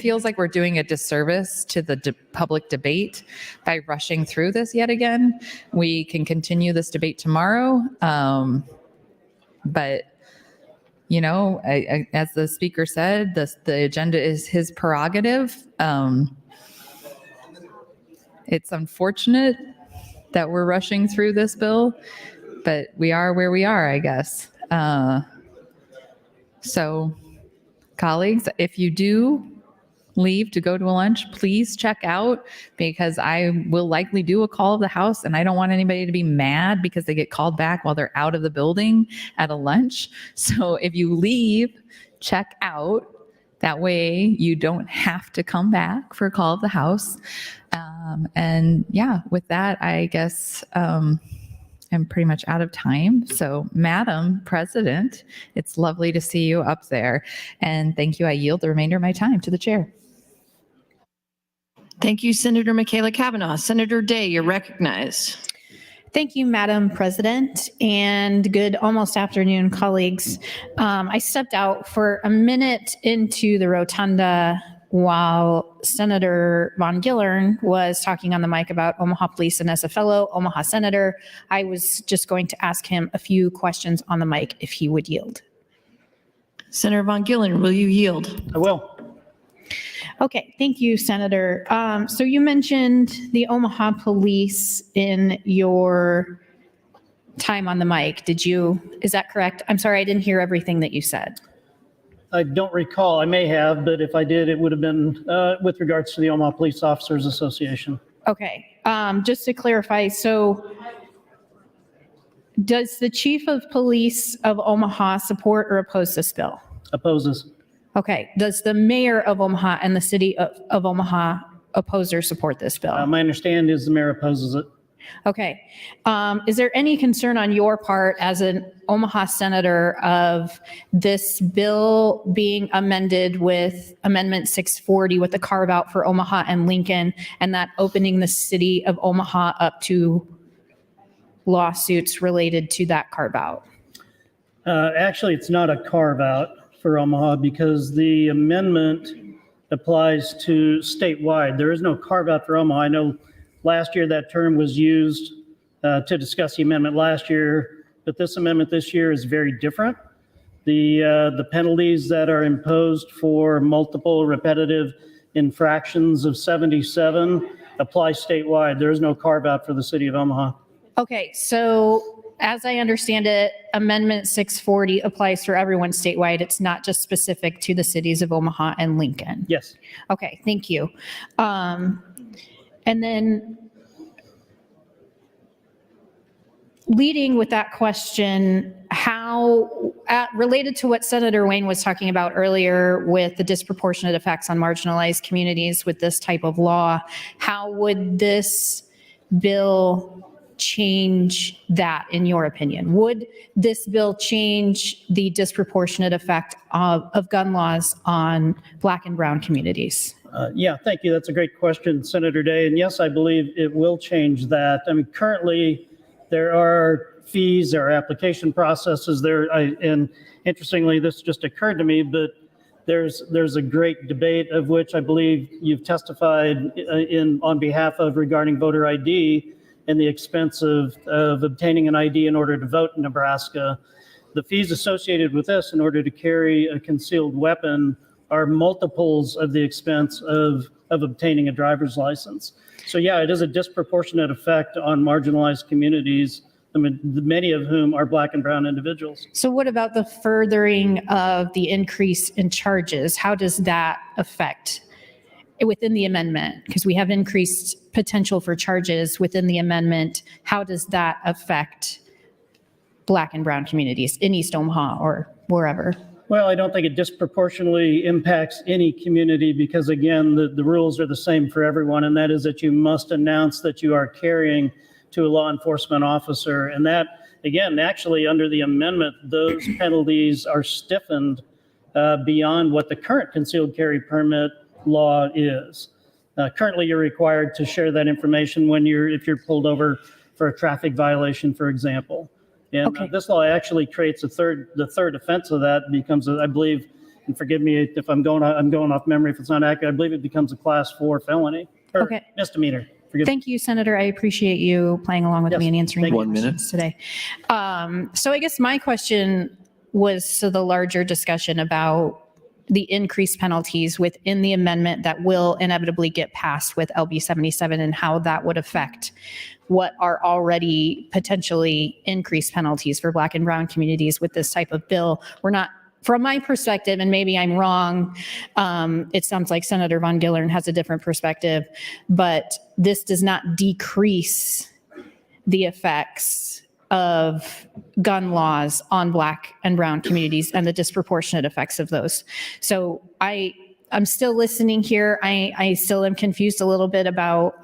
feels like we're doing a disservice to the public debate by rushing through this yet again. We can continue this debate tomorrow, but you know, as the speaker said, the agenda is his prerogative. It's unfortunate that we're rushing through this bill, but we are where we are, I guess. So, colleagues, if you do leave to go to a lunch, please check out, because I will likely do a call of the House, and I don't want anybody to be mad because they get called back while they're out of the building at a lunch. So if you leave, check out, That way you don't have to come back for a call of the House. And yeah, with that, I guess I'm pretty much out of time. So Madam President, it's lovely to see you up there. And thank you. I yield the remainder of my time to the chair. Thank you, Senator Michaela Kavanaugh. Senator Day, you're recognized. Thank you, Madam President, and good almost afternoon, colleagues. I stepped out for a minute into the rotunda while Senator Von Gillern was talking on the mic about Omaha Police, and as a fellow Omaha senator, I was just going to ask him a few questions on the mic if he would yield. Senator Von Gillern, will you yield? I will. Okay, thank you, Senator. So you mentioned the Omaha Police in your time on the mic. Is that correct? I'm sorry, I didn't hear everything that you said. I don't recall. I may have, but if I did, it would have been with regards to the Omaha Police Officers Association. Okay, just to clarify, so does the Chief of Police of Omaha support or oppose this bill? Opposes. Okay, does the mayor of Omaha and the city of Omaha oppose or support this bill? My understanding is the mayor opposes it. Okay, is there any concern on your part as an Omaha senator of this bill being amended with Amendment 640 with the carve out for Omaha and Lincoln, and that opening the city of Omaha up to lawsuits related to that carve out? Actually, it's not a carve out for Omaha because the amendment applies to statewide. There is no carve out for Omaha. I know last year that term was used to discuss the amendment last year, but this amendment this year is very different. The penalties that are imposed for multiple repetitive infractions of 77 apply statewide. There is no carve out for the city of Omaha. Okay, so as I understand it, Amendment 640 applies for everyone statewide. It's not just specific to the cities of Omaha and Lincoln. Yes. Okay, thank you. And then leading with that question, related to what Senator Wayne was talking about earlier with the disproportionate effects on marginalized communities with this type of law, how would this bill change that, in your opinion? Would this bill change the disproportionate effect of gun laws on Black and brown communities? Yeah, thank you. That's a great question, Senator Day. And yes, I believe it will change that. I mean, currently there are fees, there are application processes there. And interestingly, this just occurred to me, but there's a great debate of which I believe you've testified on behalf of regarding voter ID and the expense of obtaining an ID in order to vote in Nebraska. The fees associated with this in order to carry a concealed weapon are multiples of the expense of obtaining a driver's license. So yeah, it is a disproportionate effect on marginalized communities, I mean, many of whom are Black and brown individuals. So what about the furthering of the increase in charges? How does that affect within the amendment? Because we have increased potential for charges within the amendment. How does that affect Black and brown communities in East Omaha or wherever? Well, I don't think it disproportionately impacts any community because, again, the rules are the same for everyone, and that is that you must announce that you are carrying to a law enforcement officer. And that, again, actually under the amendment, those penalties are stiffened beyond what the current concealed carry permit law is. Currently, you're required to share that information if you're pulled over for a traffic violation, for example. And this law actually creates the third offense of that becomes, I believe, and forgive me if I'm going off memory if it's not accurate, I believe it becomes a class 4 felony or misdemeanor. Thank you, Senator. I appreciate you playing along with me and answering my questions today. So I guess my question was to the larger discussion about the increased penalties within the amendment that will inevitably get passed with LB 77 and how that would affect what are already potentially increased penalties for Black and brown communities with this type of bill. We're not, from my perspective, and maybe I'm wrong, it sounds like Senator Von Gillern has a different perspective, but this does not decrease the effects of gun laws on Black and brown communities and the disproportionate effects of those. So I'm still listening here. I still am confused a little bit about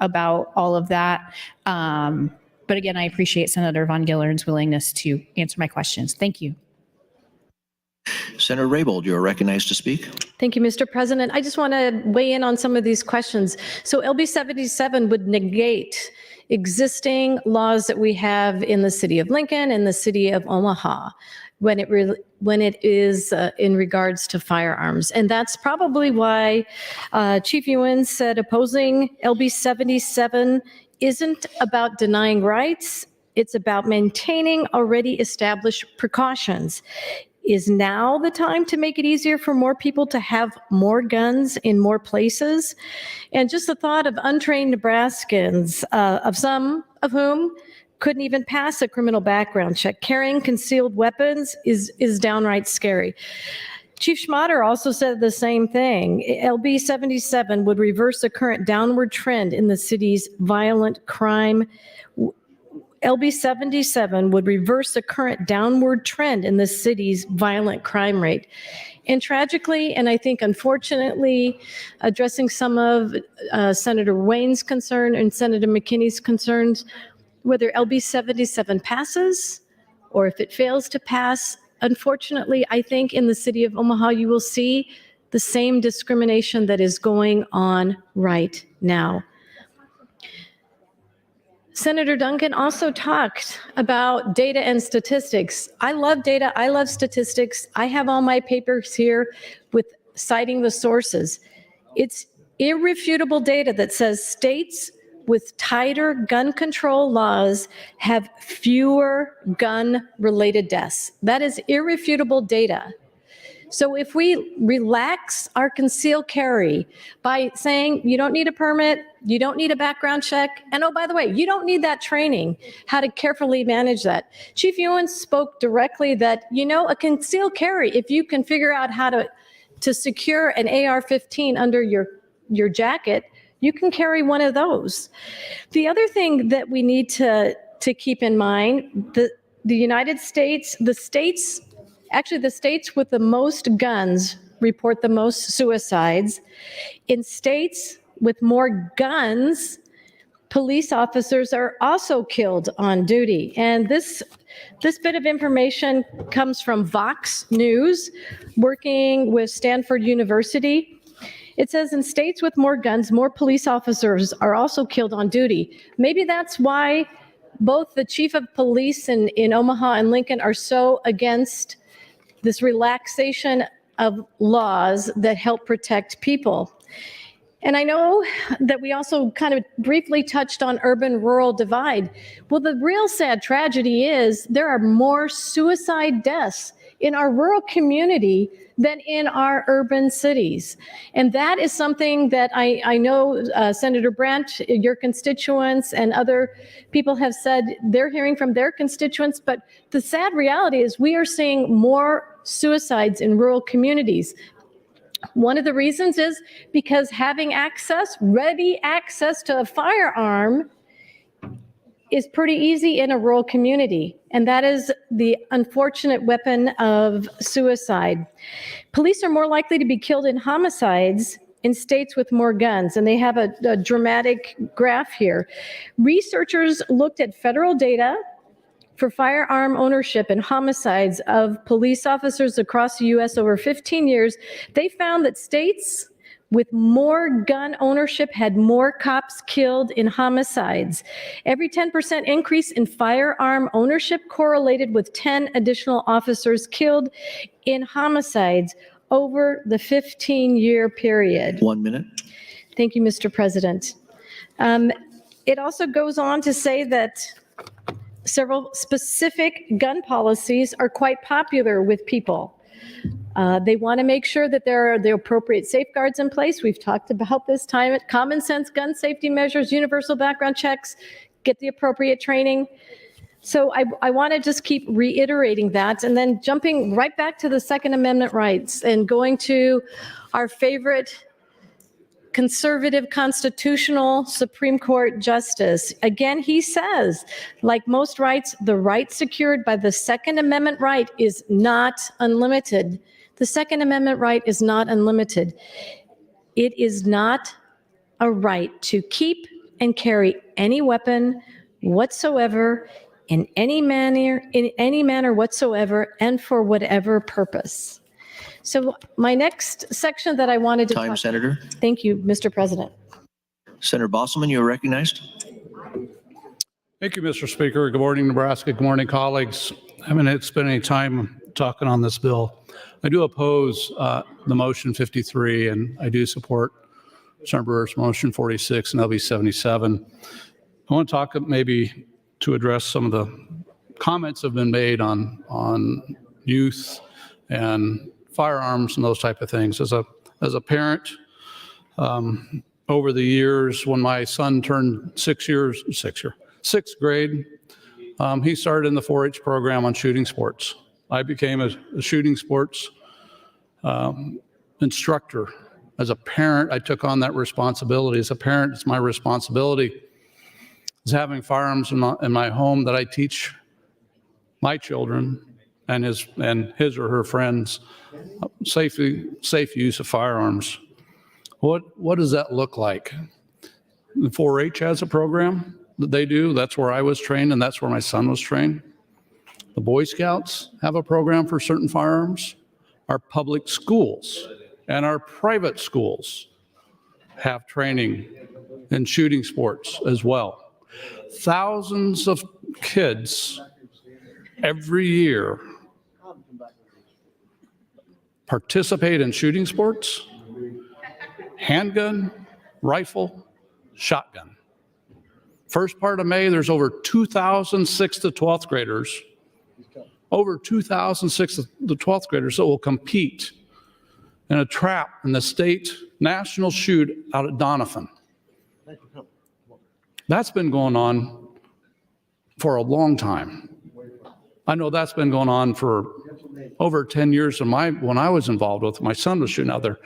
all of that. But again, I appreciate Senator Von Gillern's willingness to answer my questions. Thank you. Senator Raybold, you are recognized to speak. Thank you, Mr. President. I just want to weigh in on some of these questions. So LB 77 would negate existing laws that we have in the city of Lincoln and the city of Omaha when it is in regards to firearms. And that's probably why Chief Ewan said opposing LB 77 isn't about denying rights. It's about maintaining already established precautions. Is now the time to make it easier for more people to have more guns in more places? And just the thought of untrained Nebraskans, of some of whom couldn't even pass a criminal background check, carrying concealed weapons is downright scary. Chief Schmatter also said the same thing. LB 77 would reverse the current downward trend in the city's violent crime. LB 77 would reverse the current downward trend in the city's violent crime rate. And tragically, and I think unfortunately, addressing some of Senator Wayne's concern and Senator McKinney's concerns, whether LB 77 passes or if it fails to pass, unfortunately, I think in the city of Omaha, you will see the same discrimination that is going on right now. Senator Duncan also talked about data and statistics. I love data. I love statistics. I have all my papers here with citing the sources. It's irrefutable data that says states with tighter gun control laws have fewer gun-related deaths. That is irrefutable data. So if we relax our concealed carry by saying you don't need a permit, you don't need a background check, and oh, by the way, you don't need that training, how to carefully manage that. Chief Ewan spoke directly that, a concealed carry, if you can figure out how to secure an AR-15 under your jacket, you can carry one of those. The other thing that we need to keep in mind, the United States, the states with the most guns report the most suicides. In states with more guns, police officers are also killed on duty. And this bit of information comes from Vox News, working with Stanford University. It says in states with more guns, more police officers are also killed on duty. Maybe that's why both the chief of police in Omaha and Lincoln are so against this relaxation of laws that help protect people. And I know that we also kind of briefly touched on urban-rural divide. Well, the real sad tragedy is there are more suicide deaths in our rural community than in our urban cities. And that is something that I know Senator Brandt, your constituents, and other people have said they're hearing from their constituents. But the sad reality is we are seeing more suicides in rural communities. One of the reasons is because having ready access to a firearm is pretty easy in a rural community. And that is the unfortunate weapon of suicide. Police are more likely to be killed in homicides in states with more guns. And they have a dramatic graph here. Researchers looked at federal data for firearm ownership and homicides of police officers across the U.S. over 15 years. They found that states with more gun ownership had more cops killed in homicides. Every 10% increase in firearm ownership correlated with 10 additional officers killed in homicides over the 15-year period. 1 minute. Thank you, Mr. President. It also goes on to say that several specific gun policies are quite popular with people. They want to make sure that there are the appropriate safeguards in place. We've talked about this time at common sense gun safety measures, universal background checks, get the appropriate training. So I want to just keep reiterating that, and then jumping right back to the Second Amendment rights and going to our favorite conservative constitutional Supreme Court justice. Again, he says, like most rights, the right secured by the Second Amendment right is not unlimited. The Second Amendment right is not unlimited. It is not a right to keep and carry any weapon whatsoever in any manner whatsoever and for whatever purpose. So my next section that I wanted to Time, Senator. Thank you, Mr. President. Senator Bosselman, you are recognized. Thank you, Mr. Speaker. Good morning, Nebraska. Good morning, colleagues. I haven't spent any time talking on this bill. I do oppose the motion 53, and I do support Senator Brewer's motion 46 and LB 77. I want to talk maybe to address some of the comments that have been made on youth and firearms and those type of things. As a parent, over the years, when my son turned sixth grade, he started in the 4-H program on shooting sports. I became a shooting sports instructor. As a parent, I took on that responsibility. As a parent, it's my responsibility is having firearms in my home that I teach my children and his or her friends safe use of firearms. What does that look like? The 4-H has a program that they do. That's where I was trained, and that's where my son was trained. The Boy Scouts have a program for certain firearms. Our public schools and our private schools have training in shooting sports as well. Thousands of kids every year participate in shooting sports, handgun, rifle, shotgun. First part of May, there's over 2,000 6th to 12th graders, over 2,000 6th to 12th graders that will compete in a trap in the state national shoot out at Doniphan. That's been going on for a long time. I know that's been going on for over 10 years when I was involved with it. My son was shooting out there.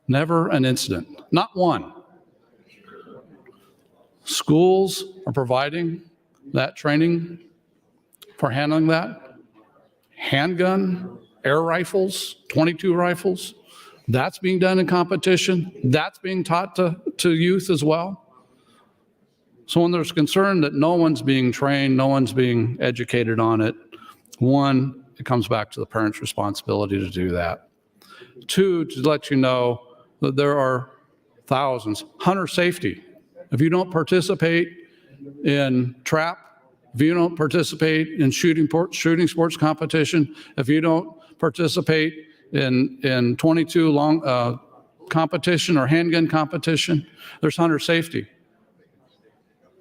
Never an incident, not one. Schools are providing that training for handling that. Handgun, air rifles, 22 rifles, that's being done in competition. That's being taught to youth as well. So when there's concern that no one's being trained, no one's being educated on it, one, it comes back to the parent's responsibility to do that. Two, to let you know that there are thousands. Hunter safety. If you don't participate in trap, if you don't participate in shooting sports competition, if you don't participate in 22 long competition or handgun competition, there's hunter safety.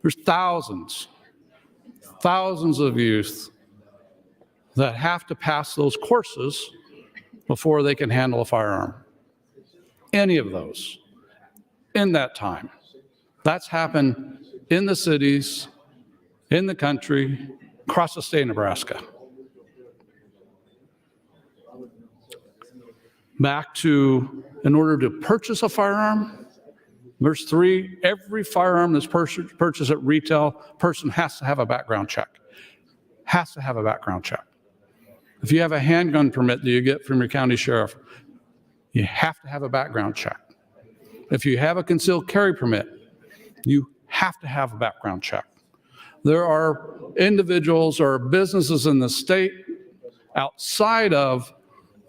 There's thousands of youth that have to pass those courses before they can handle a firearm. Any of those in that time. That's happened in the cities, in the country, across the state of Nebraska. Back to, in order to purchase a firearm, there's three. Every firearm that's purchased at retail, person has to have a background check. Has to have a background check. If you have a handgun permit that you get from your county sheriff, you have to have a background check. If you have a concealed carry permit, you have to have a background check. There are individuals or businesses in the state outside of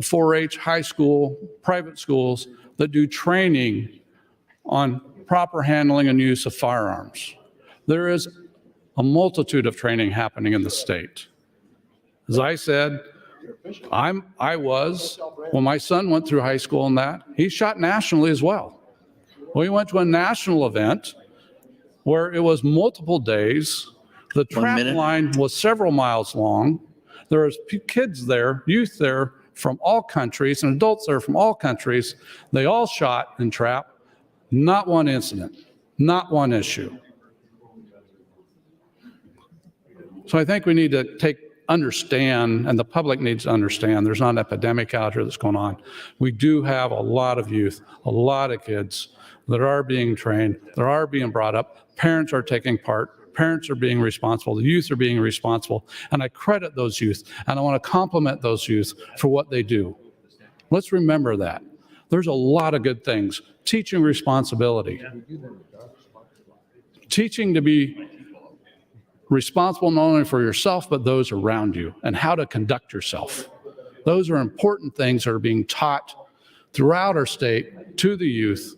4-H, high school, private schools that do training on proper handling and use of firearms. There is a multitude of training happening in the state. As I said, I was, when my son went through high school and that, he shot nationally as well. We went to a national event where it was multiple days. The trap line was several miles long. There was kids there, youth there from all countries and adults there from all countries. They all shot and trap. Not one incident, not one issue. So I think we need to take understand, and the public needs to understand, there's not an epidemic out here that's going on. We do have a lot of youth, a lot of kids that are being trained, that are being brought up. Parents are taking part. Parents are being responsible. The youth are being responsible. And I credit those youth, and I want to compliment those youth for what they do. Let's remember that. There's a lot of good things. Teaching responsibility. Teaching to be responsible not only for yourself, but those around you, and how to conduct yourself. Those are important things that are being taught throughout our state to the youth.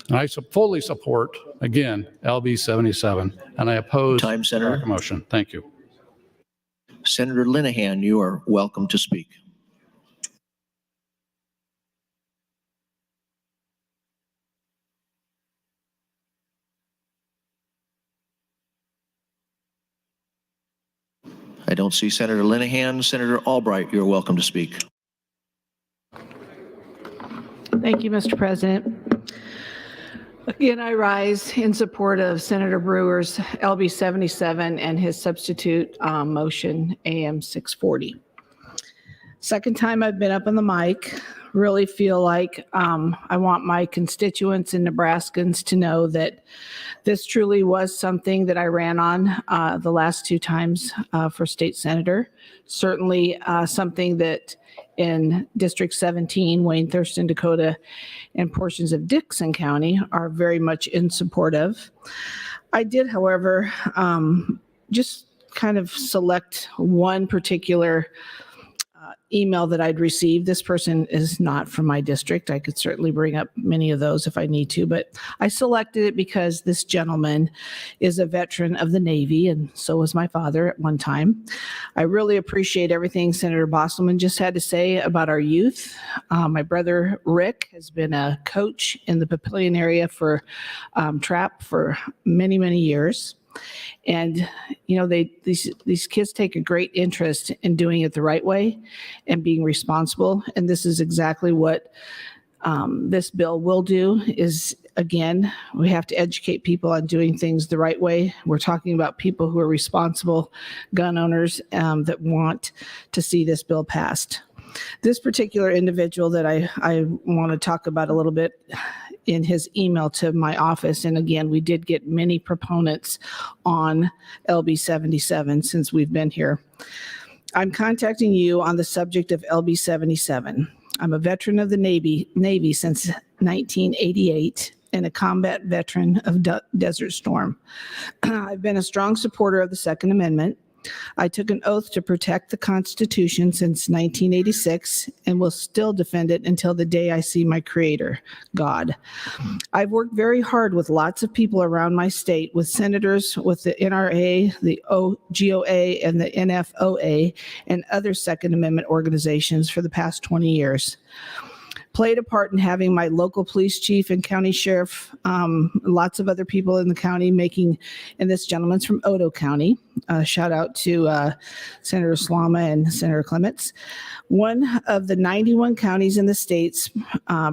And I fully support, again, LB 77, and I oppose Time, Senator. the motion. Thank you. Senator Linehan, you are welcome to speak. I don't see Senator Linehan. Senator Albright, you're welcome to speak. Thank you, Mr. President. Again, I rise in support of Senator Brewer's LB 77 and his substitute motion AM 640. Second time I've been up on the mic. Really feel like I want my constituents and Nebraskans to know that this truly was something that I ran on the last two times for state senator. Certainly something that in District 17, Wayne, Thurston, Dakota, and portions of Dixon County are very much in support of. I did, however, just kind of select one particular email that I'd received. This person is not from my district. I could certainly bring up many of those if I need to, but I selected it because this gentleman is a veteran of the Navy, and so was my father at one time. I really appreciate everything Senator Bostelman just had to say about our youth. My brother Rick has been a coach in the Papillion area for TRAP for many, many years. And, you know, these kids take a great interest in doing it the right way and being responsible. And this is exactly what this bill will do is, again, we have to educate people on doing things the right way. We're talking about people who are responsible gun owners that want to see this bill passed. This particular individual that I want to talk about a little bit in his email to my office, and again, we did get many proponents on LB 77 since we've been here. I'm contacting you on the subject of LB 77. I'm a veteran of the Navy since 1988 and a combat veteran of Desert Storm. I've been a strong supporter of the Second Amendment. I took an oath to protect the Constitution since 1986 and will still defend it until the day I see my Creator, God. I've worked very hard with lots of people around my state, with senators, with the NRA, the OGOA, and the NFOA, and other Second Amendment organizations for the past 20 years. Played a part in having my local police chief and county sheriff, lots of other people in the county making, and this gentleman's from Odo County. Shout out to Senator Slama and Senator Clements. One of the 91 counties in the states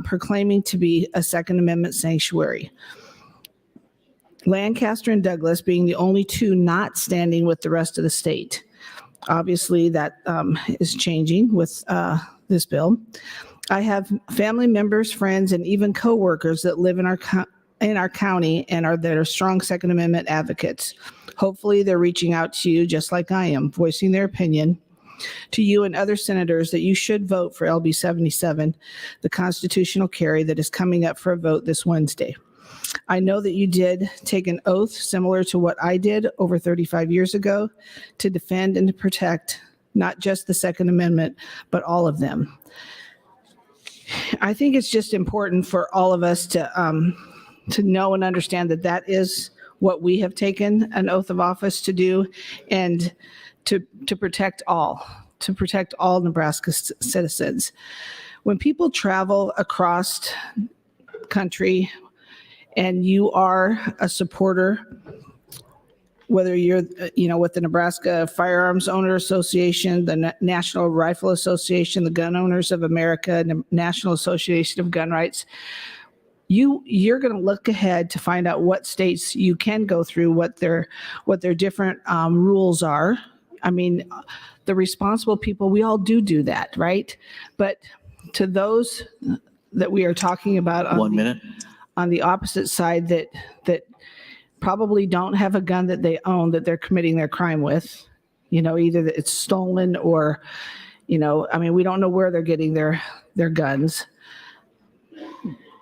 proclaiming to be a Second Amendment sanctuary. Lancaster and Douglas being the only two not standing with the rest of the state. Obviously, that is changing with this bill. I have family members, friends, and even coworkers that live in our county and that are strong Second Amendment advocates. Hopefully, they're reaching out to you just like I am, voicing their opinion to you and other senators that you should vote for LB 77, the constitutional carry that is coming up for a vote this Wednesday. I know that you did take an oath similar to what I did over 35 years ago to defend and to protect not just the Second Amendment, but all of them. I think it's just important for all of us to know and understand that that is what we have taken an oath of office to do, and to protect all Nebraska citizens. When people travel across country and you are a supporter, whether you're, with the Nebraska Firearms Owner Association, the National Rifle Association, the Gun Owners of America, and the National Association of Gun Rights, you're going to look ahead to find out what states you can go through, what their different rules are. I mean, the responsible people, we all do that, right? But to those that we are talking about on 1 minute. on the opposite side that probably don't have a gun that they own that they're committing their crime with, either that it's stolen or, I mean, we don't know where they're getting their guns,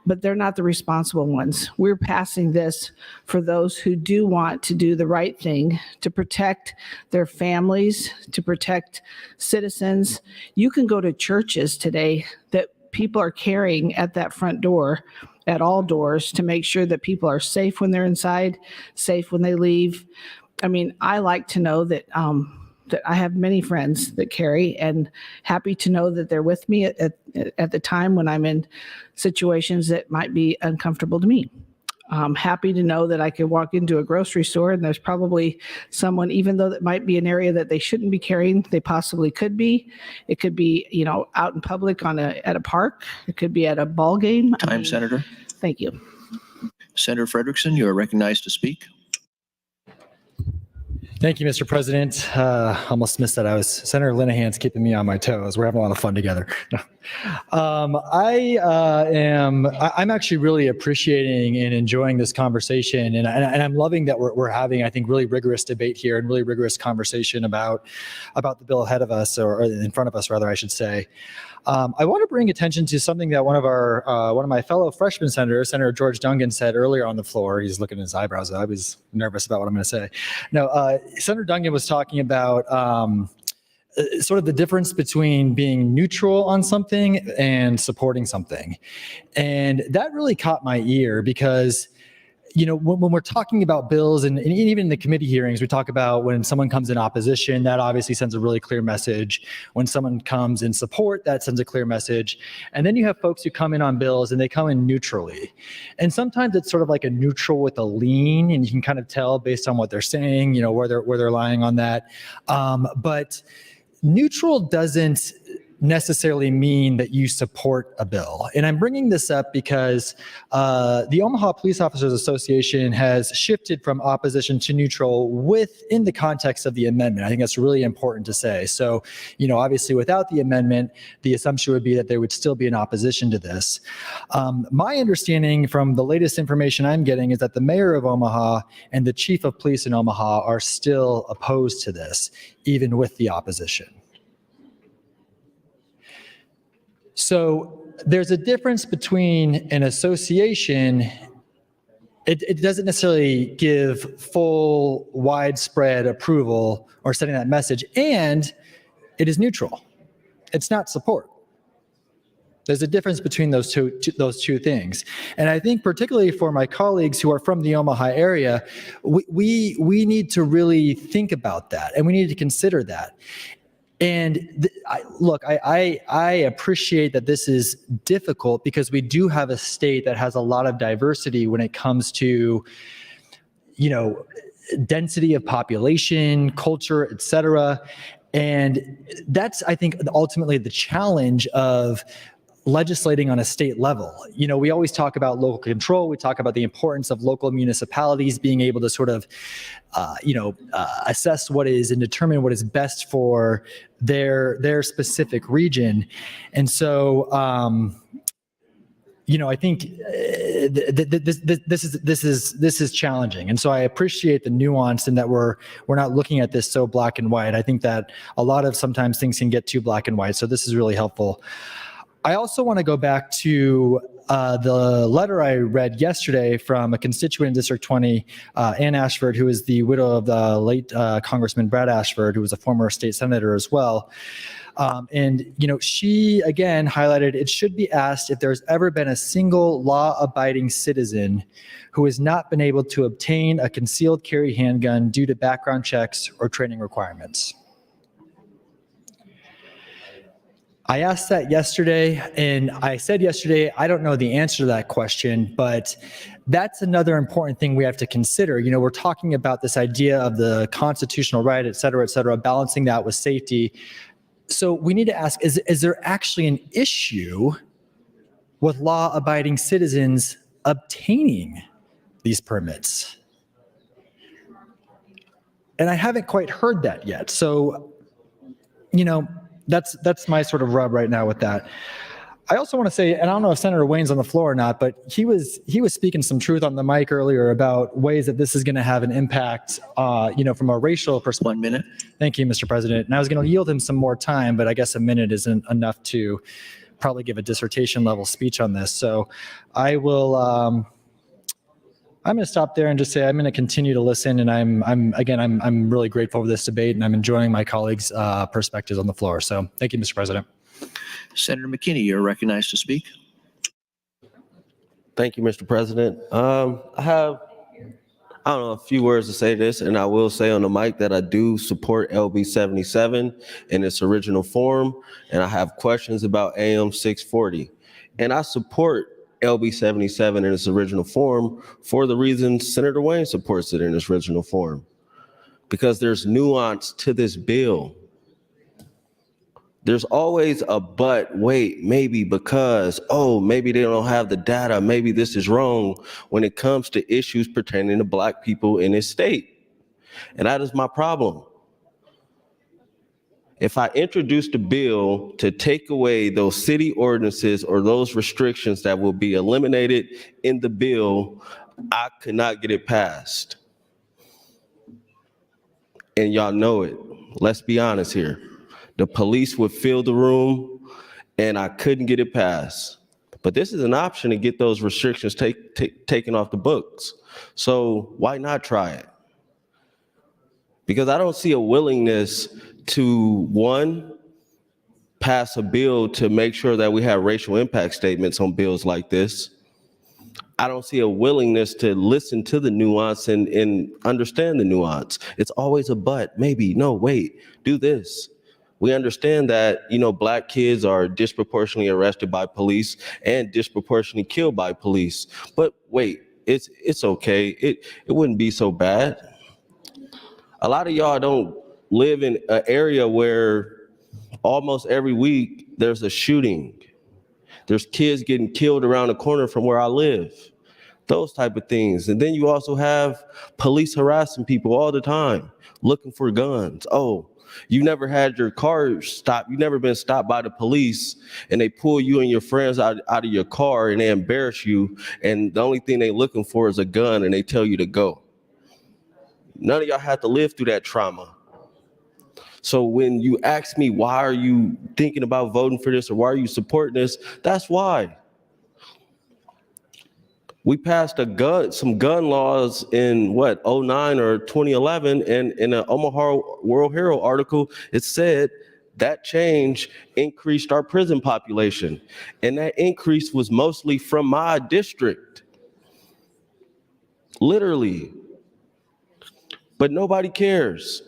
but they're not the responsible ones. We're passing this for those who do want to do the right thing, to protect their families, to protect citizens. You can go to churches today that people are carrying at that front door, at all doors, to make sure that people are safe when they're inside, safe when they leave. I mean, I like to know that that I have many friends that carry, and happy to know that they're with me at the time when I'm in situations that might be uncomfortable to me. I'm happy to know that I could walk into a grocery store and there's probably someone, even though that might be an area that they shouldn't be carrying, they possibly could be. It could be, out in public at a park. It could be at a ball game. Time, Senator. Thank you. Senator Frederickson, you are recognized to speak. Thank you, Mr. President. Almost missed that. Senator Linehan's keeping me on my toes. We're having a lot of fun together. I'm actually really appreciating and enjoying this conversation, and I'm loving that we're having, I think, really rigorous debate here and really rigorous conversation about the bill ahead of us, or in front of us, rather, I should say. I want to bring attention to something that one of my fellow freshman senators, Senator George Dungan, said earlier on the floor. He's looking at his eyebrows. I was nervous about what I'm going to say. No, Senator Dungan was talking about sort of the difference between being neutral on something and supporting something. And that really caught my ear because when we're talking about bills and even in the committee hearings, we talk about when someone comes in opposition, that obviously sends a really clear message. When someone comes in support, that sends a clear message. And then you have folks who come in on bills and they come in neutrally. And sometimes it's sort of like a neutral with a lean, and you can kind of tell based on what they're saying, where they're lying on that. But neutral doesn't necessarily mean that you support a bill. And I'm bringing this up because the Omaha Police Officers Association has shifted from opposition to neutral within the context of the amendment. I think that's really important to say. So, obviously without the amendment, the assumption would be that there would still be an opposition to this. My understanding from the latest information I'm getting is that the mayor of Omaha and the chief of police in Omaha are still opposed to this, even with the opposition. So there's a difference between an association. It doesn't necessarily give full widespread approval or sending that message, and it is neutral. It's not support. There's a difference between those two things. And I think particularly for my colleagues who are from the Omaha area, we need to really think about that, and we need to consider that. And I appreciate that this is difficult because we do have a state that has a lot of diversity when it comes to, density of population, culture, et cetera. And that's, I think, ultimately the challenge of legislating on a state level. We always talk about local control. We talk about the importance of local municipalities being able to sort of, assess what is and determine what is best for their specific region. And so, I think this is challenging. And so I appreciate the nuance in that we're not looking at this so black and white. I think that a lot of sometimes things can get too black and white. So this is really helpful. I also want to go back to the letter I read yesterday from a constituent in District 20, Ann Ashford, who is the widow of the late Congressman Brad Ashford, who was a former state senator as well. And she, again, highlighted it should be asked if there's ever been a single law-abiding citizen who has not been able to obtain a concealed carry handgun due to background checks or training requirements. I asked that yesterday, and I said yesterday, I don't know the answer to that question, but that's another important thing we have to consider. We're talking about this idea of the constitutional right, et cetera, balancing that with safety. So we need to ask, is there actually an issue with law-abiding citizens obtaining these permits? I haven't quite heard that yet. So, you know, that's my sort of rub right now with that. I also want to say, and I don't know if Senator Wayne's on the floor or not, but he was speaking some truth on the mic earlier about ways that this is going to have an impact, you know, from a racial perspective. 1 minute. Thank you, Mr. President. And I was going to yield him some more time, but I guess a minute isn't enough to probably give a dissertation level speech on this. So I will, I'm going to stop there and just say I'm going to continue to listen. And I'm really grateful for this debate, and I'm enjoying my colleagues' perspectives on the floor. So thank you, Mr. President. Senator McKinney, you're recognized to speak. Thank you, Mr. President. I have, I don't know, a few words to say this, and I will say on the mic that I do support LB 77 in its original form, and I have questions about AM 640. And I support LB 77 in its original form for the reasons Senator Wayne supports it in its original form, because there's nuance to this bill. There's always a but, wait, maybe, because, oh, maybe they don't have the data, maybe this is wrong when it comes to issues pertaining to Black people in this state. And that is my problem. If I introduced a bill to take away those city ordinances or those restrictions that will be eliminated in the bill, I could not get it passed. And y'all know it. Let's be honest here. The police would fill the room, and I couldn't get it passed. But this is an option to get those restrictions taken off the books. So why not try it? Because I don't see a willingness to, one, pass a bill to make sure that we have racial impact statements on bills like this. I don't see a willingness to listen to the nuance and understand the nuance. It's always a but, maybe, no, wait, do this. We understand that, you know, Black kids are disproportionately arrested by police and disproportionately killed by police. But wait, it's okay. It wouldn't be so bad. A lot of y'all don't live in an area where almost every week there's a shooting. There's kids getting killed around the corner from where I live. Those type of things. And then you also have police harassing people all the time, looking for guns. Oh, you never had your car stopped. You've never been stopped by the police and they pull you and your friends out of your car and they embarrass you. And the only thing they're looking for is a gun and they tell you to go. None of y'all have to live through that trauma. So when you ask me, why are you thinking about voting for this or why are you supporting this? That's why. We passed some gun laws in what, 2009 or 2011, and in an Omaha World Herald article, it said that change increased our prison population. And that increase was mostly from my district. Literally. But nobody cares.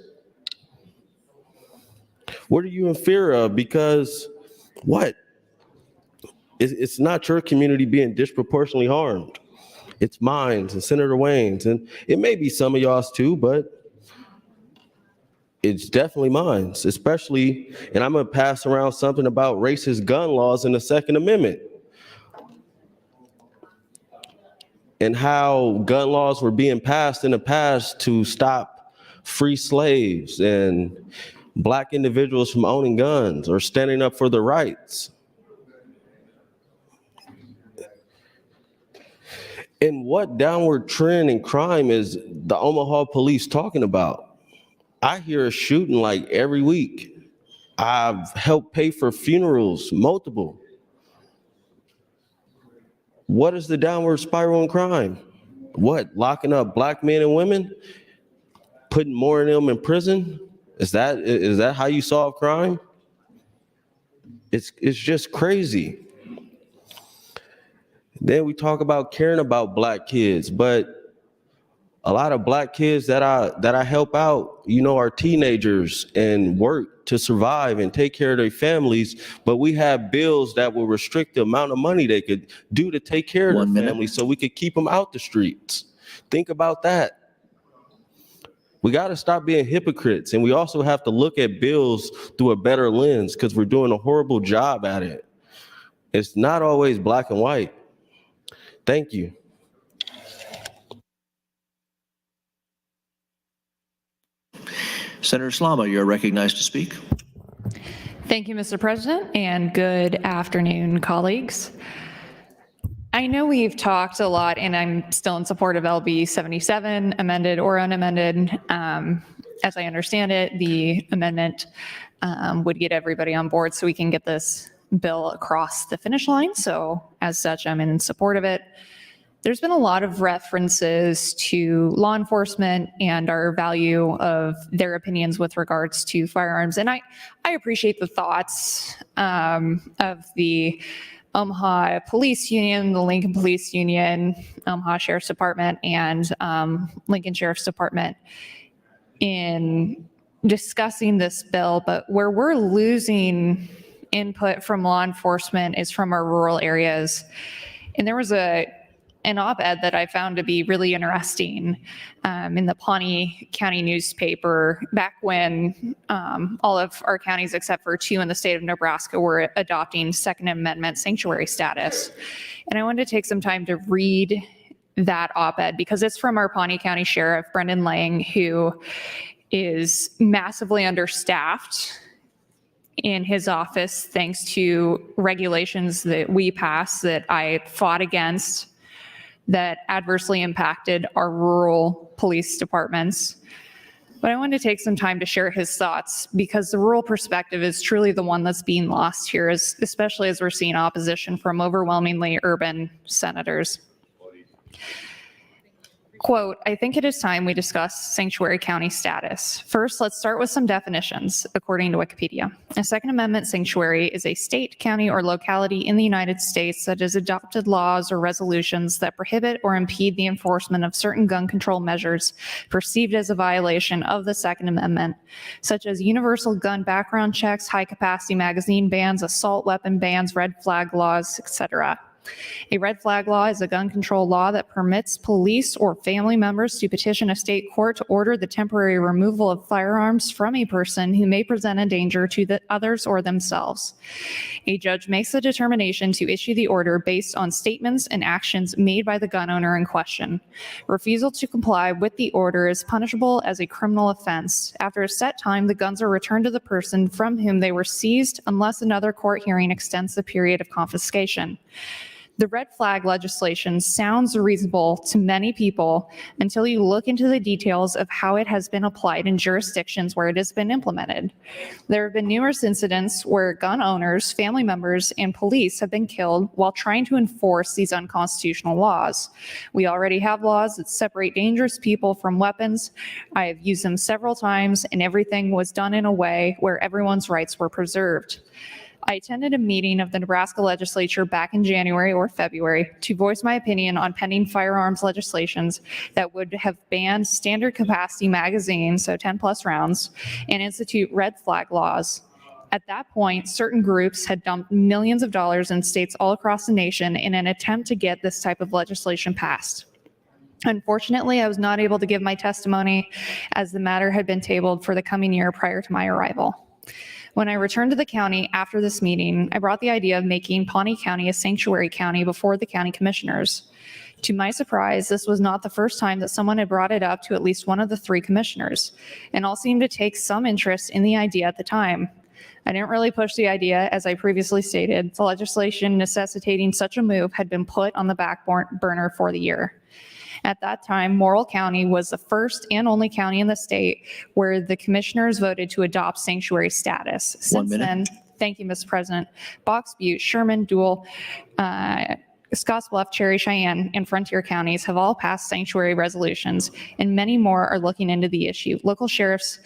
What are you in fear of? Because what? It's not your community being disproportionately harmed. It's mine and Senator Wayne's, and it may be some of y'all's too, but it's definitely mine, especially, and I'm gonna pass around something about racist gun laws in the Second Amendment and how gun laws were being passed in the past to stop free slaves and Black individuals from owning guns or standing up for their rights. And what downward trend in crime is the Omaha police talking about? I hear a shooting like every week. I've helped pay for funerals, multiple. What is the downward spiral in crime? What, locking up Black men and women? Putting more of them in prison? Is that how you solve crime? It's just crazy. Then we talk about caring about Black kids, but a lot of Black kids that I help out, you know, are teenagers and work to survive and take care of their families. But we have bills that will restrict the amount of money they could do to take care of their families so we could keep them out the streets. Think about that. We got to stop being hypocrites. And we also have to look at bills through a better lens because we're doing a horrible job at it. It's not always black and white. Thank you. Senator Slama, you are recognized to speak. Thank you, Mr. President, and good afternoon, colleagues. I know we've talked a lot, and I'm still in support of LB 77, amended or unamended. As I understand it, the amendment would get everybody on board so we can get this bill across the finish line. So as such, I'm in support of it. There's been a lot of references to law enforcement and our value of their opinions with regards to firearms. And I appreciate the thoughts of the Omaha Police Union, the Lincoln Police Union, Omaha Sheriff's Department, and Lincoln Sheriff's Department in discussing this bill. But where we're losing input from law enforcement is from our rural areas. And there was an op-ed that I found to be really interesting in the Pawnee County newspaper back when all of our counties except for 2 in the state of Nebraska were adopting Second Amendment sanctuary status. And I wanted to take some time to read that op-ed because it's from our Pawnee County Sheriff, Brendan Lang, who is massively understaffed in his office thanks to regulations that we passed that I fought against that adversely impacted our rural police departments. But I wanted to take some time to share his thoughts because the rural perspective is truly the one that's being lost here, especially as we're seeing opposition from overwhelmingly urban senators. Quote, I think it is time we discuss sanctuary county status. First, let's start with some definitions, according to Wikipedia. A Second Amendment sanctuary is a state, county, or locality in the United States that has adopted laws or resolutions that prohibit or impede the enforcement of certain gun control measures perceived as a violation of the Second Amendment, such as universal gun background checks, high-capacity magazine bans, assault weapon bans, red flag laws, etc. A red flag law is a gun control law that permits police or family members to petition a state court to order the temporary removal of firearms from a person who may present a danger to the others or themselves. A judge makes the determination to issue the order based on statements and actions made by the gun owner in question. Refusal to comply with the order is punishable as a criminal offense. After a set time, the guns are returned to the person from whom they were seized unless another court hearing extends the period of confiscation. The red flag legislation sounds reasonable to many people until you look into the details of how it has been applied in jurisdictions where it has been implemented. There have been numerous incidents where gun owners, family members, and police have been killed while trying to enforce these unconstitutional laws. We already have laws that separate dangerous people from weapons. I have used them several times, and everything was done in a way where everyone's rights were preserved. I attended a meeting of the Nebraska Legislature back in January or February to voice my opinion on pending firearms legislations that would have banned standard capacity magazines, so 10 plus rounds, and institute red flag laws. At that point, certain groups had dumped millions of dollars in states all across the nation in an attempt to get this type of legislation passed. Unfortunately, I was not able to give my testimony as the matter had been tabled for the coming year prior to my arrival. When I returned to the county after this meeting, I brought the idea of making Pawnee County a sanctuary county before the county commissioners. To my surprise, this was not the first time that someone had brought it up to at least one of the 3 commissioners, and all seemed to take some interest in the idea at the time. I didn't really push the idea, as I previously stated. The legislation necessitating such a move had been put on the back burner for the year. At that time, Morrill County was the first and only county in the state where the commissioners voted to adopt sanctuary status. Since then, thank you, Mr. President, Box Butte, Sherman, Dual, Scottsbluff, Cherry, Cheyenne, and Frontier counties have all passed sanctuary resolutions, and many more are looking into the issue. Local sheriffs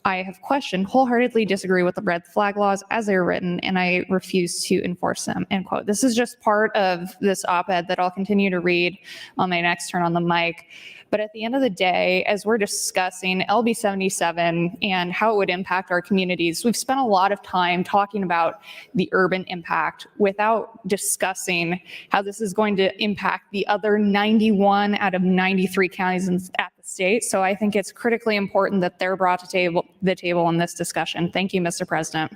I have questioned wholeheartedly disagree with the red flag laws as they are written, and I refuse to enforce them, end quote. This is just part of this op-ed that I'll continue to read on my next turn on the mic. But at the end of the day, as we're discussing LB 77 and how it would impact our communities, we've spent a lot of time talking about the urban impact without discussing how this is going to impact the other 91 out of 93 counties at the state. So I think it's critically important that they're brought to the table in this discussion. Thank you, Mr. President.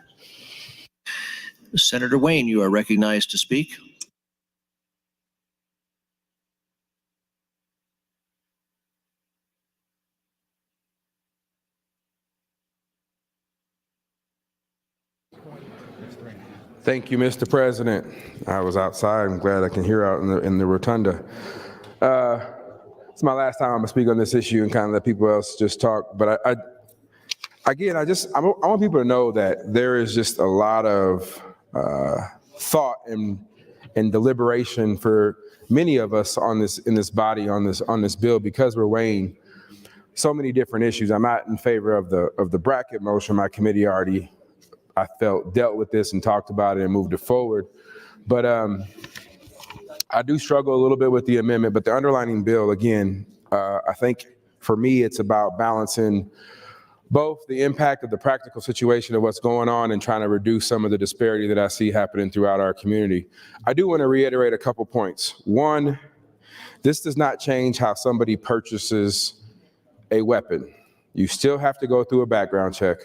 Senator Wayne, you are recognized to speak. Thank you, Mr. President. I was outside. I'm glad I can hear out in the rotunda. It's my last time I'm gonna speak on this issue and kind of let people else just talk. But I want people to know that there is just a lot of thought and deliberation for many of us in this body on this bill, because we're weighing so many different issues. I'm not in favor of the bracket motion. My committee already, I felt, dealt with this and talked about it and moved it forward. But I do struggle a little bit with the amendment. But the underlining bill, again, I think for me, it's about balancing both the impact of the practical situation of what's going on and trying to reduce some of the disparity that I see happening throughout our community. I do want to reiterate a couple points. One, this does not change how somebody purchases a weapon. You still have to go through a background check.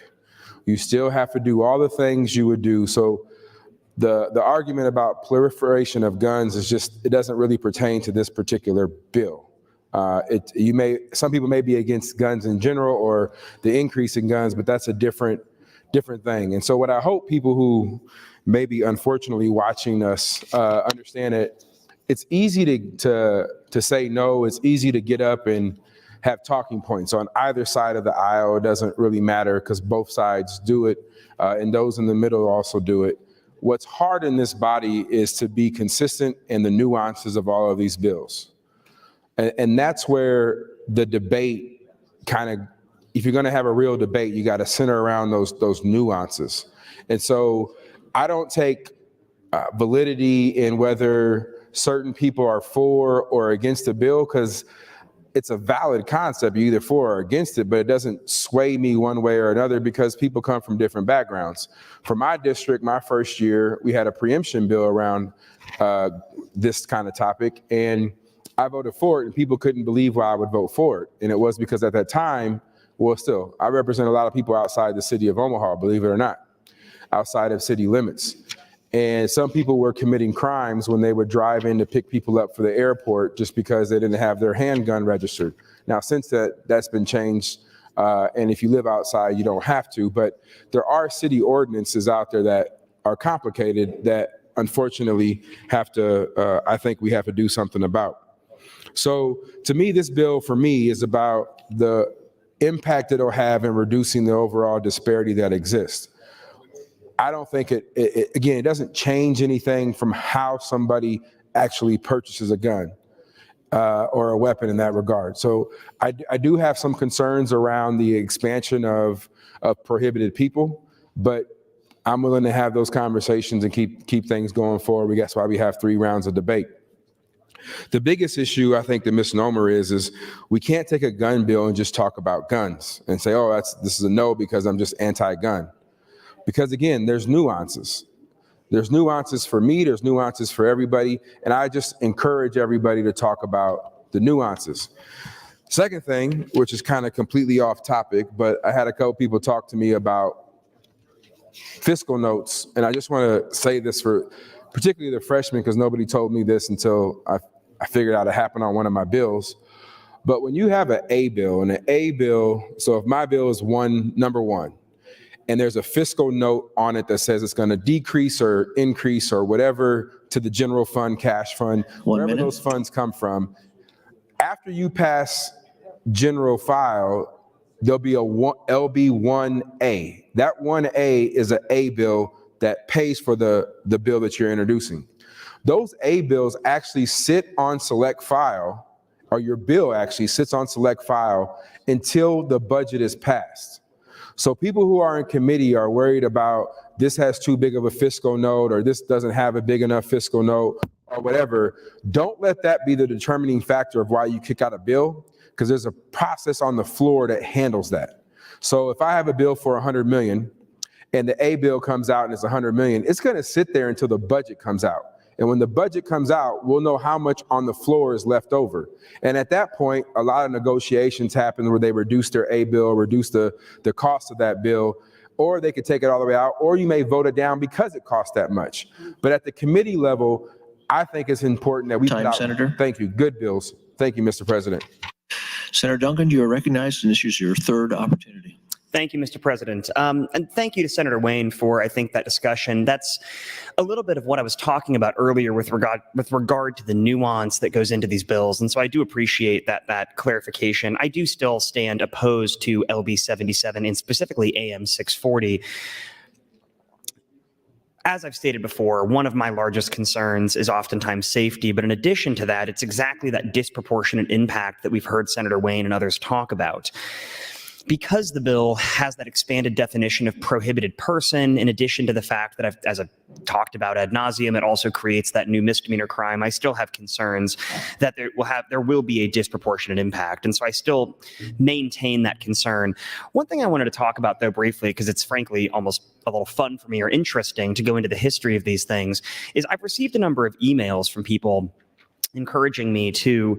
You still have to do all the things you would do. So the argument about proliferation of guns is just, it doesn't really pertain to this particular bill. Some people may be against guns in general or the increase in guns, but that's a different thing. And so what I hope people who may be unfortunately watching us understand it, it's easy to say no. It's easy to get up and have talking points on either side of the aisle. It doesn't really matter because both sides do it, and those in the middle also do it. What's hard in this body is to be consistent in the nuances of all of these bills. And that's where the debate kind of, if you're going to have a real debate, you got to center around those nuances. And so I don't take validity in whether certain people are for or against the bill, because it's a valid concept. You're either for or against it, but it doesn't sway me one way or another because people come from different backgrounds. For my district, my first year, we had a preemption bill around this kind of topic, and I voted for it, and people couldn't believe why I would vote for it. And it was because at that time, well, still, I represent a lot of people outside the city of Omaha, believe it or not, outside of city limits. And some people were committing crimes when they would drive in to pick people up for the airport just because they didn't have their handgun registered. Now, since that's been changed, and if you live outside, you don't have to, but there are city ordinances out there that are complicated that unfortunately I think we have to do something about. So to me, this bill for me is about the impact it'll have in reducing the overall disparity that exists. I don't think it doesn't change anything from how somebody actually purchases a gun or a weapon in that regard. So I do have some concerns around the expansion of prohibited people, but I'm willing to have those conversations and keep things going forward. That's why we have 3 rounds of debate. The biggest issue, I think the misnomer is we can't take a gun bill and just talk about guns and say, oh, this is a no because I'm just anti-gun. Because again, there's nuances. There's nuances for me, there's nuances for everybody, and I just encourage everybody to talk about the nuances. Second thing, which is kind of completely off topic, but I had a couple people talk to me about fiscal notes, and I just want to say this for particularly the freshmen, because nobody told me this until I figured out it happened on one of my bills. But when you have an A bill, and an A bill, so if my bill is number 1, and there's a fiscal note on it that says it's going to decrease or increase or whatever to the general fund, cash fund, wherever those funds come from, after you pass general file, there'll be a LB1A. That 1A is an A bill that pays for the bill that you're introducing. Those A bills actually sit on select file, or your bill actually sits on select file until the budget is passed. So people who are in committee are worried about this has too big of a fiscal note, or this doesn't have a big enough fiscal note, or whatever. Don't let that be the determining factor of why you kick out a bill, because there's a process on the floor that handles that. So if I have a bill for 100 million and the A bill comes out and it's 100 million, it's going to sit there until the budget comes out. And when the budget comes out, we'll know how much on the floor is left over. And at that point, a lot of negotiations happen where they reduce their A bill, reduce the cost of that bill, or they could take it all the way out, or you may vote it down because it costs that much. But at the committee level, I think it's important that we put out, Senator. Thank you, good bills. Thank you, Mr. President. Senator Duncan, you are recognized, and this is your 3rd opportunity. Thank you, Mr. President. And thank you to Senator Wayne for, I think, that discussion. That's a little bit of what I was talking about earlier with regard to the nuance that goes into these bills. And so I do appreciate that clarification. I do still stand opposed to LB 77 and specifically AM 640. As I've stated before, one of my largest concerns is oftentimes safety. But in addition to that, it's exactly that disproportionate impact that we've heard Senator Wayne and others talk about. Because the bill has that expanded definition of prohibited person, in addition to the fact that, as I've talked about ad nauseum, it also creates that new misdemeanor crime, I still have concerns that there will be a disproportionate impact. And so I still maintain that concern. One thing I wanted to talk about, though, briefly, because it's frankly almost a little fun for me or interesting to go into the history of these things, is I've received a number of emails from people encouraging me to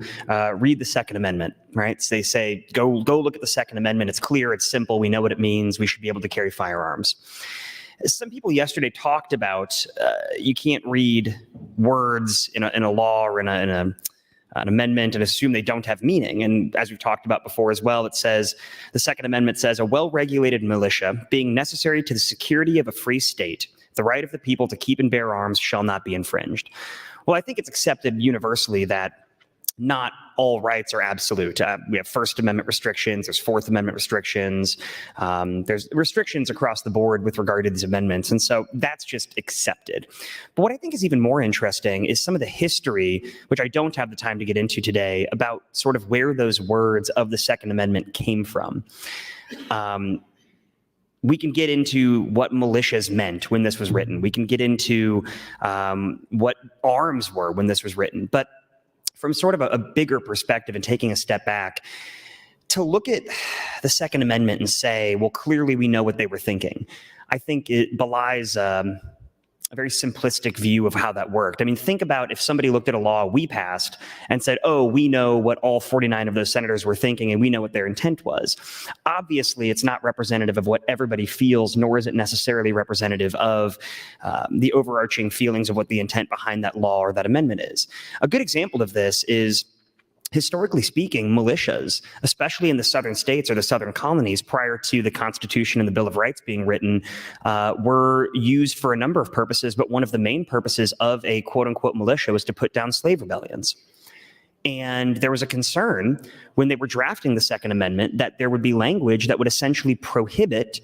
read the Second Amendment, right? So they say, go look at the Second Amendment. It's clear, it's simple, we know what it means, we should be able to carry firearms. Some people yesterday talked about you can't read words in a law or in an amendment and assume they don't have meaning. And as we've talked about before as well, it says, the Second Amendment says, a well-regulated militia being necessary to the security of a free state, the right of the people to keep and bear arms shall not be infringed. Well, I think it's accepted universally that not all rights are absolute. We have First Amendment restrictions, there's Fourth Amendment restrictions, there's restrictions across the board with regard to these amendments. And so that's just accepted. But what I think is even more interesting is some of the history, which I don't have the time to get into today, about sort of where those words of the Second Amendment came from. We can get into what militias meant when this was written. We can get into what arms were when this was written. But from sort of a bigger perspective and taking a step back, to look at the Second Amendment and say, well, clearly we know what they were thinking, I think it belies a very simplistic view of how that worked. I mean, think about if somebody looked at a law we passed and said, oh, we know what all 49 of those senators were thinking and we know what their intent was. Obviously, it's not representative of what everybody feels, nor is it necessarily representative of the overarching feelings of what the intent behind that law or that amendment is. A good example of this is, historically speaking, militias, especially in the southern states or the southern colonies prior to the Constitution and the Bill of Rights being written, were used for a number of purposes, but one of the main purposes of a quote-unquote militia was to put down slave rebellions. And there was a concern when they were drafting the Second Amendment that there would be language that would essentially prohibit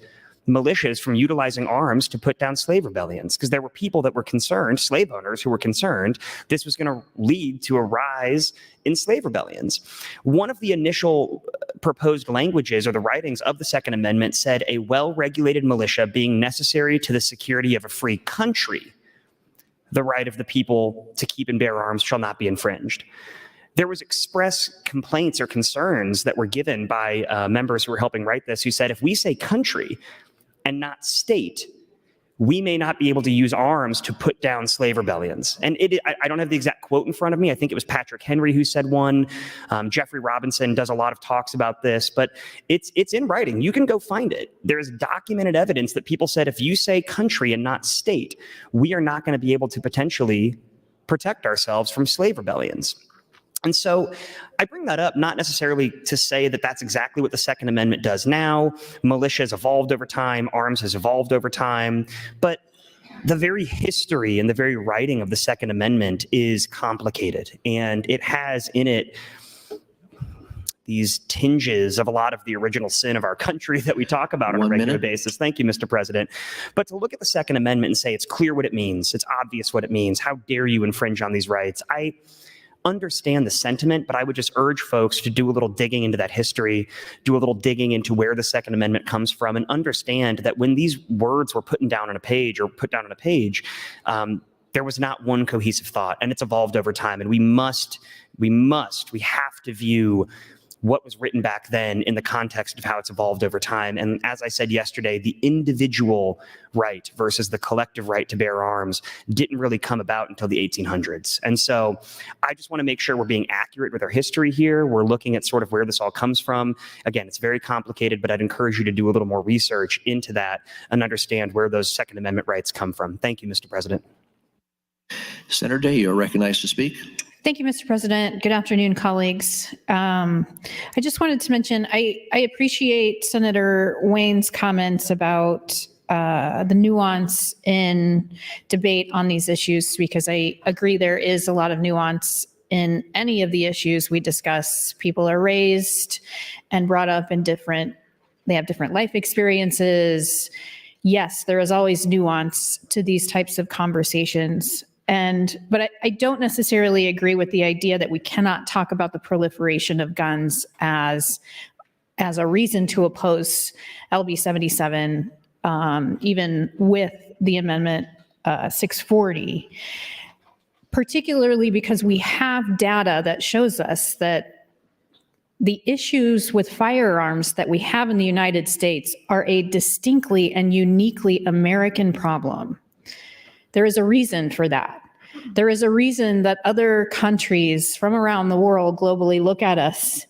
militias from utilizing arms to put down slave rebellions, because there were people that were concerned, slave owners who were concerned, this was going to lead to a rise in slave rebellions. One of the initial proposed languages or the writings of the Second Amendment said a well-regulated militia being necessary to the security of a free country, the right of the people to keep and bear arms shall not be infringed. There was express complaints or concerns that were given by members who were helping write this, who said, if we say country and not state, we may not be able to use arms to put down slave rebellions. And I don't have the exact quote in front of me. I think it was Patrick Henry who said one. Jeffrey Robinson does a lot of talks about this, but it's in writing. You can go find it. There's documented evidence that people said, if you say country and not state, we are not going to be able to potentially protect ourselves from slave rebellions. And so I bring that up not necessarily to say that that's exactly what the Second Amendment does now. Militia has evolved over time, arms has evolved over time, but the very history and the very writing of the Second Amendment is complicated, and it has in it these tinges of a lot of the original sin of our country that we talk about on a regular basis. Thank you, Mr. President. But to look at the Second Amendment and say it's clear what it means, it's obvious what it means, how dare you infringe on these rights? I understand the sentiment, but I would just urge folks to do a little digging into that history, do a little digging into where the Second Amendment comes from, and understand that when these words were put down on a page, there was not one cohesive thought, and it's evolved over time. And we have to view what was written back then in the context of how it's evolved over time. And as I said yesterday, the individual right versus the collective right to bear arms didn't really come about until the 1800s. And so I just want to make sure we're being accurate with our history here. We're looking at sort of where this all comes from. Again, it's very complicated, but I'd encourage you to do a little more research into that and understand where those Second Amendment rights come from. Thank you, Mr. President. Senator Day, you're recognized to speak. Thank you, Mr. President. Good afternoon, colleagues. I just wanted to mention, I appreciate Senator Wayne's comments about the nuance in debate on these issues, because I agree there is a lot of nuance in any of the issues we discuss. People are raised and brought up in they have different life experiences. Yes, there is always nuance to these types of conversations. But I don't necessarily agree with the idea that we cannot talk about the proliferation of guns as a reason to oppose LB 77, even with the amendment 640, particularly because we have data that shows us that the issues with firearms that we have in the United States are a distinctly and uniquely American problem. There is a reason for that. There is a reason that other countries from around the world globally look at us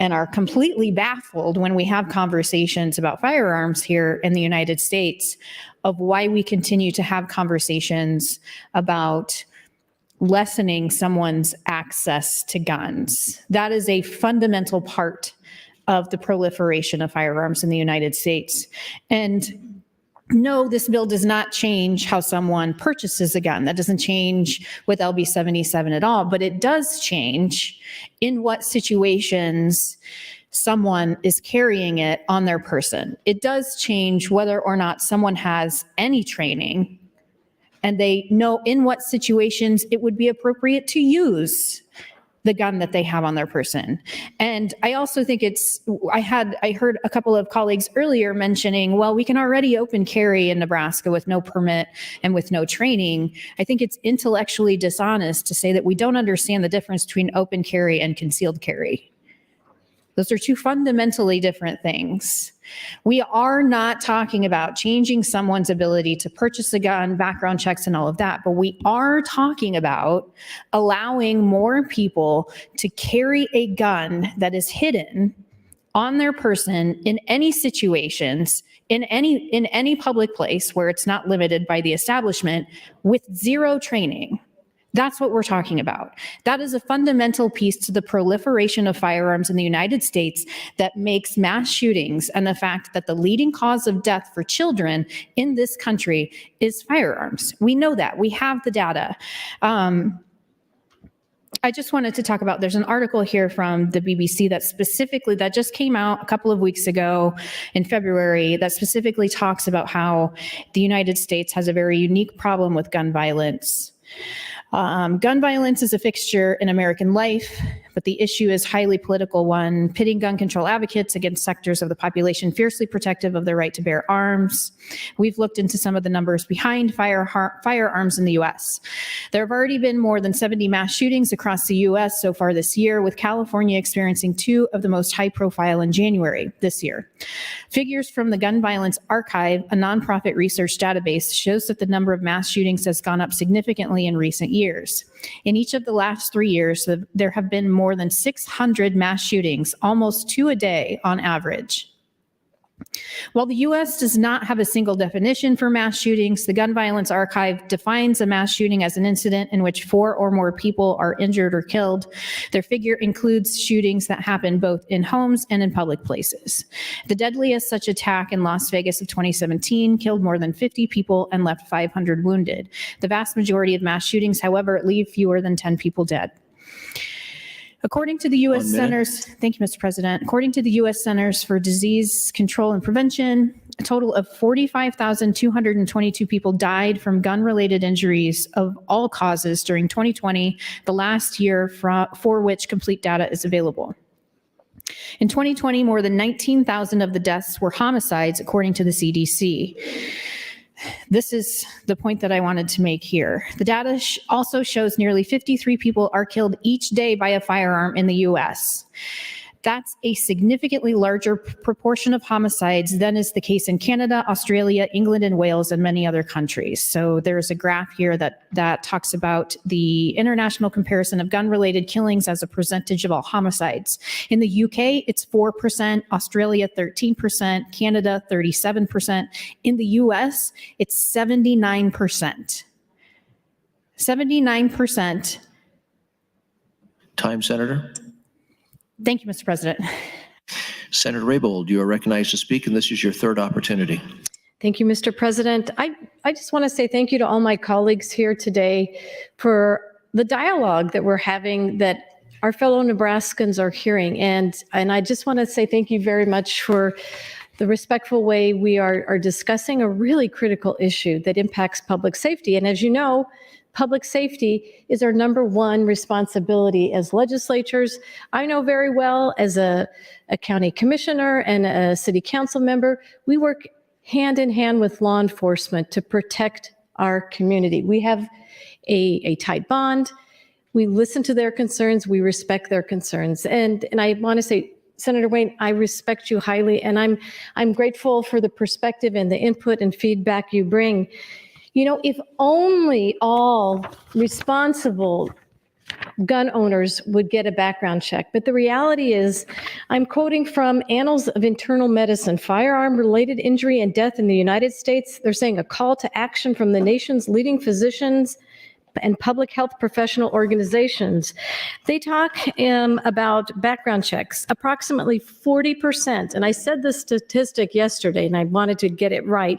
and are completely baffled when we have conversations about firearms here in the United States, of why we continue to have conversations about lessening someone's access to guns. That is a fundamental part of the proliferation of firearms in the United States. And no, this bill does not change how someone purchases a gun. That doesn't change with LB 77 at all, but it does change in what situations someone is carrying it on their person. It does change whether or not someone has any training and they know in what situations it would be appropriate to use the gun that they have on their person. And I also think I heard a couple of colleagues earlier mentioning, well, we can already open carry in Nebraska with no permit and with no training. I think it's intellectually dishonest to say that we don't understand the difference between open carry and concealed carry. Those are two fundamentally different things. We are not talking about changing someone's ability to purchase a gun, background checks, and all of that, but we are talking about allowing more people to carry a gun that is hidden on their person in any situations, in any public place where it's not limited by the establishment, with zero training. That's what we're talking about. That is a fundamental piece to the proliferation of firearms in the United States that makes mass shootings and the fact that the leading cause of death for children in this country is firearms. We know that. We have the data. I just wanted to talk about, there's an article here from the BBC that just came out a couple of weeks ago in February that specifically talks about how the United States has a very unique problem with gun violence. Gun violence is a fixture in American life, but the issue is a highly political one, pitting gun control advocates against sectors of the population fiercely protective of their right to bear arms. We've looked into some of the numbers behind firearms in the U.S. There have already been more than 70 mass shootings across the U.S. so far this year, with California experiencing 2 of the most high profile in January this year. Figures from the Gun Violence Archive, a nonprofit research database, shows that the number of mass shootings has gone up significantly in recent years. In each of the last 3 years, there have been more than 600 mass shootings, almost 2 a day on average. While the U.S. does not have a single definition for mass shootings, the Gun Violence Archive defines a mass shooting as an incident in which 4 or more people are injured or killed. Their figure includes shootings that happen both in homes and in public places. The deadliest such attack in Las Vegas of 2017 killed more than 50 people and left 500 wounded. The vast majority of mass shootings, however, leave fewer than 10 people dead. According to the U.S. Centers, thank you, Mr. President. According to the U.S. Centers for Disease Control and Prevention, a total of 45,222 people died from gun-related injuries of all causes during 2020, the last year for which complete data is available. In 2020, more than 19,000 of the deaths were homicides, according to the CDC. This is the point that I wanted to make here. The data also shows nearly 53 people are killed each day by a firearm in the U.S. That's a significantly larger proportion of homicides than is the case in Canada, Australia, England, and Wales, and many other countries. So there's a graph here that talks about the international comparison of gun-related killings as a percentage of all homicides. In the UK, it's 4%, Australia 13%, Canada 37%. In the US, it's 79%. 79% Time, Senator. Thank you, Mr. President. Senator Raybold, you are recognized to speak, and this is your third opportunity. Thank you, Mr. President. I just want to say thank you to all my colleagues here today for the dialogue that we're having, that our fellow Nebraskans are hearing. And I just want to say thank you very much for the respectful way we are discussing a really critical issue that impacts public safety. And as you know, public safety is our number one responsibility as legislatures. I know very well as a county commissioner and a city council member, we work hand in hand with law enforcement to protect our community. We have a tight bond. We listen to their concerns. We respect their concerns. And I want to say, Senator Wayne, I respect you highly, and I'm grateful for the perspective and the input and feedback you bring. You know, if only all responsible gun owners would get a background check. But the reality is, I'm quoting from Annals of Internal Medicine, Firearm-Related Injury and Death in the United States. They're saying a call to action from the nation's leading physicians and public health professional organizations. They talk about background checks. Approximately 40%, and I said this statistic yesterday and I wanted to get it right,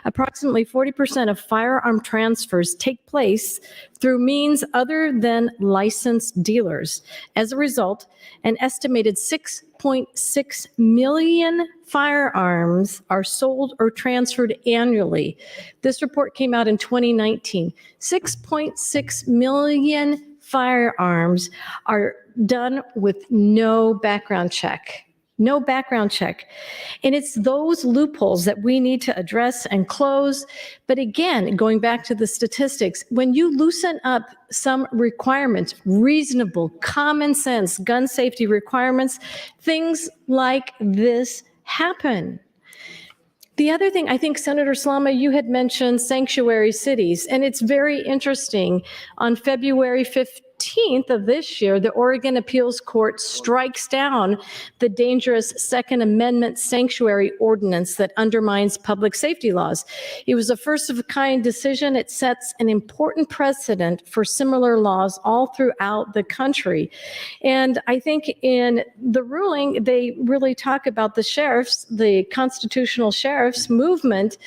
approximately 40% of firearm transfers take place through means other than licensed dealers. As a result, an estimated 6.6 million firearms are sold or transferred annually. This report came out in 2019. 6.6 million firearms are done with no background check. No background check. And it's those loopholes that we need to address and close. But again, going back to the statistics, when you loosen up some requirements, reasonable, common sense gun safety requirements, things like this happen. The other thing, I think, Senator Slama, you had mentioned sanctuary cities, and it's very interesting. On February 15th of this year, the Oregon Appeals Court strikes down the dangerous Second Amendment sanctuary ordinance that undermines public safety laws. It was a first-of-a-kind decision. It sets an important precedent for similar laws all throughout the country. And I think in the ruling, they really talk about the sheriffs, the constitutional sheriffs movement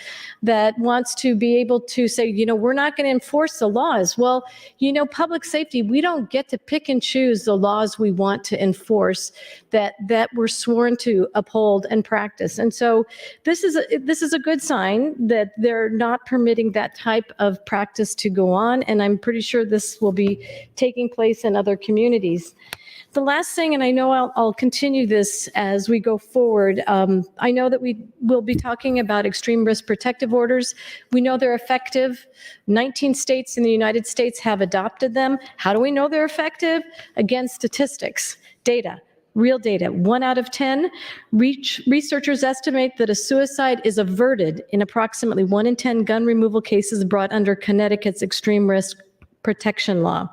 that wants to be able to say, you know, we're not going to enforce the laws. Well, you know, public safety, we don't get to pick and choose the laws we want to enforce that we're sworn to uphold and practice. And so this is a good sign that they're not permitting that type of practice to go on. And I'm pretty sure this will be taking place in other communities. The last thing, and I know I'll continue this as we go forward, I know that we will be talking about extreme risk protective orders. We know they're effective. 19 states in the United States have adopted them. How do we know they're effective? Again, statistics, data. Real data. 1 out of 10. Researchers estimate that a suicide is averted in approximately 1 in 10 gun removal cases brought under Connecticut's extreme risk protection law.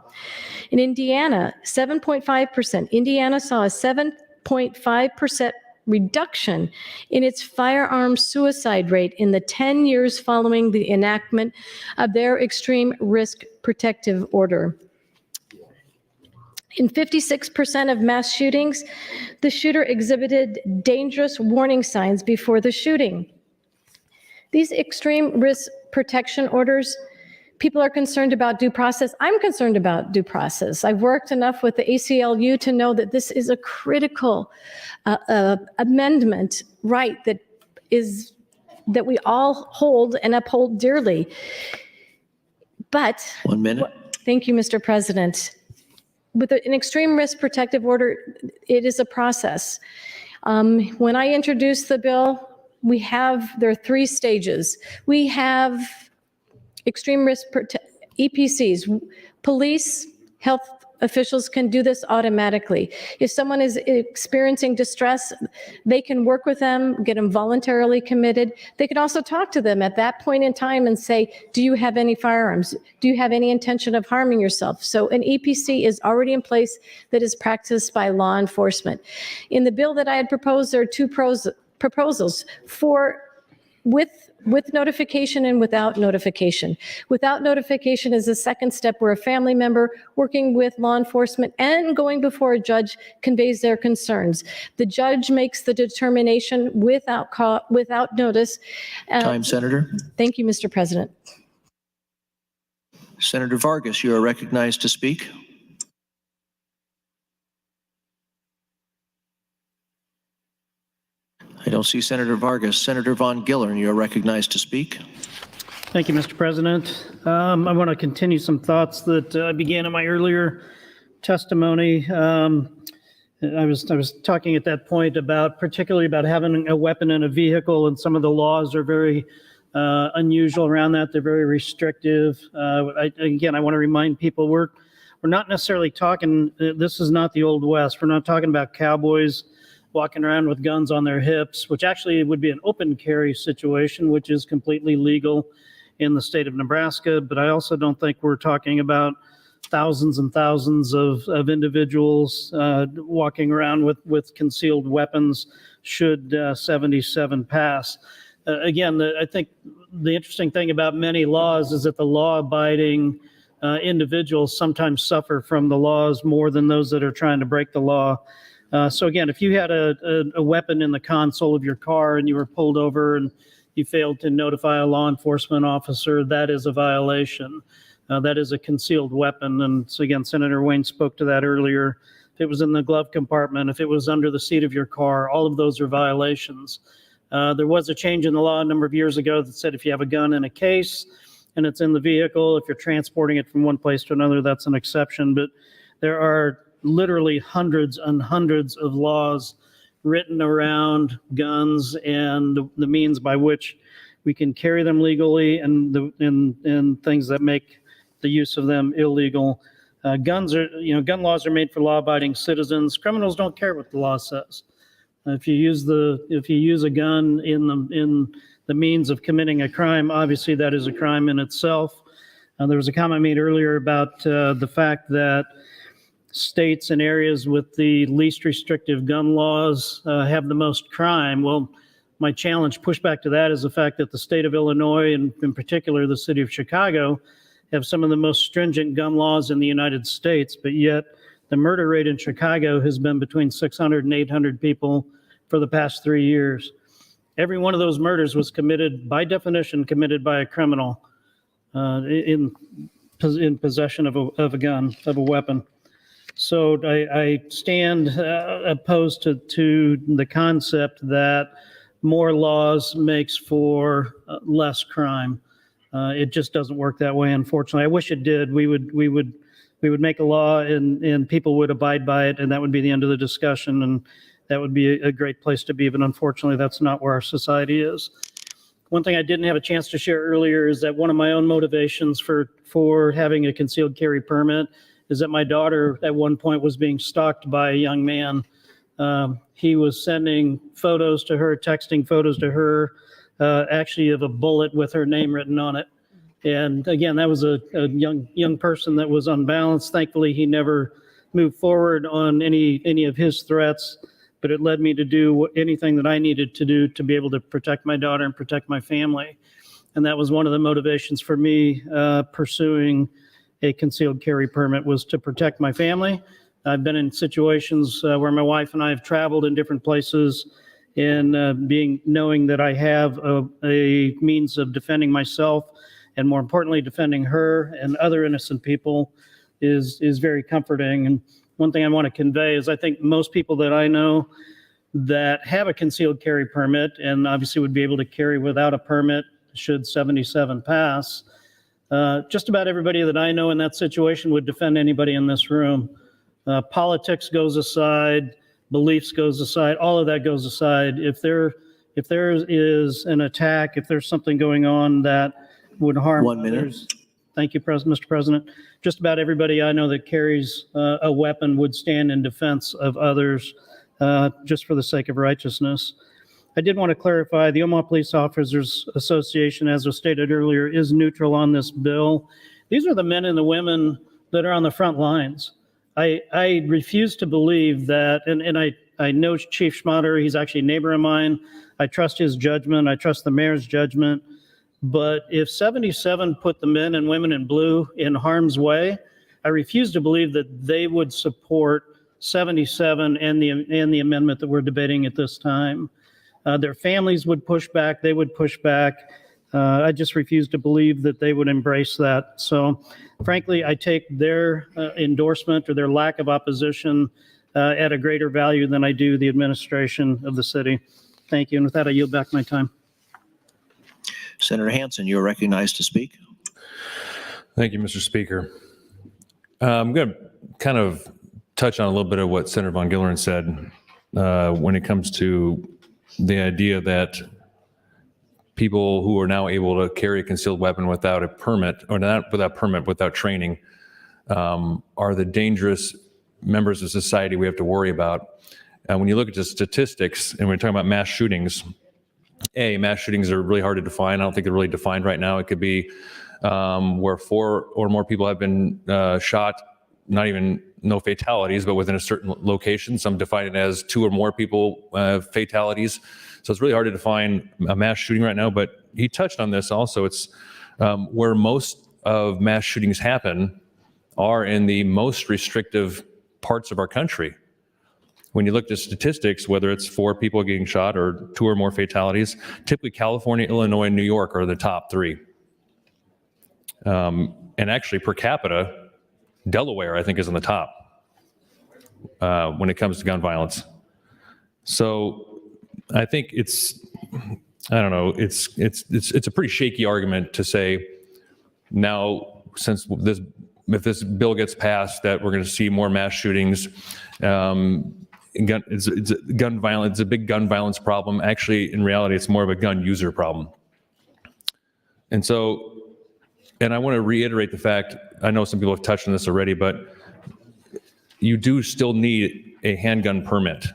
In Indiana, 7.5%. Indiana saw a 7.5% reduction in its firearm suicide rate in the 10 years following the enactment of their extreme risk protective order. In 56% of mass shootings, the shooter exhibited dangerous warning signs before the shooting. These extreme risk protection orders, people are concerned about due process. I'm concerned about due process. I've worked enough with the ACLU to know that this is a critical amendment right that we all hold and uphold dearly. But 1 minute. Thank you, Mr. President. With an extreme risk protective order, it is a process. When I introduced the bill, there are 3 stages. We have extreme risk EPCs. Police, health officials can do this automatically. If someone is experiencing distress, they can work with them, get them voluntarily committed. They can also talk to them at that point in time and say, do you have any firearms? Do you have any intention of harming yourself? So an EPC is already in place that is practiced by law enforcement. In the bill that I had proposed, there are 2 proposals. For with notification and without notification. Without notification is the second step where a family member working with law enforcement and going before a judge conveys their concerns. The judge makes the determination without notice. Time, Senator. Thank you, Mr. President. Senator Vargas, you are recognized to speak. I don't see Senator Vargas. Senator Von Gillern, you are recognized to speak. Thank you, Mr. President. I want to continue some thoughts that I began in my earlier testimony. I was talking at that point about particularly about having a weapon in a vehicle, and some of the laws are very unusual around that. They're very restrictive. Again, I want to remind people we're not necessarily talking. This is not the Old West. We're not talking about cowboys walking around with guns on their hips, which actually would be an open carry situation, which is completely legal in the state of Nebraska. But I also don't think we're talking about thousands and thousands of individuals walking around with concealed weapons should 77 pass. Again, I think the interesting thing about many laws is that the law-abiding individuals sometimes suffer from the laws more than those that are trying to break the law. So again, if you had a weapon in the console of your car and you were pulled over and you failed to notify a law enforcement officer, that is a violation. That is a concealed weapon. And so again, Senator Wayne spoke to that earlier. If it was in the glove compartment, if it was under the seat of your car, all of those are violations. There was a change in the law a number of years ago that said if you have a gun in a case and it's in the vehicle, if you're transporting it from one place to another, that's an exception. But there are literally hundreds and hundreds of laws written around guns and the means by which we can carry them legally and things that make the use of them illegal. Gun laws are made for law-abiding citizens. Criminals don't care what the law says. If you use a gun in the means of committing a crime, obviously that is a crime in itself. There was a comment made earlier about the fact that states and areas with the least restrictive gun laws have the most crime. Well, my pushback to that is the fact that the state of Illinois, and in particular the city of Chicago, have some of the most stringent gun laws in the United States, but yet the murder rate in Chicago has been between 600 and 800 people for the past 3 years. Every one of those murders was by definition, committed by a criminal in possession of a gun, of a weapon. So I stand opposed to the concept that more laws makes for less crime. It just doesn't work that way, unfortunately. I wish it did. We would make a law and people would abide by it, and that would be the end of the discussion, and that would be a great place to be. But unfortunately, that's not where our society is. One thing I didn't have a chance to share earlier is that one of my own motivations for having a concealed carry permit is that my daughter at one point was being stalked by a young man. He was sending photos to her, texting photos to her, actually of a bullet with her name written on it. And again, that was a young person that was unbalanced. Thankfully, he never moved forward on any of his threats, but it led me to do anything that I needed to do to be able to protect my daughter and protect my family. And that was one of the motivations for me pursuing a concealed carry permit, was to protect my family. I've been in situations where my wife and I have traveled in different places, and knowing that I have a means of defending myself, and more importantly, defending her and other innocent people is very comforting. And one thing I want to convey is I think most people that I know that have a concealed carry permit and obviously would be able to carry without a permit should 77 pass, just about everybody that I know in that situation would defend anybody in this room. Politics goes aside, beliefs goes aside, all of that goes aside. If there is an attack, if there's something going on that would harm 1 minute. others. Thank you, Mr. President. Just about everybody I know that carries a weapon would stand in defense of others just for the sake of righteousness. I did want to clarify, the Omaha Police Officers Association, as was stated earlier, is neutral on this bill. These are the men and the women that are on the front lines. I refuse to believe that, and I I know Chief Schmatter. He's actually a neighbor of mine. I trust his judgment. I trust the mayor's judgment. But if 77 put the men and women in blue in harm's way, I refuse to believe that they would support 77 and the amendment that we're debating at this time. Their families would push back. They would push back. I just refuse to believe that they would embrace that. So frankly, I take their endorsement or their lack of opposition at a greater value than I do the administration of the city. Thank you. And with that, I yield back my time. Senator Hansen, you're recognized to speak. Thank you, Mr. Speaker. I'm going to kind of touch on a little bit of what Senator Von Gillern said when it comes to the idea that people who are now able to carry a concealed weapon without a permit, or not without permit, without training, are the dangerous members of society we have to worry about. When you look at the statistics, and we're talking about mass shootings, mass shootings are really hard to define. I don't think they're really defined right now. It could be where 4 or more people have been shot, not even no fatalities, but within a certain location. Some define it as 2 or more people fatalities. So it's really hard to define a mass shooting right now, but he touched on this also. It's where most of mass shootings happen are in the most restrictive parts of our country. When you look at statistics, whether it's 4 people getting shot or 2 or more fatalities, typically California, Illinois, and New York are the top 3. And actually per capita, Delaware, I think, is on the top when it comes to gun violence. So I think it's a pretty shaky argument to say now, since if this bill gets passed, that we're going to see more mass shootings. It's gun violence. It's a big gun violence problem. Actually, in reality, it's more of a gun user problem. And I want to reiterate the fact, I know some people have touched on this already, but you do still need a handgun permit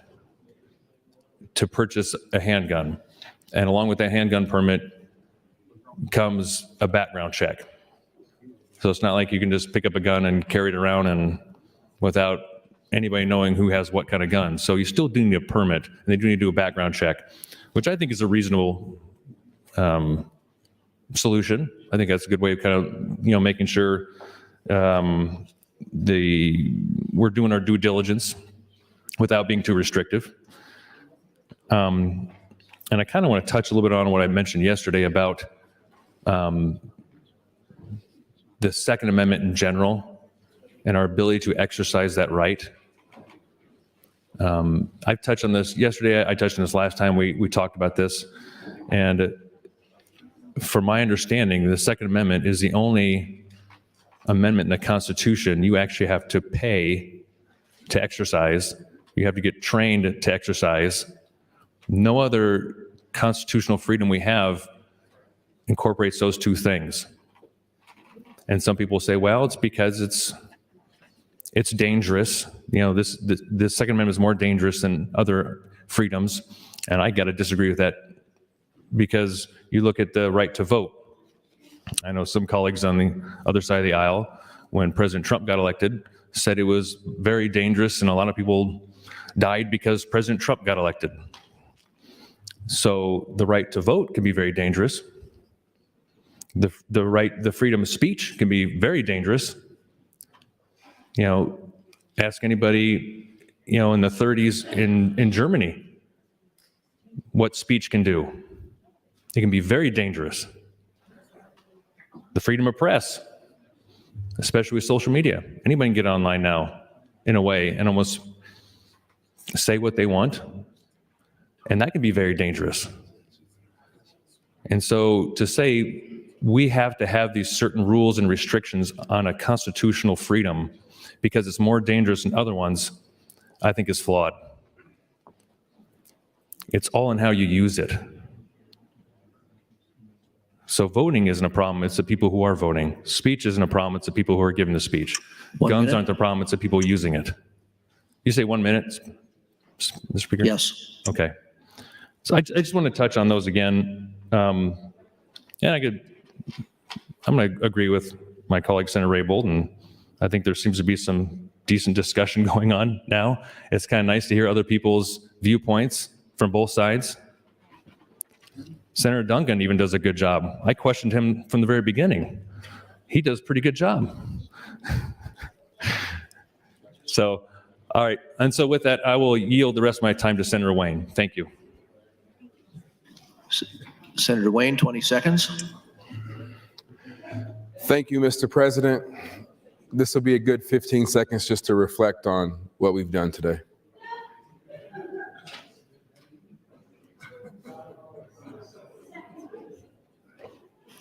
to purchase a handgun. And along with that handgun permit comes a background check. So it's not like you can just pick up a gun and carry it around and without anybody knowing who has what kind of gun. So you still do need a permit, and they do need to do a background check, which I think is a reasonable solution. I think that's a good way of kind of, making sure we're doing our due diligence without being too restrictive. And I kind of want to touch a little bit on what I mentioned yesterday about the Second Amendment in general and our ability to exercise that right. I've touched on this yesterday. I touched on this last time we talked about this. And from my understanding, the Second Amendment is the only amendment in the Constitution you actually have to pay to exercise. You have to get trained to exercise. No other constitutional freedom we have incorporates those 2 things. And some people say, well, it's because it's dangerous. This Second Amendment is more dangerous than other freedoms. And I got to disagree with that, because you look at the right to vote. I know some colleagues on the other side of the aisle, when President Trump got elected, said it was very dangerous, and a lot of people died because President Trump got elected. So the right to vote can be very dangerous. The freedom of speech can be very dangerous. Ask anybody, in the 30s in Germany, what speech can do. It can be very dangerous. The freedom of press, especially with social media. Anybody can get online now, in a way, and almost say what they want. And that can be very dangerous. And so to say we have to have these certain rules and restrictions on a constitutional freedom because it's more dangerous than other ones, I think is flawed. It's all in how you use it. So voting isn't a problem, it's the people who are voting. Speech isn't a problem, it's the people who are giving the speech. Guns aren't the problem, it's the people using it. You say 1 minute, Mr. Speaker? Yes. Okay. So I just want to touch on those again. And I'm going to agree with my colleague, Senator Raybould, and I think there seems to be some decent discussion going on now. It's kind of nice to hear other people's viewpoints from both sides. Senator Duncan even does a good job. I questioned him from the very beginning. He does a pretty good job. So, all right. And so with that, I will yield the rest of my time to Senator Wayne. Thank you. Senator Wayne, 20 seconds. Thank you, Mr. President. This will be a good 15 seconds just to reflect on what we've done today.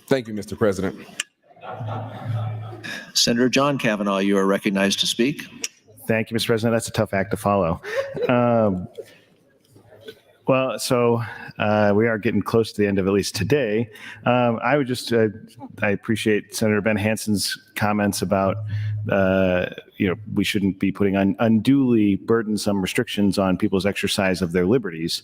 Thank you, Mr. President. Senator John Kavanaugh, you are recognized to speak. Thank you, Mr. President. That's a tough act to follow. We are getting close to the end of at least today. I would just, I appreciate Senator Ben Hanson's comments about, we shouldn't be putting unduly burdensome restrictions on people's exercise of their liberties.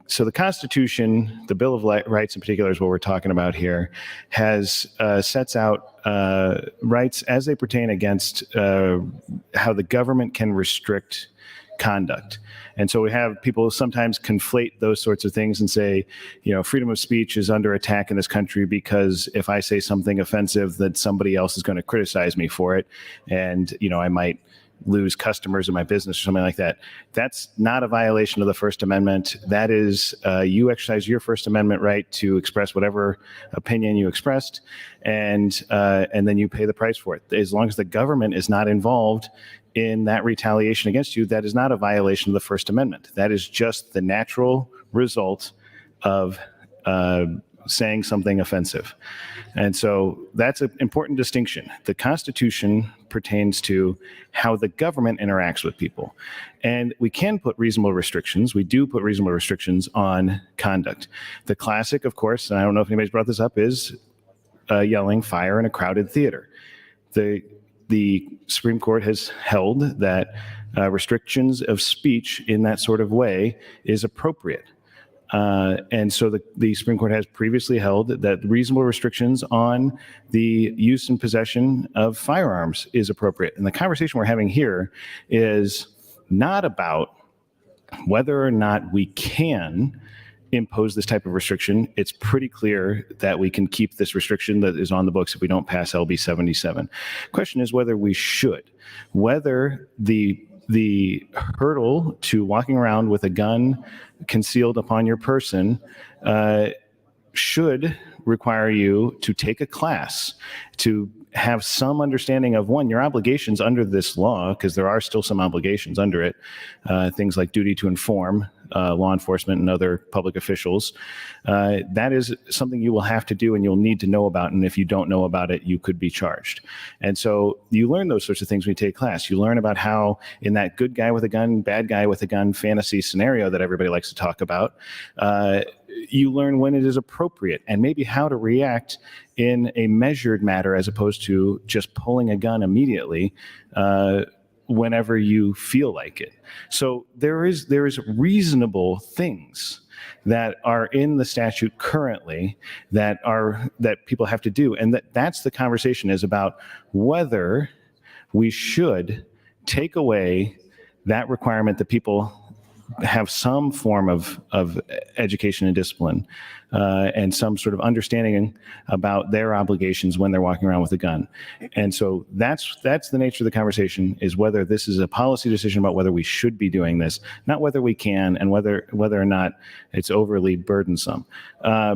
So the Constitution, the Bill of Rights in particular is what we're talking about here, has sets out rights as they pertain against how the government can restrict conduct. And so we have people sometimes conflate those sorts of things and say, freedom of speech is under attack in this country because if I say something offensive, that somebody else is going to criticize me for it. And, I might lose customers in my business or something like that. That's not a violation of the First Amendment. That is, you exercise your First Amendment right to express whatever opinion you expressed, and then you pay the price for it. As long as the government is not involved in that retaliation against you, that is not a violation of the First Amendment. That is just the natural result of saying something offensive. And so that's an important distinction. The Constitution pertains to how the government interacts with people. And we can put reasonable restrictions. We do put reasonable restrictions on conduct. The classic, of course, and I don't know if anybody's brought this up, is yelling fire in a crowded theater. The Supreme Court has held that restrictions of speech in that sort of way is appropriate. And so the Supreme Court has previously held that reasonable restrictions on the use and possession of firearms is appropriate. And the conversation we're having here is not about whether or not we can impose this type of restriction. It's pretty clear that we can keep this restriction that is on the books if we don't pass LB 77. Question is whether we should, whether the hurdle to walking around with a gun concealed upon your person should require you to take a class, to have some understanding of, one, your obligations under this law, because there are still some obligations under it, things like duty to inform law enforcement and other public officials. That is something you will have to do and you'll need to know about. And if you don't know about it, you could be charged. And so you learn those sorts of things when you take class. You learn about how in that good guy with a gun, bad guy with a gun fantasy scenario that everybody likes to talk about, you learn when it is appropriate and maybe how to react in a measured manner as opposed to just pulling a gun immediately whenever you feel like it. So there is reasonable things that are in the statute currently that people have to do, and that's the conversation is about whether we should take away that requirement that people have some form of education and discipline and some sort of understanding about their obligations when they're walking around with a gun. And so that's the nature of the conversation, is whether this is a policy decision about whether we should be doing this, not whether we can, and whether or not it's overly burdensome. And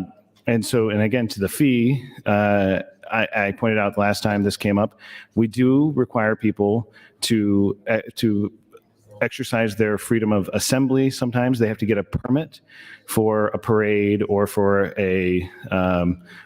again, to the fee, I pointed out the last time this came up, we do require people to exercise their freedom of assembly. Sometimes they have to get a permit for a parade or for a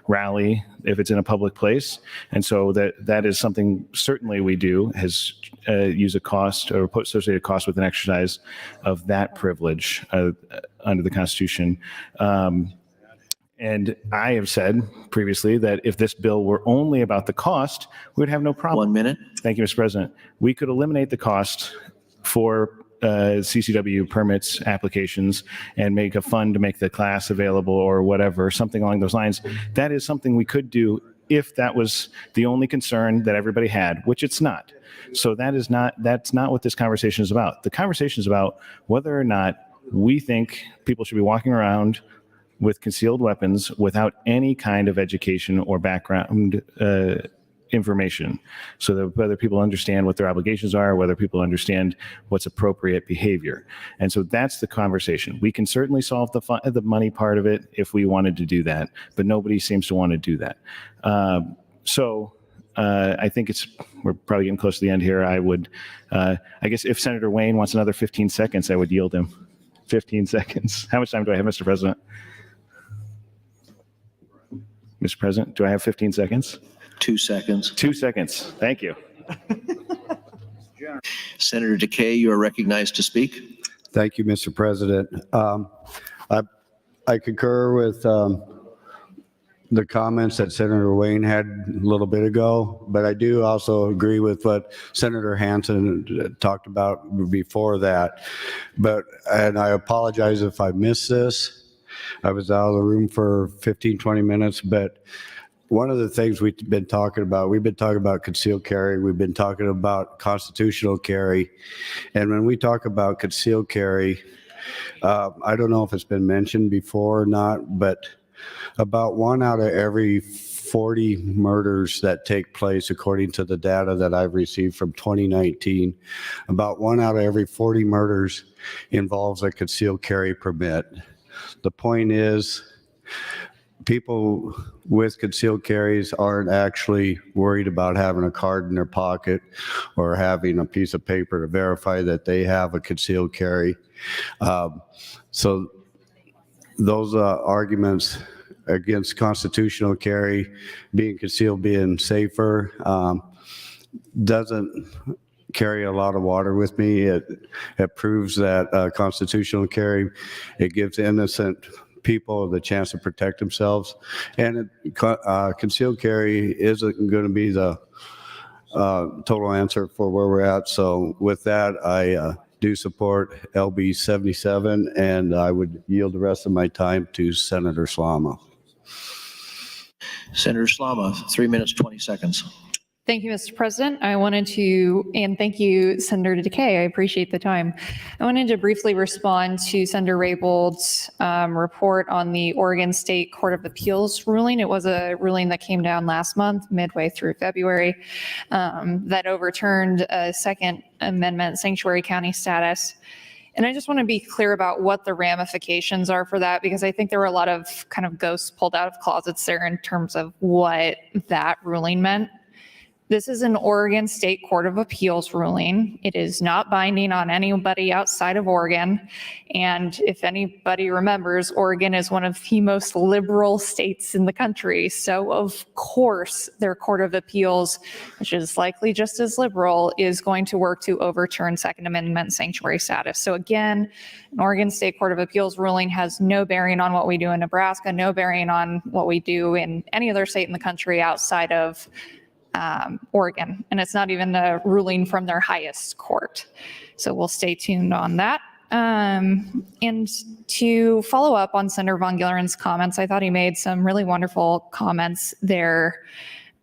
rally if it's in a public place. And so that is something certainly we do, has use a cost or put associated cost with an exercise of that privilege under the Constitution. And I have said previously that if this bill were only about the cost, we would have no problem. 1 minute. Thank you, Mr. President. We could eliminate the cost for CCW permits applications and make a fund to make the class available or whatever, something along those lines. That is something we could do if that was the only concern that everybody had, which it's not. So that's not what this conversation is about. The conversation is about whether or not we think people should be walking around with concealed weapons without any kind of education or background information, so that whether people understand what their obligations are, whether people understand what's appropriate behavior. And so that's the conversation. We can certainly solve the money part of it if we wanted to do that, but nobody seems to want to do that. I think we're probably getting close to the end here. I guess if Senator Wayne wants another 15 seconds, I would yield him 15 seconds. How much time do I have, Mr. President? Mr. President, do I have 15 seconds? 2 seconds. 2 seconds. Thank you. Senator Decay, you are recognized to speak. Thank you, Mr. President. I concur with the comments that Senator Wayne had a little bit ago, but I do also agree with what Senator Hansen talked about before that. And I apologize if I missed this. I was out of the room for 15, 20 minutes, but one of the things we've been talking about concealed carry, we've been talking about constitutional carry. And when we talk about concealed carry, I don't know if it's been mentioned before or not, but about 1 out of every 40 murders that take place, according to the data that I've received from 2019, about 1 out of every 40 murders involves a concealed carry permit. The point is, people with concealed carries aren't actually worried about having a card in their pocket or having a piece of paper to verify that they have a concealed carry. So those arguments against constitutional carry, being concealed, being safer, doesn't carry a lot of water with me. It proves that constitutional carry, it gives innocent people the chance to protect themselves, and concealed carry isn't going to be the total answer for where we're at. So with that, I do support LB 77, and I would yield the rest of my time to Senator Slama. Senator Slama, 3 minutes, 20 seconds. Thank you, Mr. President. And thank you, Senator Decay. I appreciate the time. I wanted to briefly respond to Senator Raybould's report on the Oregon State Court of Appeals ruling. It was a ruling that came down last month, midway through February, that overturned a Second Amendment sanctuary county status. And I just want to be clear about what the ramifications are for that, because I think there were a lot of kind of ghosts pulled out of closets there in terms of what that ruling meant. This is an Oregon State Court of Appeals ruling. It is not binding on anybody outside of Oregon. And if anybody remembers, Oregon is one of the most liberal states in the country. So of course, their Court of Appeals, which is likely just as liberal, is going to work to overturn Second Amendment sanctuary status. So again, an Oregon State Court of Appeals ruling has no bearing on what we do in Nebraska, no bearing on what we do in any other state in the country outside of Oregon, and it's not even a ruling from their highest court. So we'll stay tuned on that. And to follow up on Senator Von Gilleren's comments, I thought he made some really wonderful comments there.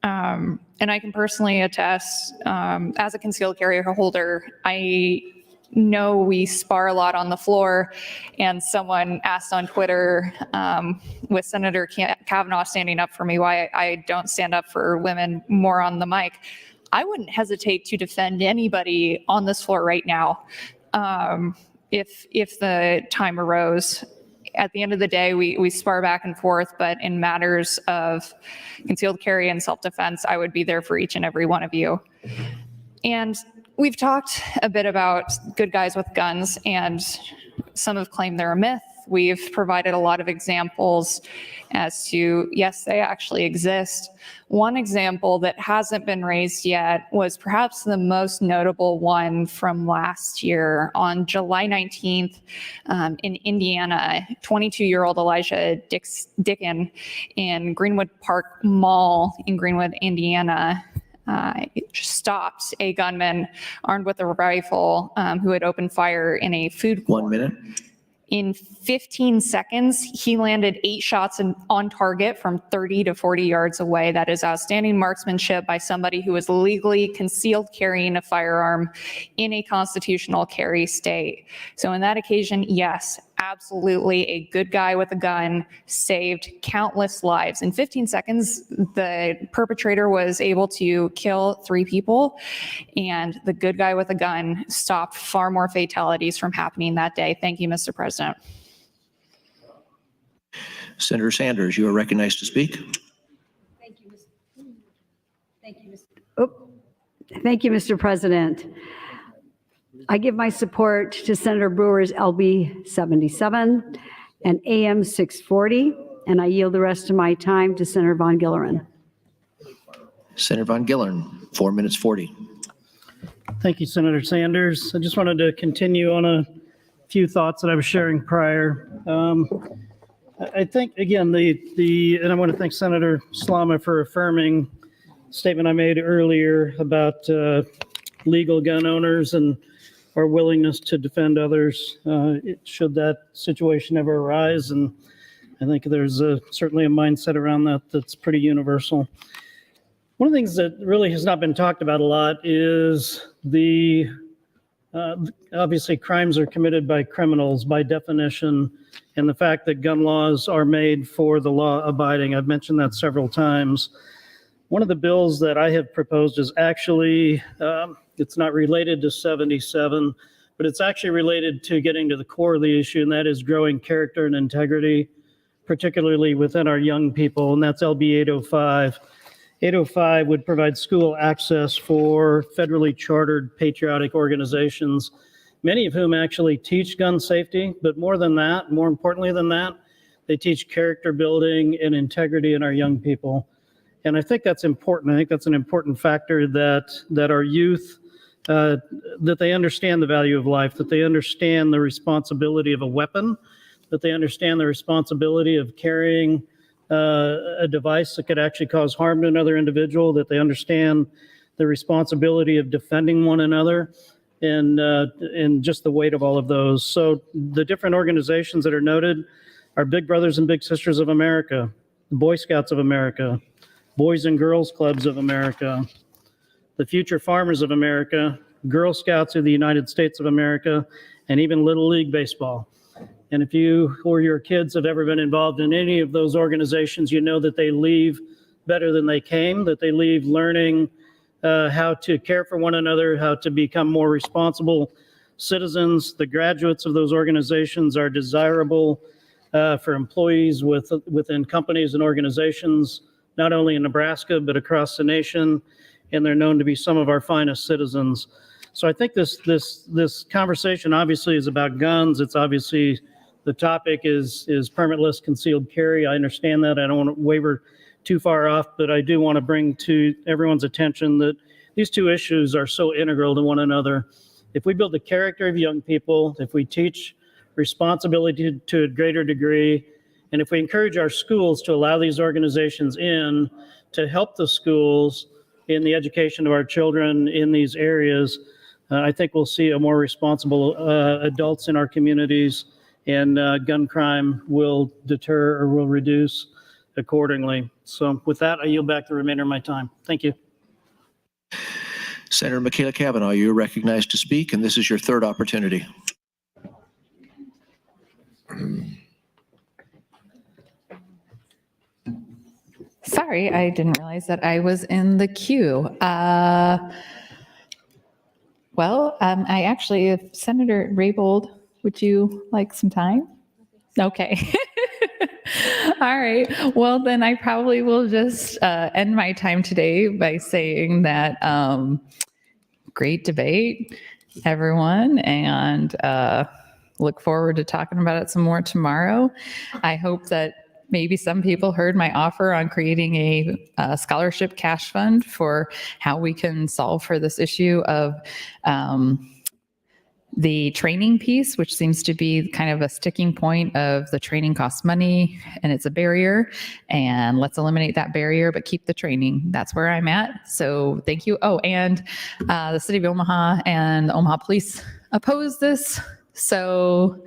And I can personally attest, as a concealed carry holder, I know we spar a lot on the floor, and someone asked on Twitter with Senator Kavanaugh standing up for me why I don't stand up for women more on the mic. I wouldn't hesitate to defend anybody on this floor right now if the time arose. At the end of the day, we spar back and forth, but in matters of concealed carry and self-defense, I would be there for each and every one of you. And we've talked a bit about good guys with guns, and some have claimed they're a myth. We've provided a lot of examples as to, yes, they actually exist. One example that hasn't been raised yet was perhaps the most notable one from last year. On July 19th in Indiana, 22-year-old Elijah Dickin in Greenwood Park Mall in Greenwood, Indiana, stopped a gunman armed with a rifle who had opened fire in a food court. 1 minute. In 15 seconds, he landed 8 shots on target from 30 to 40 yards away. That is outstanding marksmanship by somebody who is legally concealed carrying a firearm in a constitutional carry state. So in that occasion, yes, absolutely, a good guy with a gun saved countless lives. In 15 seconds, the perpetrator was able to kill 3 people, and the good guy with a gun stopped far more fatalities from happening that day. Thank you, Mr. President. Senator Sanders, you are recognized to speak. Thank you, Mr. President. I give my support to Senator Brewer's LB 77 and AM 640, and I yield the rest of my time to Senator Von Gilleren. Senator Von Gilleren, 4 minutes 40. Thank you, Senator Sanders. I just wanted to continue on a few thoughts that I was sharing prior. I think, again, and I want to thank Senator Slama for affirming the statement I made earlier about legal gun owners and our willingness to defend others should that situation ever arise. And I think there's certainly a mindset around that that's pretty universal. One of the things that really has not been talked about a lot is obviously crimes are committed by criminals by definition, and the fact that gun laws are made for the law abiding. I've mentioned that several times. One of the bills that I have proposed is actually, it's not related to 77, but it's actually related to getting to the core of the issue, and that is growing character and integrity, particularly within our young people, and that's LB 805. 805 would provide school access for federally chartered patriotic organizations, many of whom actually teach gun safety, but more than that, more importantly than that, they teach character building and integrity in our young people. And I think that's important. I think that's an important factor that our youth, that they understand the value of life, that they understand the responsibility of a weapon, that they understand the responsibility of carrying a device that could actually cause harm to another individual, that they understand the responsibility of defending one another, and just the weight of all of those. So the different organizations that are noted are Big Brothers and Big Sisters of America, the Boy Scouts of America, Boys and Girls Clubs of America, the Future Farmers of America, Girl Scouts of the United States of America, and even Little League Baseball. And if you or your kids have ever been involved in any of those organizations, you know that they leave better than they came, that they leave learning how to care for one another, how to become more responsible citizens. The graduates of those organizations are desirable for employees within companies and organizations, not only in Nebraska, but across the nation, and they're known to be some of our finest citizens. So I think this conversation obviously is about guns. It's obviously, the topic is permitless concealed carry. I understand that. I don't want to waver too far off, but I do want to bring to everyone's attention that these two issues are so integral to one another. If we build the character of young people, if we teach responsibility to a greater degree, and if we encourage our schools to allow these organizations in to help the schools in the education of our children in these areas, I think we'll see a more responsible adults in our communities, and gun crime will deter or will reduce accordingly. So with that, I yield back the remainder of my time. Thank you. Senator Michaela Cavanaugh, you're recognized to speak, and this is your third opportunity. Sorry, I didn't realize that I was in the queue. I actually, if Senator Raybould, would you like some time? Okay. All right. Well, then I probably will just end my time today by saying that great debate, everyone, and look forward to talking about it some more tomorrow. I hope that maybe some people heard my offer on creating a scholarship cash fund for how we can solve for this issue of the training piece, which seems to be kind of a sticking point of the training costs money and it's a barrier, and let's eliminate that barrier, but keep the training. That's where I'm at. So thank you. Oh, and the city of Omaha and the Omaha police oppose this. So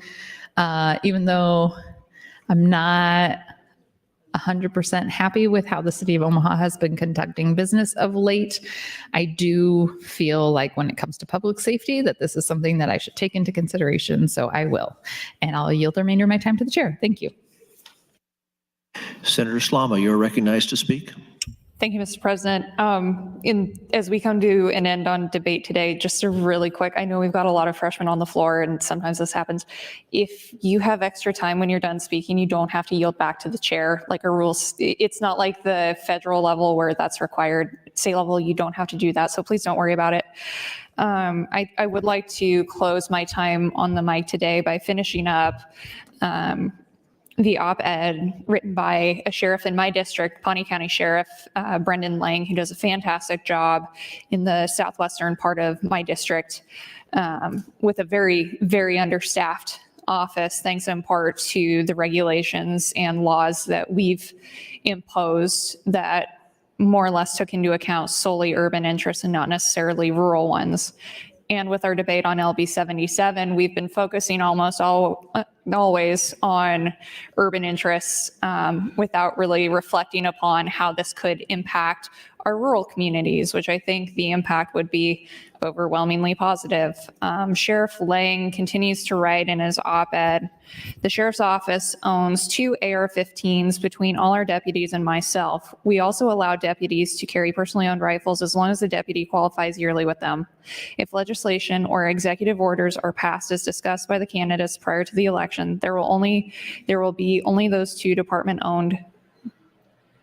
Even though I'm not 100% happy with how the city of Omaha has been conducting business of late, I do feel like when it comes to public safety that this is something that I should take into consideration, so I will. And I'll yield the remainder of my time to the chair. Thank you. Senator Slama, you're recognized to speak. Thank you, Mr. President. As we come to an end on debate today, just a really quick, I know we've got a lot of freshmen on the floor and sometimes this happens. If you have extra time when you're done speaking, you don't have to yield back to the chair like our rules. It's not like the federal level where that's required. State level, you don't have to do that. So please don't worry about it. I would like to close my time on the mic today by finishing up the op-ed written by a sheriff in my district, Pawnee County Sheriff Brendan Lang, who does a fantastic job in the southwestern part of my district with a very, very understaffed office, thanks in part to the regulations and laws that we've imposed that more or less took into account solely urban interests and not necessarily rural ones. And with our debate on LB 77, we've been focusing almost always on urban interests without really reflecting upon how this could impact our rural communities, which I think the impact would be overwhelmingly positive. Sheriff Lang continues to write in his op-ed, the sheriff's office owns 2 AR-15s between all our deputies and myself. We also allow deputies to carry personally owned rifles as long as the deputy qualifies yearly with them. If legislation or executive orders are passed as discussed by the candidates prior to the election, there will be only those 2 department-owned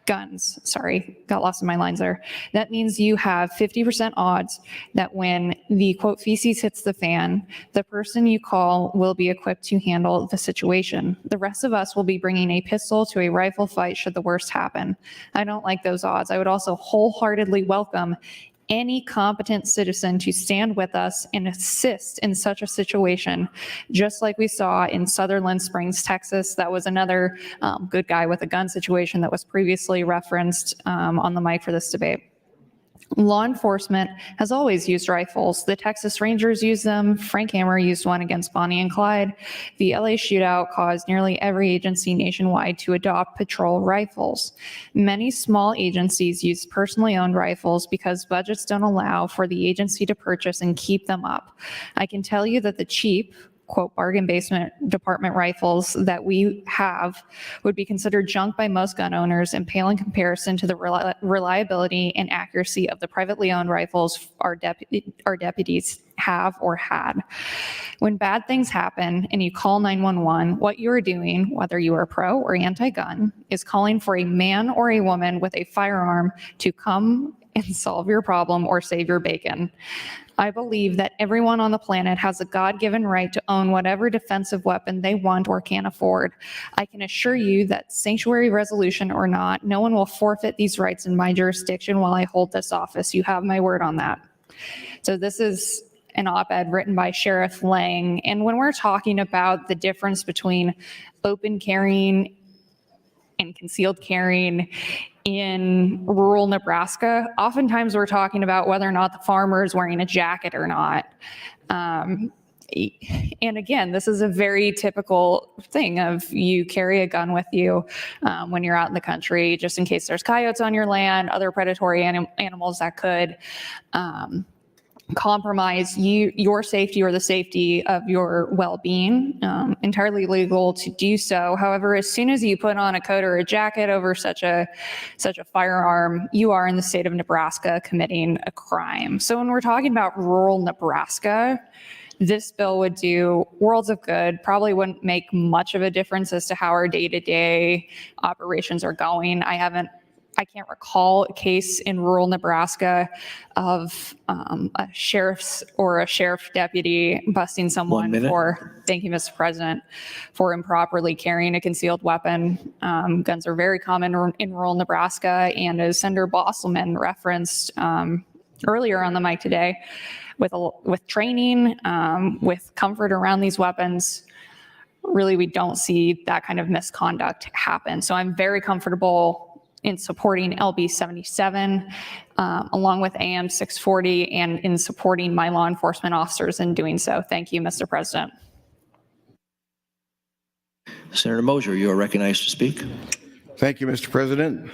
guns. Sorry, got lost in my lines there. That means you have 50% odds that when the quote feces hits the fan, the person you call will be equipped to handle the situation. The rest of us will be bringing a pistol to a rifle fight should the worst happen. I don't like those odds. I would also wholeheartedly welcome any competent citizen to stand with us and assist in such a situation, just like we saw in Sutherland Springs, Texas. That was another good guy with a gun situation that was previously referenced on the mic for this debate. Law enforcement has always used rifles. The Texas Rangers used them. Frank Hammer used one against Bonnie and Clyde. The LA shootout caused nearly every agency nationwide to adopt patrol rifles. Many small agencies use personally owned rifles because budgets don't allow for the agency to purchase and keep them up. I can tell you that the cheap, quote, bargain basement department rifles that we have would be considered junk by most gun owners and pale in comparison to the reliability and accuracy of the privately owned rifles our deputies have or had. When bad things happen and you call 911, what you are doing, whether you are pro or anti-gun, is calling for a man or a woman with a firearm to come and solve your problem or save your bacon. I believe that everyone on the planet has a God-given right to own whatever defensive weapon they want or can afford. I can assure you that sanctuary resolution or not, no one will forfeit these rights in my jurisdiction while I hold this office. You have my word on that. So this is an op-ed written by Sheriff Lang. And when we're talking about the difference between open carrying and concealed carrying in rural Nebraska, oftentimes we're talking about whether or not the farmer is wearing a jacket or not. And again, this is a very typical thing of you carry a gun with you when you're out in the country, just in case there's coyotes on your land, other predatory animals that could compromise your safety or the safety of your well-being. Entirely legal to do so. However, as soon as you put on a coat or a jacket over such a firearm, you are in the state of Nebraska committing a crime. So when we're talking about rural Nebraska, this bill would do worlds of good, probably wouldn't make much of a difference as to how our day-to-day operations are going. I can't recall a case in rural Nebraska of a sheriff deputy busting someone for, thank you, Mr. President, for improperly carrying a concealed weapon. Guns are very common in rural Nebraska, and as Senator Bosselman referenced earlier on the mic today, with training, with comfort around these weapons, really we don't see that kind of misconduct happen. So I'm very comfortable in supporting LB 77, along with AM 640, and in supporting my law enforcement officers in doing so. Thank you, Mr. President. Senator Mosier, you are recognized to speak. Thank you, Mr. President.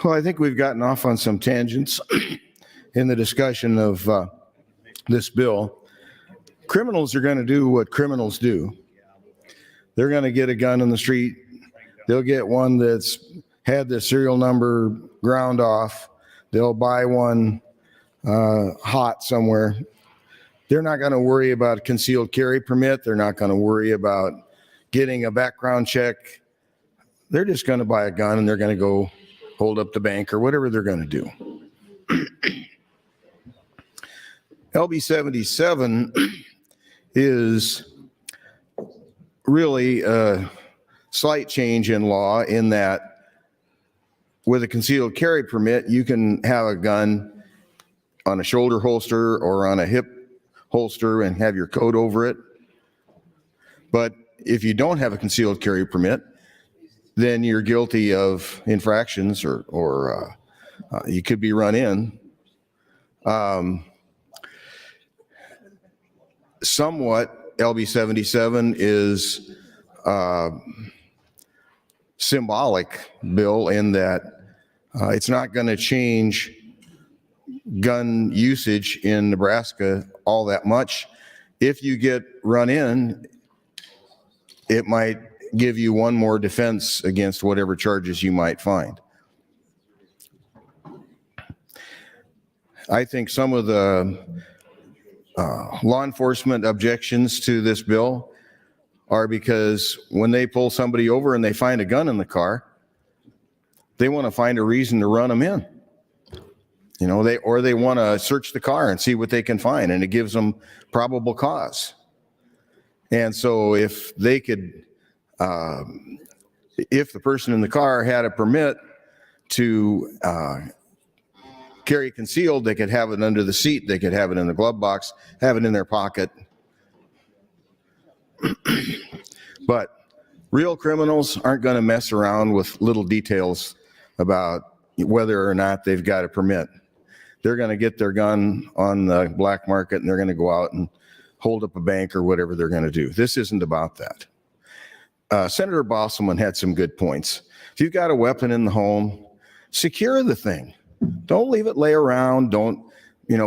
Well, I think we've gotten off on some tangents in the discussion of this bill. Criminals are going to do what criminals do. They're going to get a gun in the street. They'll get one that's had the serial number ground off. They'll buy one hot somewhere. They're not going to worry about a concealed carry permit. They're not going to worry about getting a background check. They're just going to buy a gun and they're going to go hold up the bank or whatever they're going to do. LB 77 is really a slight change in law in that with a concealed carry permit, you can have a gun on a shoulder holster or on a hip holster and have your coat over it. But if you don't have a concealed carry permit, then you're guilty of infractions or you could be run in. Somewhat, LB 77 is symbolic bill in that it's not going to change gun usage in Nebraska all that much. If you get run in, it might give you one more defense against whatever charges you might find. I think some of the law enforcement objections to this bill are because when they pull somebody over and they find a gun in the car, they want to find a reason to run them in. You know, they want to search the car and see what they can find, and it gives them probable cause. And so if they could, if the person in the car had a permit to carry concealed, they could have it under the seat, they could have it in the glove box, have it in their pocket. But real criminals aren't going to mess around with little details about whether or not they've got a permit. They're going to get their gun on the black market and they're going to go out and hold up a bank or whatever they're going to do. This isn't about that. Senator Bosselman had some good points. If you've got a weapon in the home, secure the thing. Don't leave it lay around. Don't,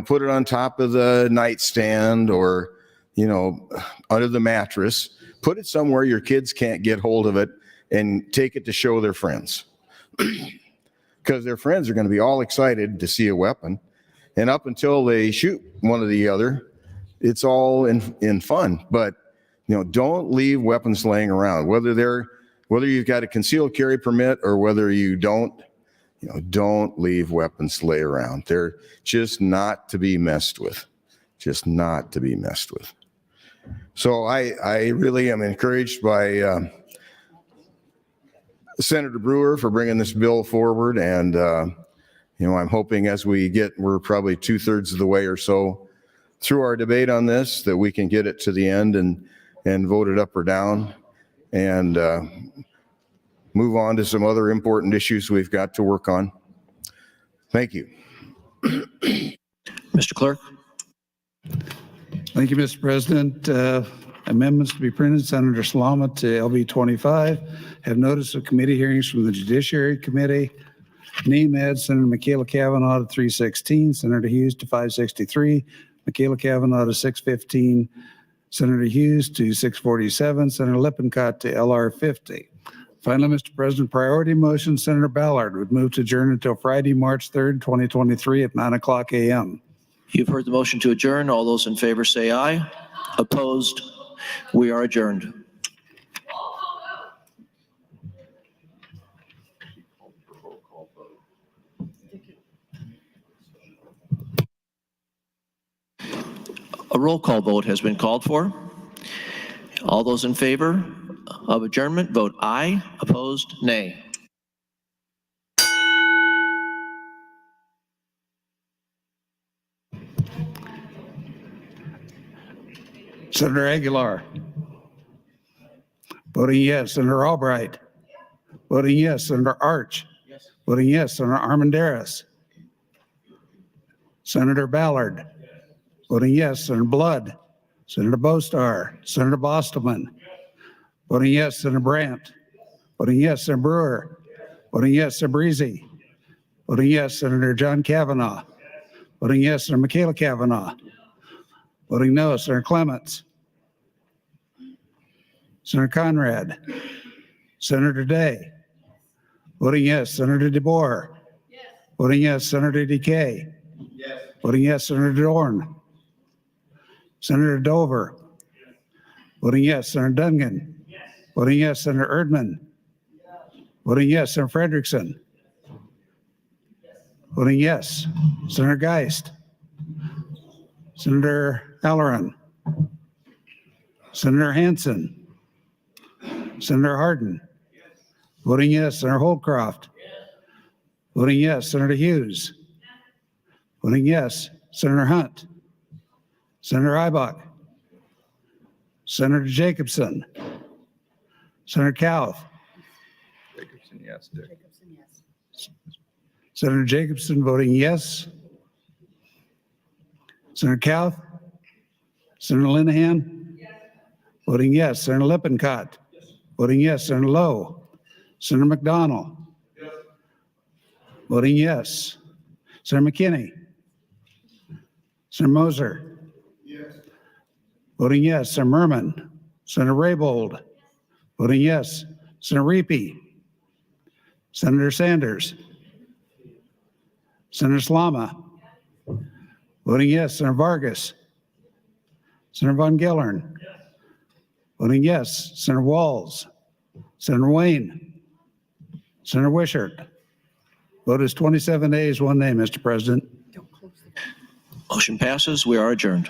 put it on top of the nightstand or, under the mattress. Put it somewhere your kids can't get hold of it and take it to show their friends. Because their friends are going to be all excited to see a weapon. And up until they shoot one or the other, it's all in fun. But, don't leave weapons laying around. Whether you've got a concealed carry permit or whether you don't, don't leave weapons lay around. They're just not to be messed with. Just not to be messed with. So I really am encouraged by Senator Brewer for bringing this bill forward. And, I'm hoping as we're probably 2/3 of the way or so through our debate on this, that we can get it to the end and vote it up or down and move on to some other important issues we've got to work on. Thank you. Mr. Clerk. Thank you, Mr. President. Amendments to be printed. Senator Salama to LB 25. Have notice of committee hearings from the Judiciary Committee. Name add Senator Michaela Cavanaugh to 316. Senator Hughes to 563. Michaela Cavanaugh to 615. Senator Hughes to 647. Senator Lippincott to LR 50. Finally, Mr. President, priority motion, Senator Ballard would move to adjourn until Friday, March 3rd, 2023 at 9:00 a.m. You've heard the motion to adjourn. All those in favor say aye. Opposed? We are adjourned. A roll call vote has been called for. All those in favor of adjournment, vote aye. Opposed, nay. Senator Aguilar. Voting yes. Senator Albright. Voting yes. Senator Arch. Yes. Voting yes. Senator Armendariz. Senator Ballard. Yes. Voting yes. Senator Blood. Senator Bostar. Senator Bostelman. Voting yes, Senator Brandt. Voting yes, Senator Brewer. Voting yes, Senator Breezy. Voting yes, Senator John Kavanaugh. Voting yes, Senator Michaela Kavanaugh. Voting no, Senator Clements. Senator Conrad. Senator Day. Voting yes, Senator DeBoer. Yes. Voting yes, Senator DeKay. Yes. Voting yes, Senator Dorn. Senator Dover. Yes. Voting yes, Senator Dungan. Yes. Voting yes, Senator Erdman. Yes. Voting yes, Senator Frederickson. Yes. Voting yes, Senator Geist. Senator Halloran. Senator Hansen. Senator Hardin. Yes. Voting yes, Senator Holdcroft. Yes. Voting yes, Senator Hughes. Yes. Voting yes, Senator Hunt. Senator Ibach. Senator Jacobson. Senator Kauth. Jacobson, yes. Senator Jacobson voting yes. Senator Kauth. Senator Linehan. Yes. Voting yes. Senator Lippincott. Yes. Voting yes. Senator Lowe. Senator McDonald. Yes. Voting yes. Senator McKinney. Senator Moser. Yes. Voting yes. Senator Merman. Senator Raybold. Voting yes. Senator Reapy. Senator Sanders. Senator Slama. Voting yes. Senator Vargas. Senator Von Gillern. Yes. Voting yes. Senator Walls. Senator Wayne. Senator Wishart. Vote is 27 ayes, 1 nay, Mr. President. Motion passes. We are adjourned.